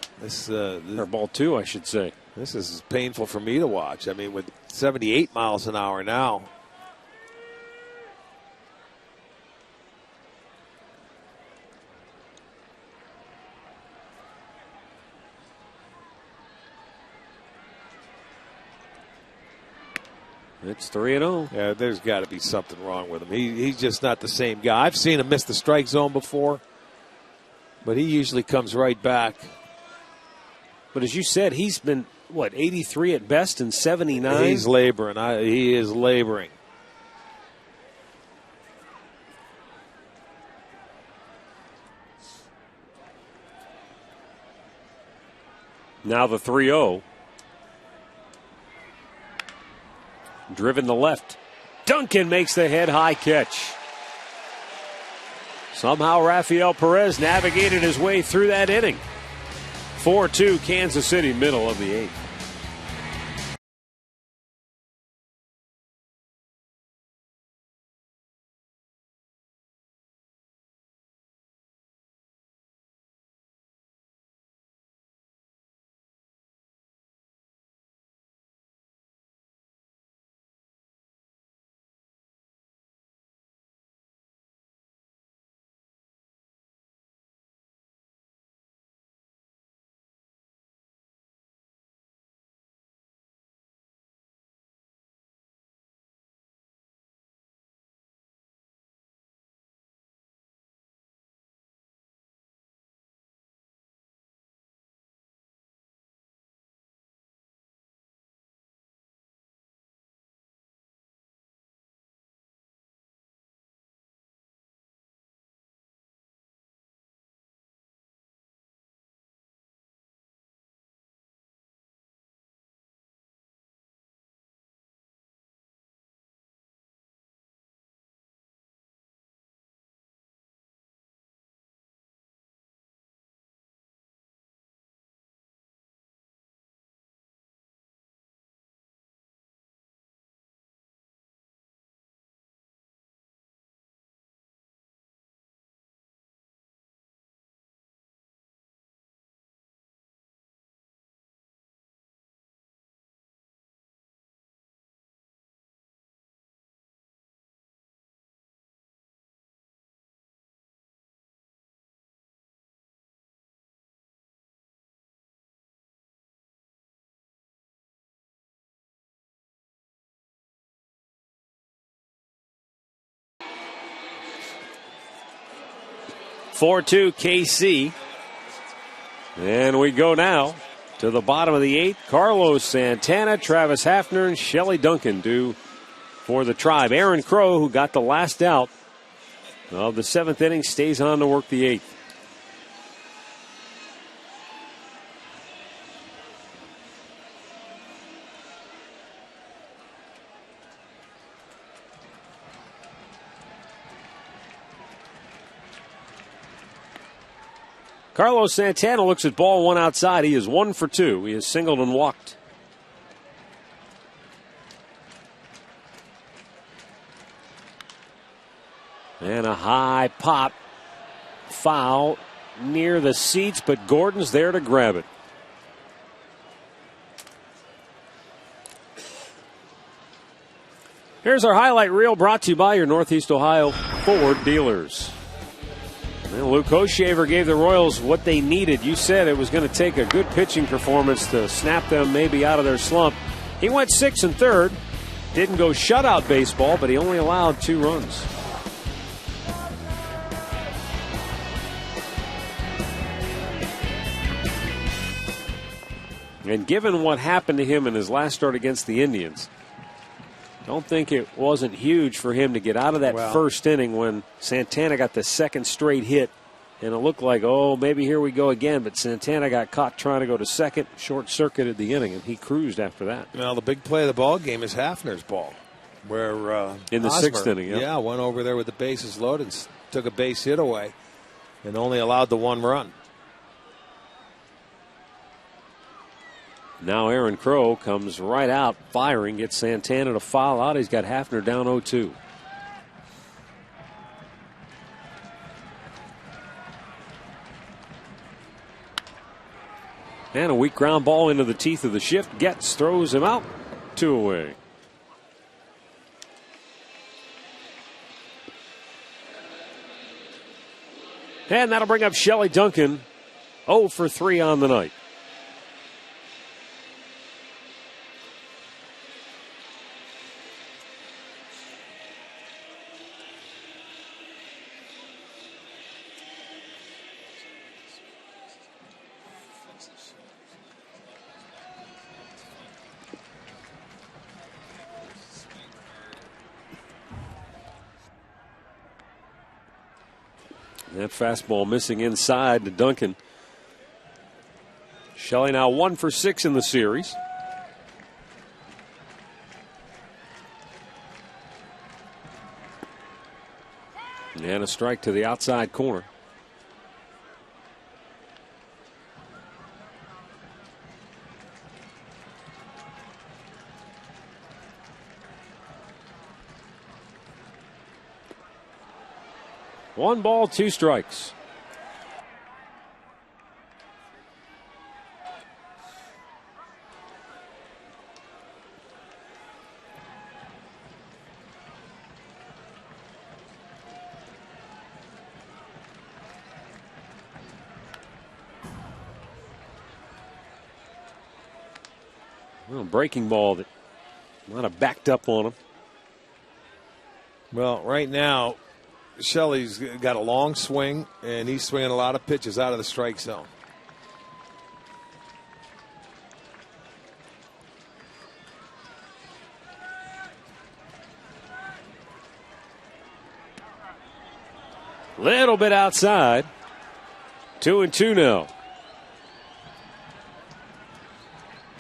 Or ball 2, I should say. This is painful for me to watch. I mean, with 78 miles an hour now. It's 3-0. Yeah, there's got to be something wrong with him. He's just not the same guy. I've seen him miss the strike zone before, but he usually comes right back. But as you said, he's been, 83 at best and 79? He's laboring. He is laboring. Now the 3-0. Driven to left. Duncan makes the head-high catch. Somehow Rafael Perez navigated his way through that inning. 4-2 Kansas City, middle of the 8th. 4-2 KC. And we go now to the bottom of the 8th. Carlos Santana, Travis Hafner, and Shelly Duncan do for the Tribe. Aaron Crow, who got the last out of the 7th inning, stays on to work the 8th. Carlos Santana looks at ball one outside. He is 1 for 2. He has singled and walked. And a high pop foul near the seats, but Gordon's there to grab it. Here's our highlight reel brought to you by your Northeast Ohio Ford dealers. Well, Luke Hoshaver gave the Royals what they needed. You said it was going to take a good pitching performance to snap them maybe out of their slump. He went 6 1/3. Didn't go shutout baseball, but he only allowed 2 runs. And given what happened to him in his last start against the Indians, don't think it wasn't huge for him to get out of that first inning when Santana got the second straight hit. And it looked like, oh, maybe here we go again. But Santana got caught trying to go to second, short-circuited the inning, and he cruised after that. Well, the big play of the ball game is Hafner's ball, where in the Hosmer, 6th inning, yeah, went over there with the bases loaded, took a base hit away, and only allowed the 1 run. Now Aaron Crow comes right out firing, gets Santana to foul out. He's got Hafner down 0-2. And a weak ground ball into the teeth of the shift. Getz throws him out. 2 away. And that'll bring up Shelly Duncan. 0 for 3 on the night. That fastball missing inside to Duncan. Shelly now 1 for 6 in the series. And a strike to the outside corner. One ball, 2 strikes. Well, breaking ball that might have backed up on him. Well, right now, Shelly's got a long swing, and he's swinging a lot of pitches out of the strike zone. Little bit outside. 2-2 now.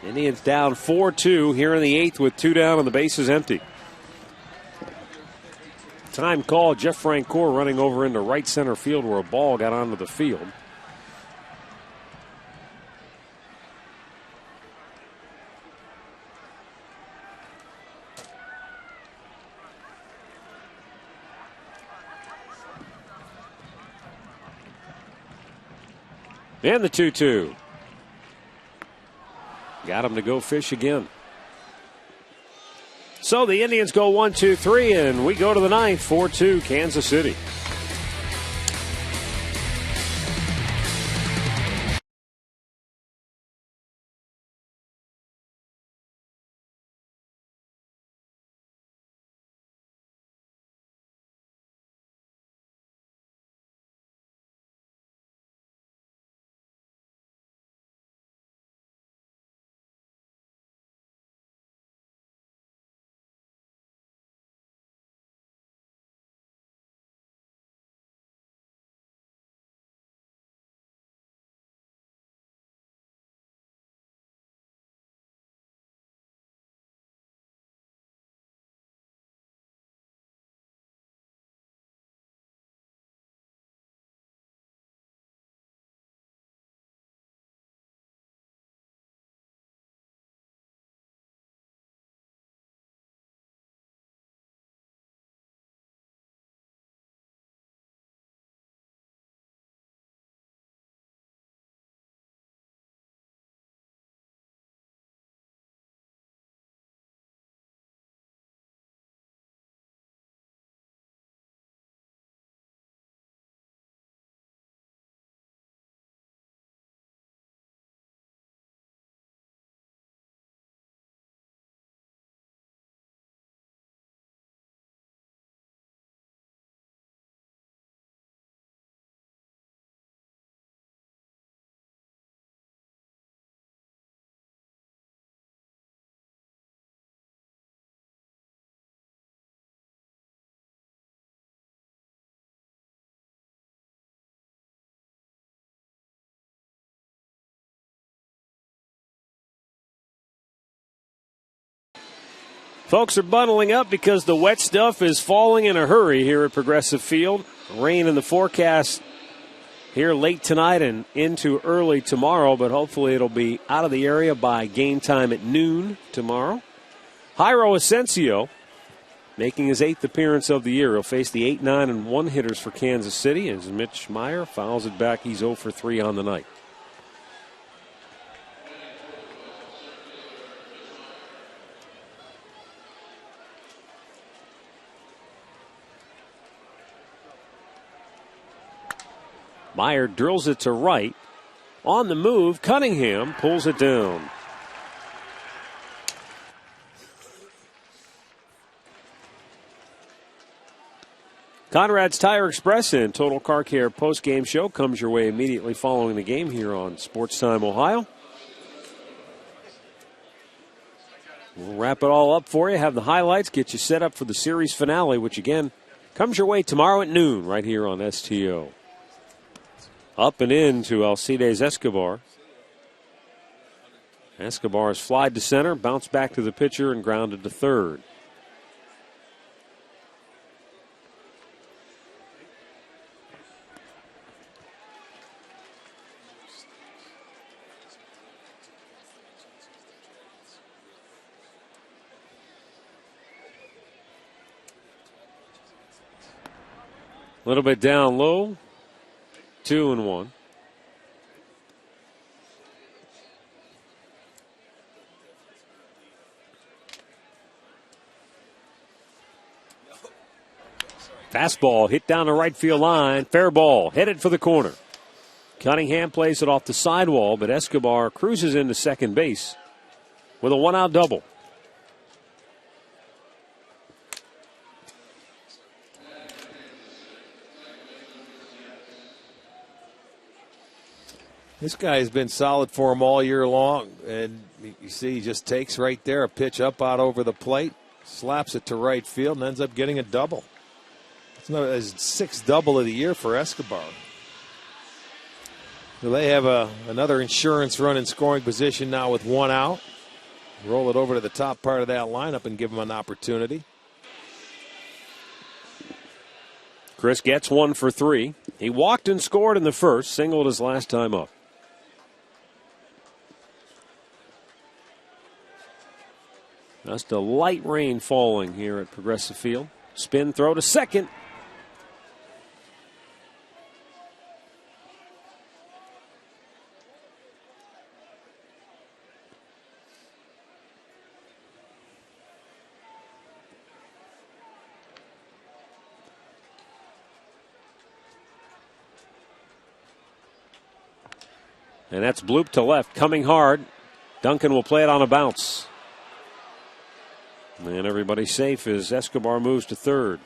Indians down 4-2 here in the 8th with 2 down and the bases empty. Time call. Jeff Francoeur running over into right center field where a ball got onto the field. And the 2-2. Got him to go fish again. So the Indians go 1, 2, 3, and we go to the 9th, 4-2 Kansas City. Folks are bundling up because the wet stuff is falling in a hurry here at Progressive Field. Rain in the forecast here late tonight and into early tomorrow, but hopefully it'll be out of the area by game time at noon tomorrow. Jairo Asensio making his 8th appearance of the year. He'll face the 8, 9, and 1 hitters for Kansas City as Mitch Meyer fouls it back. He's 0 for 3 on the night. Meyer drills it to right. On the move, Cunningham pulls it down. Conrad's Tire Express and Total Car Care post-game show comes your way immediately following the game here on Sports Time Ohio. We'll wrap it all up for you, have the highlights, get you set up for the series finale, which again comes your way tomorrow at noon right here on STO. Up and in to Alcides Escobar. Escobar is flied to center, bounced back to the pitcher, and grounded to third. A little bit down low. 2-1. Fastball hit down the right field line. Fair ball headed for the corner. Cunningham plays it off the sidewall, but Escobar cruises into second base with a 1-out double. This guy has been solid for him all year long. And you see he just takes right there, a pitch up out over the plate, slaps it to right field, and ends up getting a double. It's his 6th double of the year for Escobar. So they have another insurance run in scoring position now with 1 out. Roll it over to the top part of that lineup and give him an opportunity. Chris gets 1 for 3. He walked and scored in the first, singled his last time up. Just a light rain falling here at Progressive Field. Spin throw to second. And that's bloop to left, coming hard. Duncan will play it on a bounce. And everybody's safe as Escobar moves to third.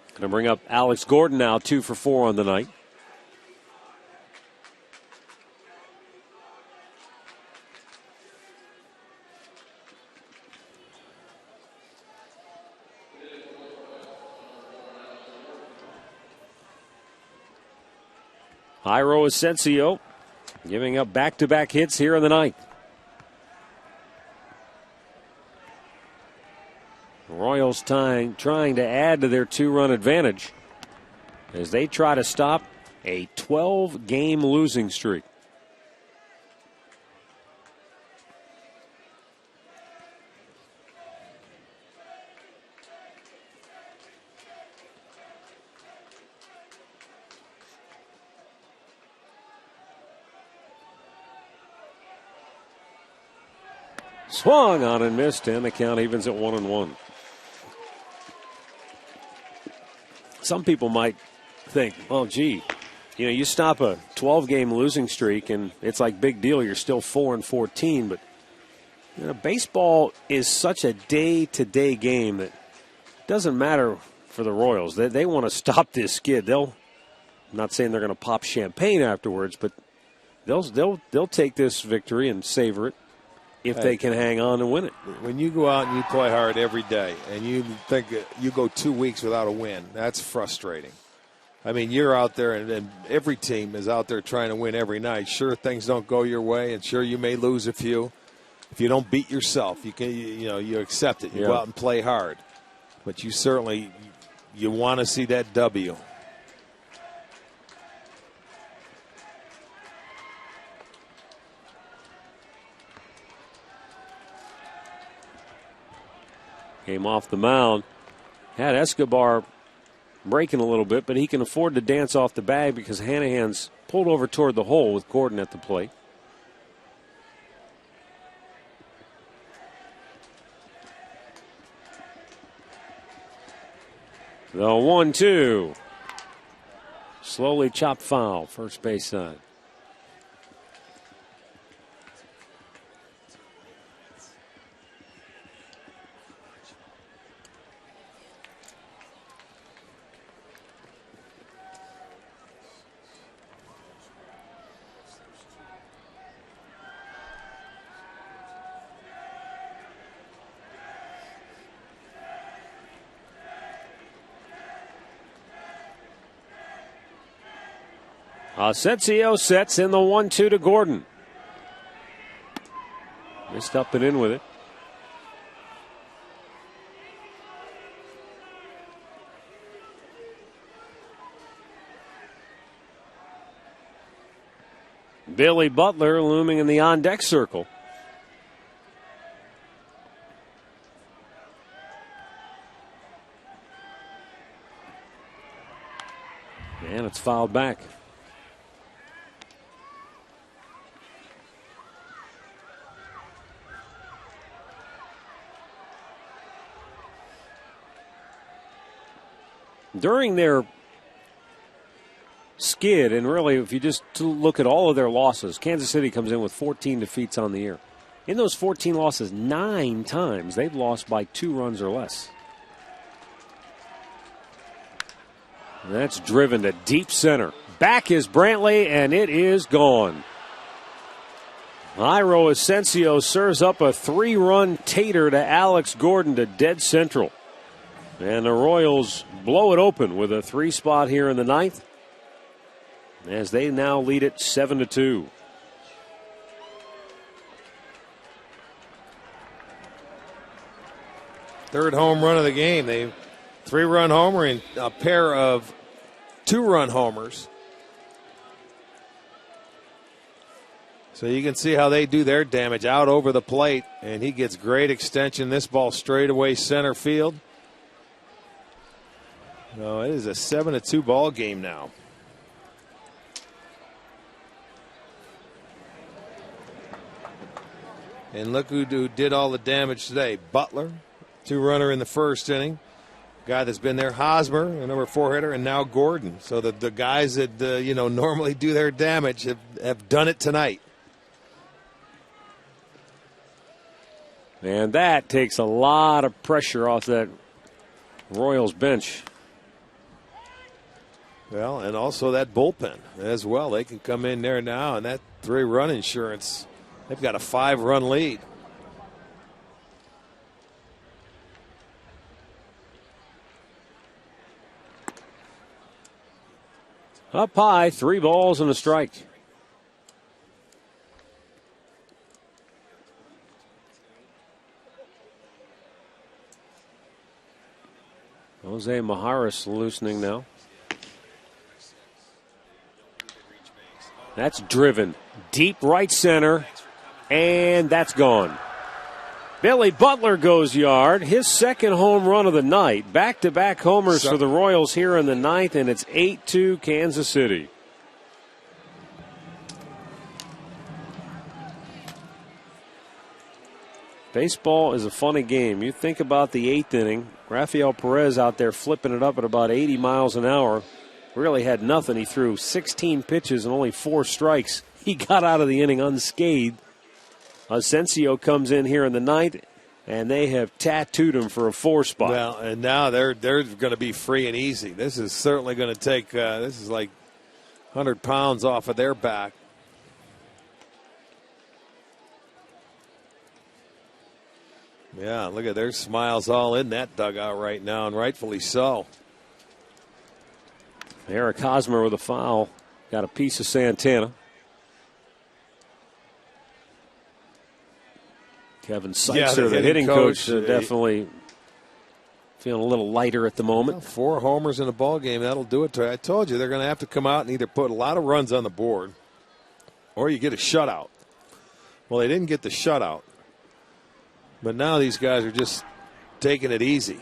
Going to bring up Alex Gordon now, 2 for 4 on the night. Jairo Asensio giving up back-to-back hits here in the ninth. The Royals trying to add to their 2-run advantage as they try to stop a 12-game losing streak. Swung on and missed, and the count evens at 1-1. Some people might think, well, gee, you stop a 12-game losing streak, and it's like big deal. You're still 4-14, but baseball is such a day-to-day game that it doesn't matter for the Royals. They want to stop this skid. I'm not saying they're going to pop champagne afterwards, but they'll take this victory and savor it if they can hang on and win it. When you go out and you play hard every day and you think you go 2 weeks without a win, that's frustrating. I mean, you're out there, and every team is out there trying to win every night. Sure, things don't go your way, and sure, you may lose a few. If you don't beat yourself, you accept it. You go out and play hard. But you certainly want to see that W. Came off the mound. Had Escobar breaking a little bit, but he can afford to dance off the bag because Hanahan's pulled over toward the hole with Gordon at the plate. The 1-2. Slowly chopped foul, first base side. Asensio sets in the 1-2 to Gordon. Missed up and in with it. Billy Butler looming in the on-deck circle. And it's fouled back. During their skid, and really if you just look at all of their losses, Kansas City comes in with 14 defeats on the year. In those 14 losses, 9 times they've lost by 2 runs or less. And that's driven to deep center. Back is Brantley, and it is gone. Jairo Asensio serves up a 3-run tater to Alex Gordon to dead central. And the Royals blow it open with a 3 spot here in the 9th as they now lead it 7-2. Third home run of the game. They 3-run homer and a pair of 2-run homers. So you can see how they do their damage out over the plate, and he gets great extension. This ball straight away center field. No, it is a 7-2 ball game now. And look who did all the damage today. Butler, 2-runner in the first inning. Guy that's been there, Hosmer, a number 4 hitter, and now Gordon. So the guys that normally do their damage have done it tonight. And that takes a lot of pressure off that Royals bench. Well, and also that bullpen as well. They can come in there now, and that 3-run insurance, they've got a 5-run lead. Up high, 3 balls and a strike. Jose Majares loosening now. That's driven deep right center, and that's gone. Billy Butler goes yard, his second home run of the night. Back-to-back homers for the Royals here in the 9th, and it's 8-2 Kansas City. Baseball is a funny game. You think about the 8th inning. Rafael Perez out there flipping it up at about 80 miles an hour. Really had nothing. He threw 16 pitches and only 4 strikes. He got out of the inning unscathed. Asensio comes in here in the 9th, and they have tattooed him for a 4 spot. Well, and now they're going to be free and easy. This is certainly going to take, this is like 100 pounds off of their back. Yeah, look at their smiles all in that dugout right now, and rightfully so. Eric Hosmer with a foul. Got a piece of Santana. Kevin Sykes, the hitting coach, definitely feeling a little lighter at the moment. Well, 4 homers in a ball game, that'll do it. I told you they're going to have to come out and either put a lot of runs on the board or you get a shutout. Well, they didn't get the shutout, but now these guys are just taking it easy.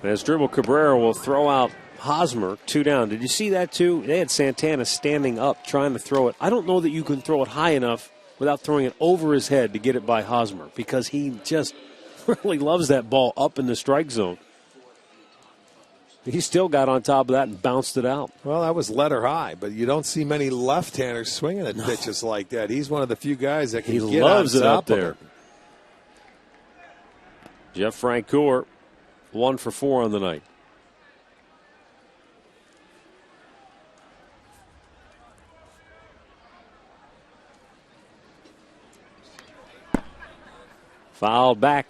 As Dribble Cabrera will throw out Hosmer, 2 down. Did you see that too? They had Santana standing up trying to throw it. I don't know that you can throw it high enough without throwing it over his head to get it by Hosmer, because he just really loves that ball up in the strike zone. He still got on top of that and bounced it out. Well, that was letter high, but you don't see many left-handers swinging at pitches like that. He's one of the few guys that can get on top of it. He loves it up there. Jeff Francoeur, 1 for 4 on the night. Fouled back.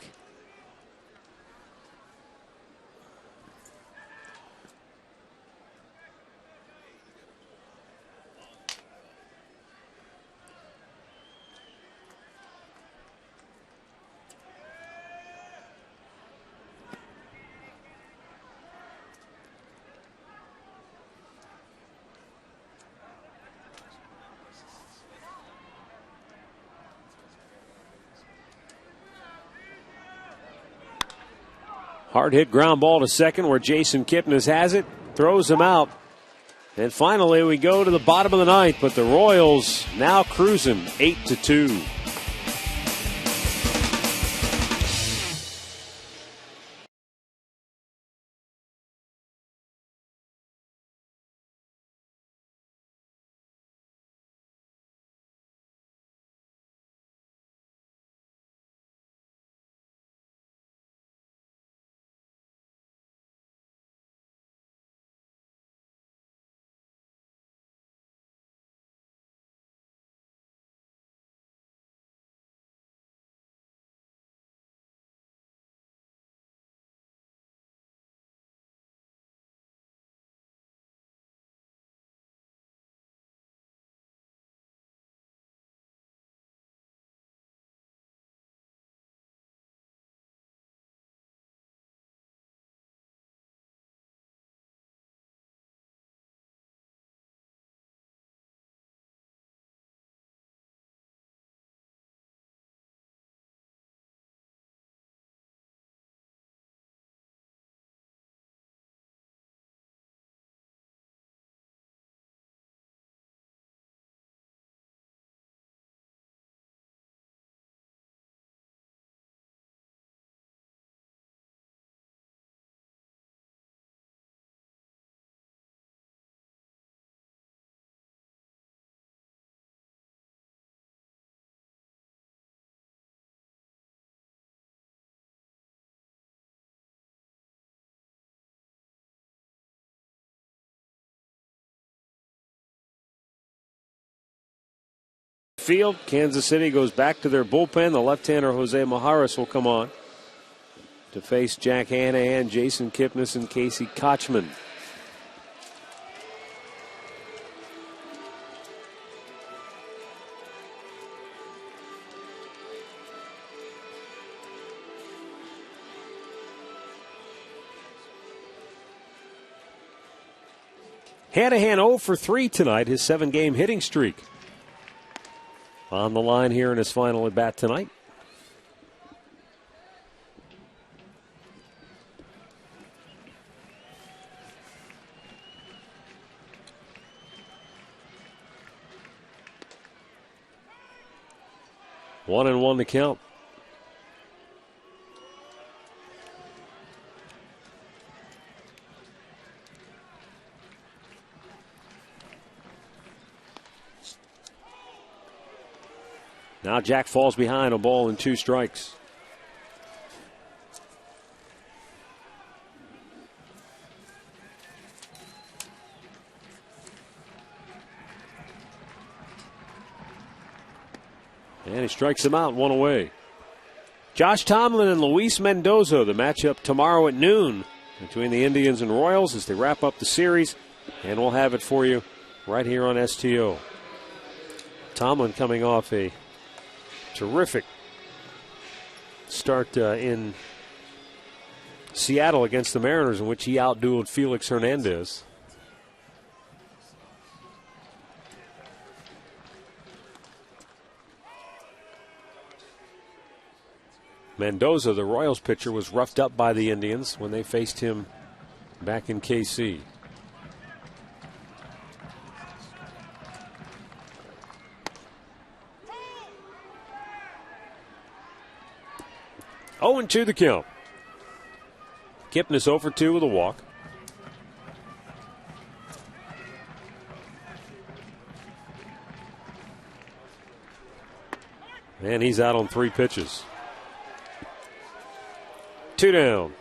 Hard hit ground ball to second where Jason Kipnis has it. Throws him out. And finally we go to the bottom of the ninth, but the Royals now cruising 8-2. Field, Kansas City goes back to their bullpen. The left-hander Jose Majares will come on to face Jack Hanahan, Jason Kipnis, and Casey Kochman. Hanahan 0 for 3 tonight, his 7-game hitting streak. On the line here in his final at bat tonight. One and one to count. Now Jack falls behind, a ball and 2 strikes. And he strikes him out, 1 away. Josh Tomlin and Luis Mendoza, the matchup tomorrow at noon between the Indians and Royals as they wrap up the series, and we'll have it for you right here on STO. Tomlin coming off a terrific start in Seattle against the Mariners, in which he outdueled Felix Hernandez. Mendoza, the Royals pitcher, was roughed up by the Indians when they faced him back in KC. Oh, 0-2 the count. Kipnis 0 for 2 with a walk. And he's out on 3 pitches. 2 down.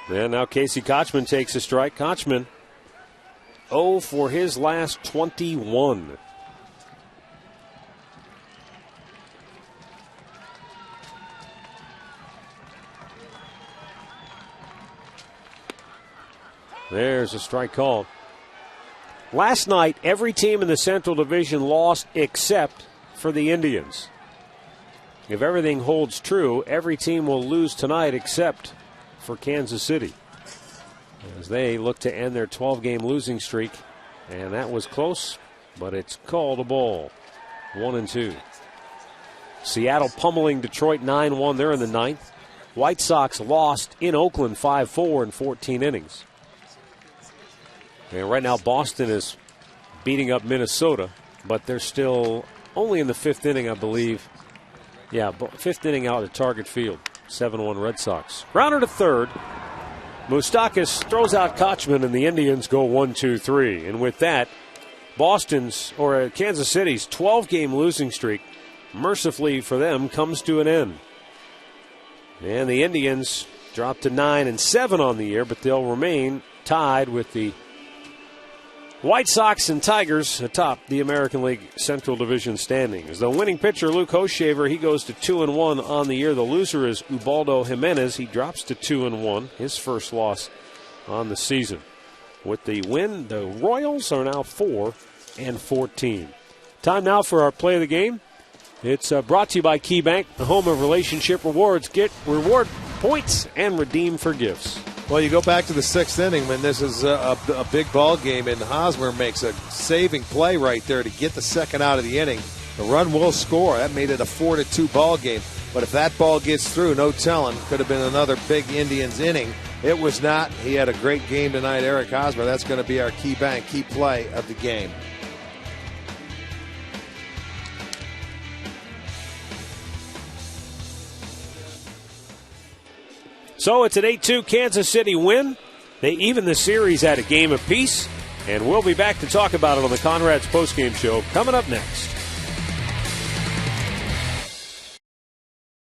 And now Casey Kochman takes a strike. Kochman 0 for his last 21. There's a strike called. Last night, every team in the Central Division lost except for the Indians. If everything holds true, every team will lose tonight except for Kansas City, as they look to end their 12-game losing streak. And that was close, but it's called a ball. 1-2. Seattle pummeling Detroit 9-1. They're in the 9th. White Sox lost in Oakland 5-4 in 14 innings. And right now Boston is beating up Minnesota, but they're still only in the 5th inning, I believe. Yeah, 5th inning out at Target Field. 7-1 Red Sox. Grounder to third. Moustakas throws out Kochman, and the Indians go 1-2-3. And with that, Kansas City's 12-game losing streak, mercifully for them, comes to an end. And the Indians drop to 9-7 on the year, but they'll remain tied with the White Sox and Tigers atop the American League Central Division standings. The winning pitcher, Luke Hochevar, he goes to 2-1 on the year. The loser is Ubaldo Jimenez. He drops to 2-1, his first loss on the season. With the win, the Royals are now 4-14. Time now for our play of the game. It's brought to you by KeyBank, the home of relationship rewards. Get reward points and redeem for gifts. Well, you go back to the 6th inning when this is a big ball game, and Hosmer makes a saving play right there to get the second out of the inning. The run will score. That made it a 4-2 ball game. But if that ball gets through, no telling. Could have been another big Indians inning. It was not. He had a great game tonight, Eric Hosmer. That's going to be our key play of the game. So it's an 8-2 Kansas City win. They even the series at a game apiece. And we'll be back to talk about it on the Conrad's postgame show coming up next.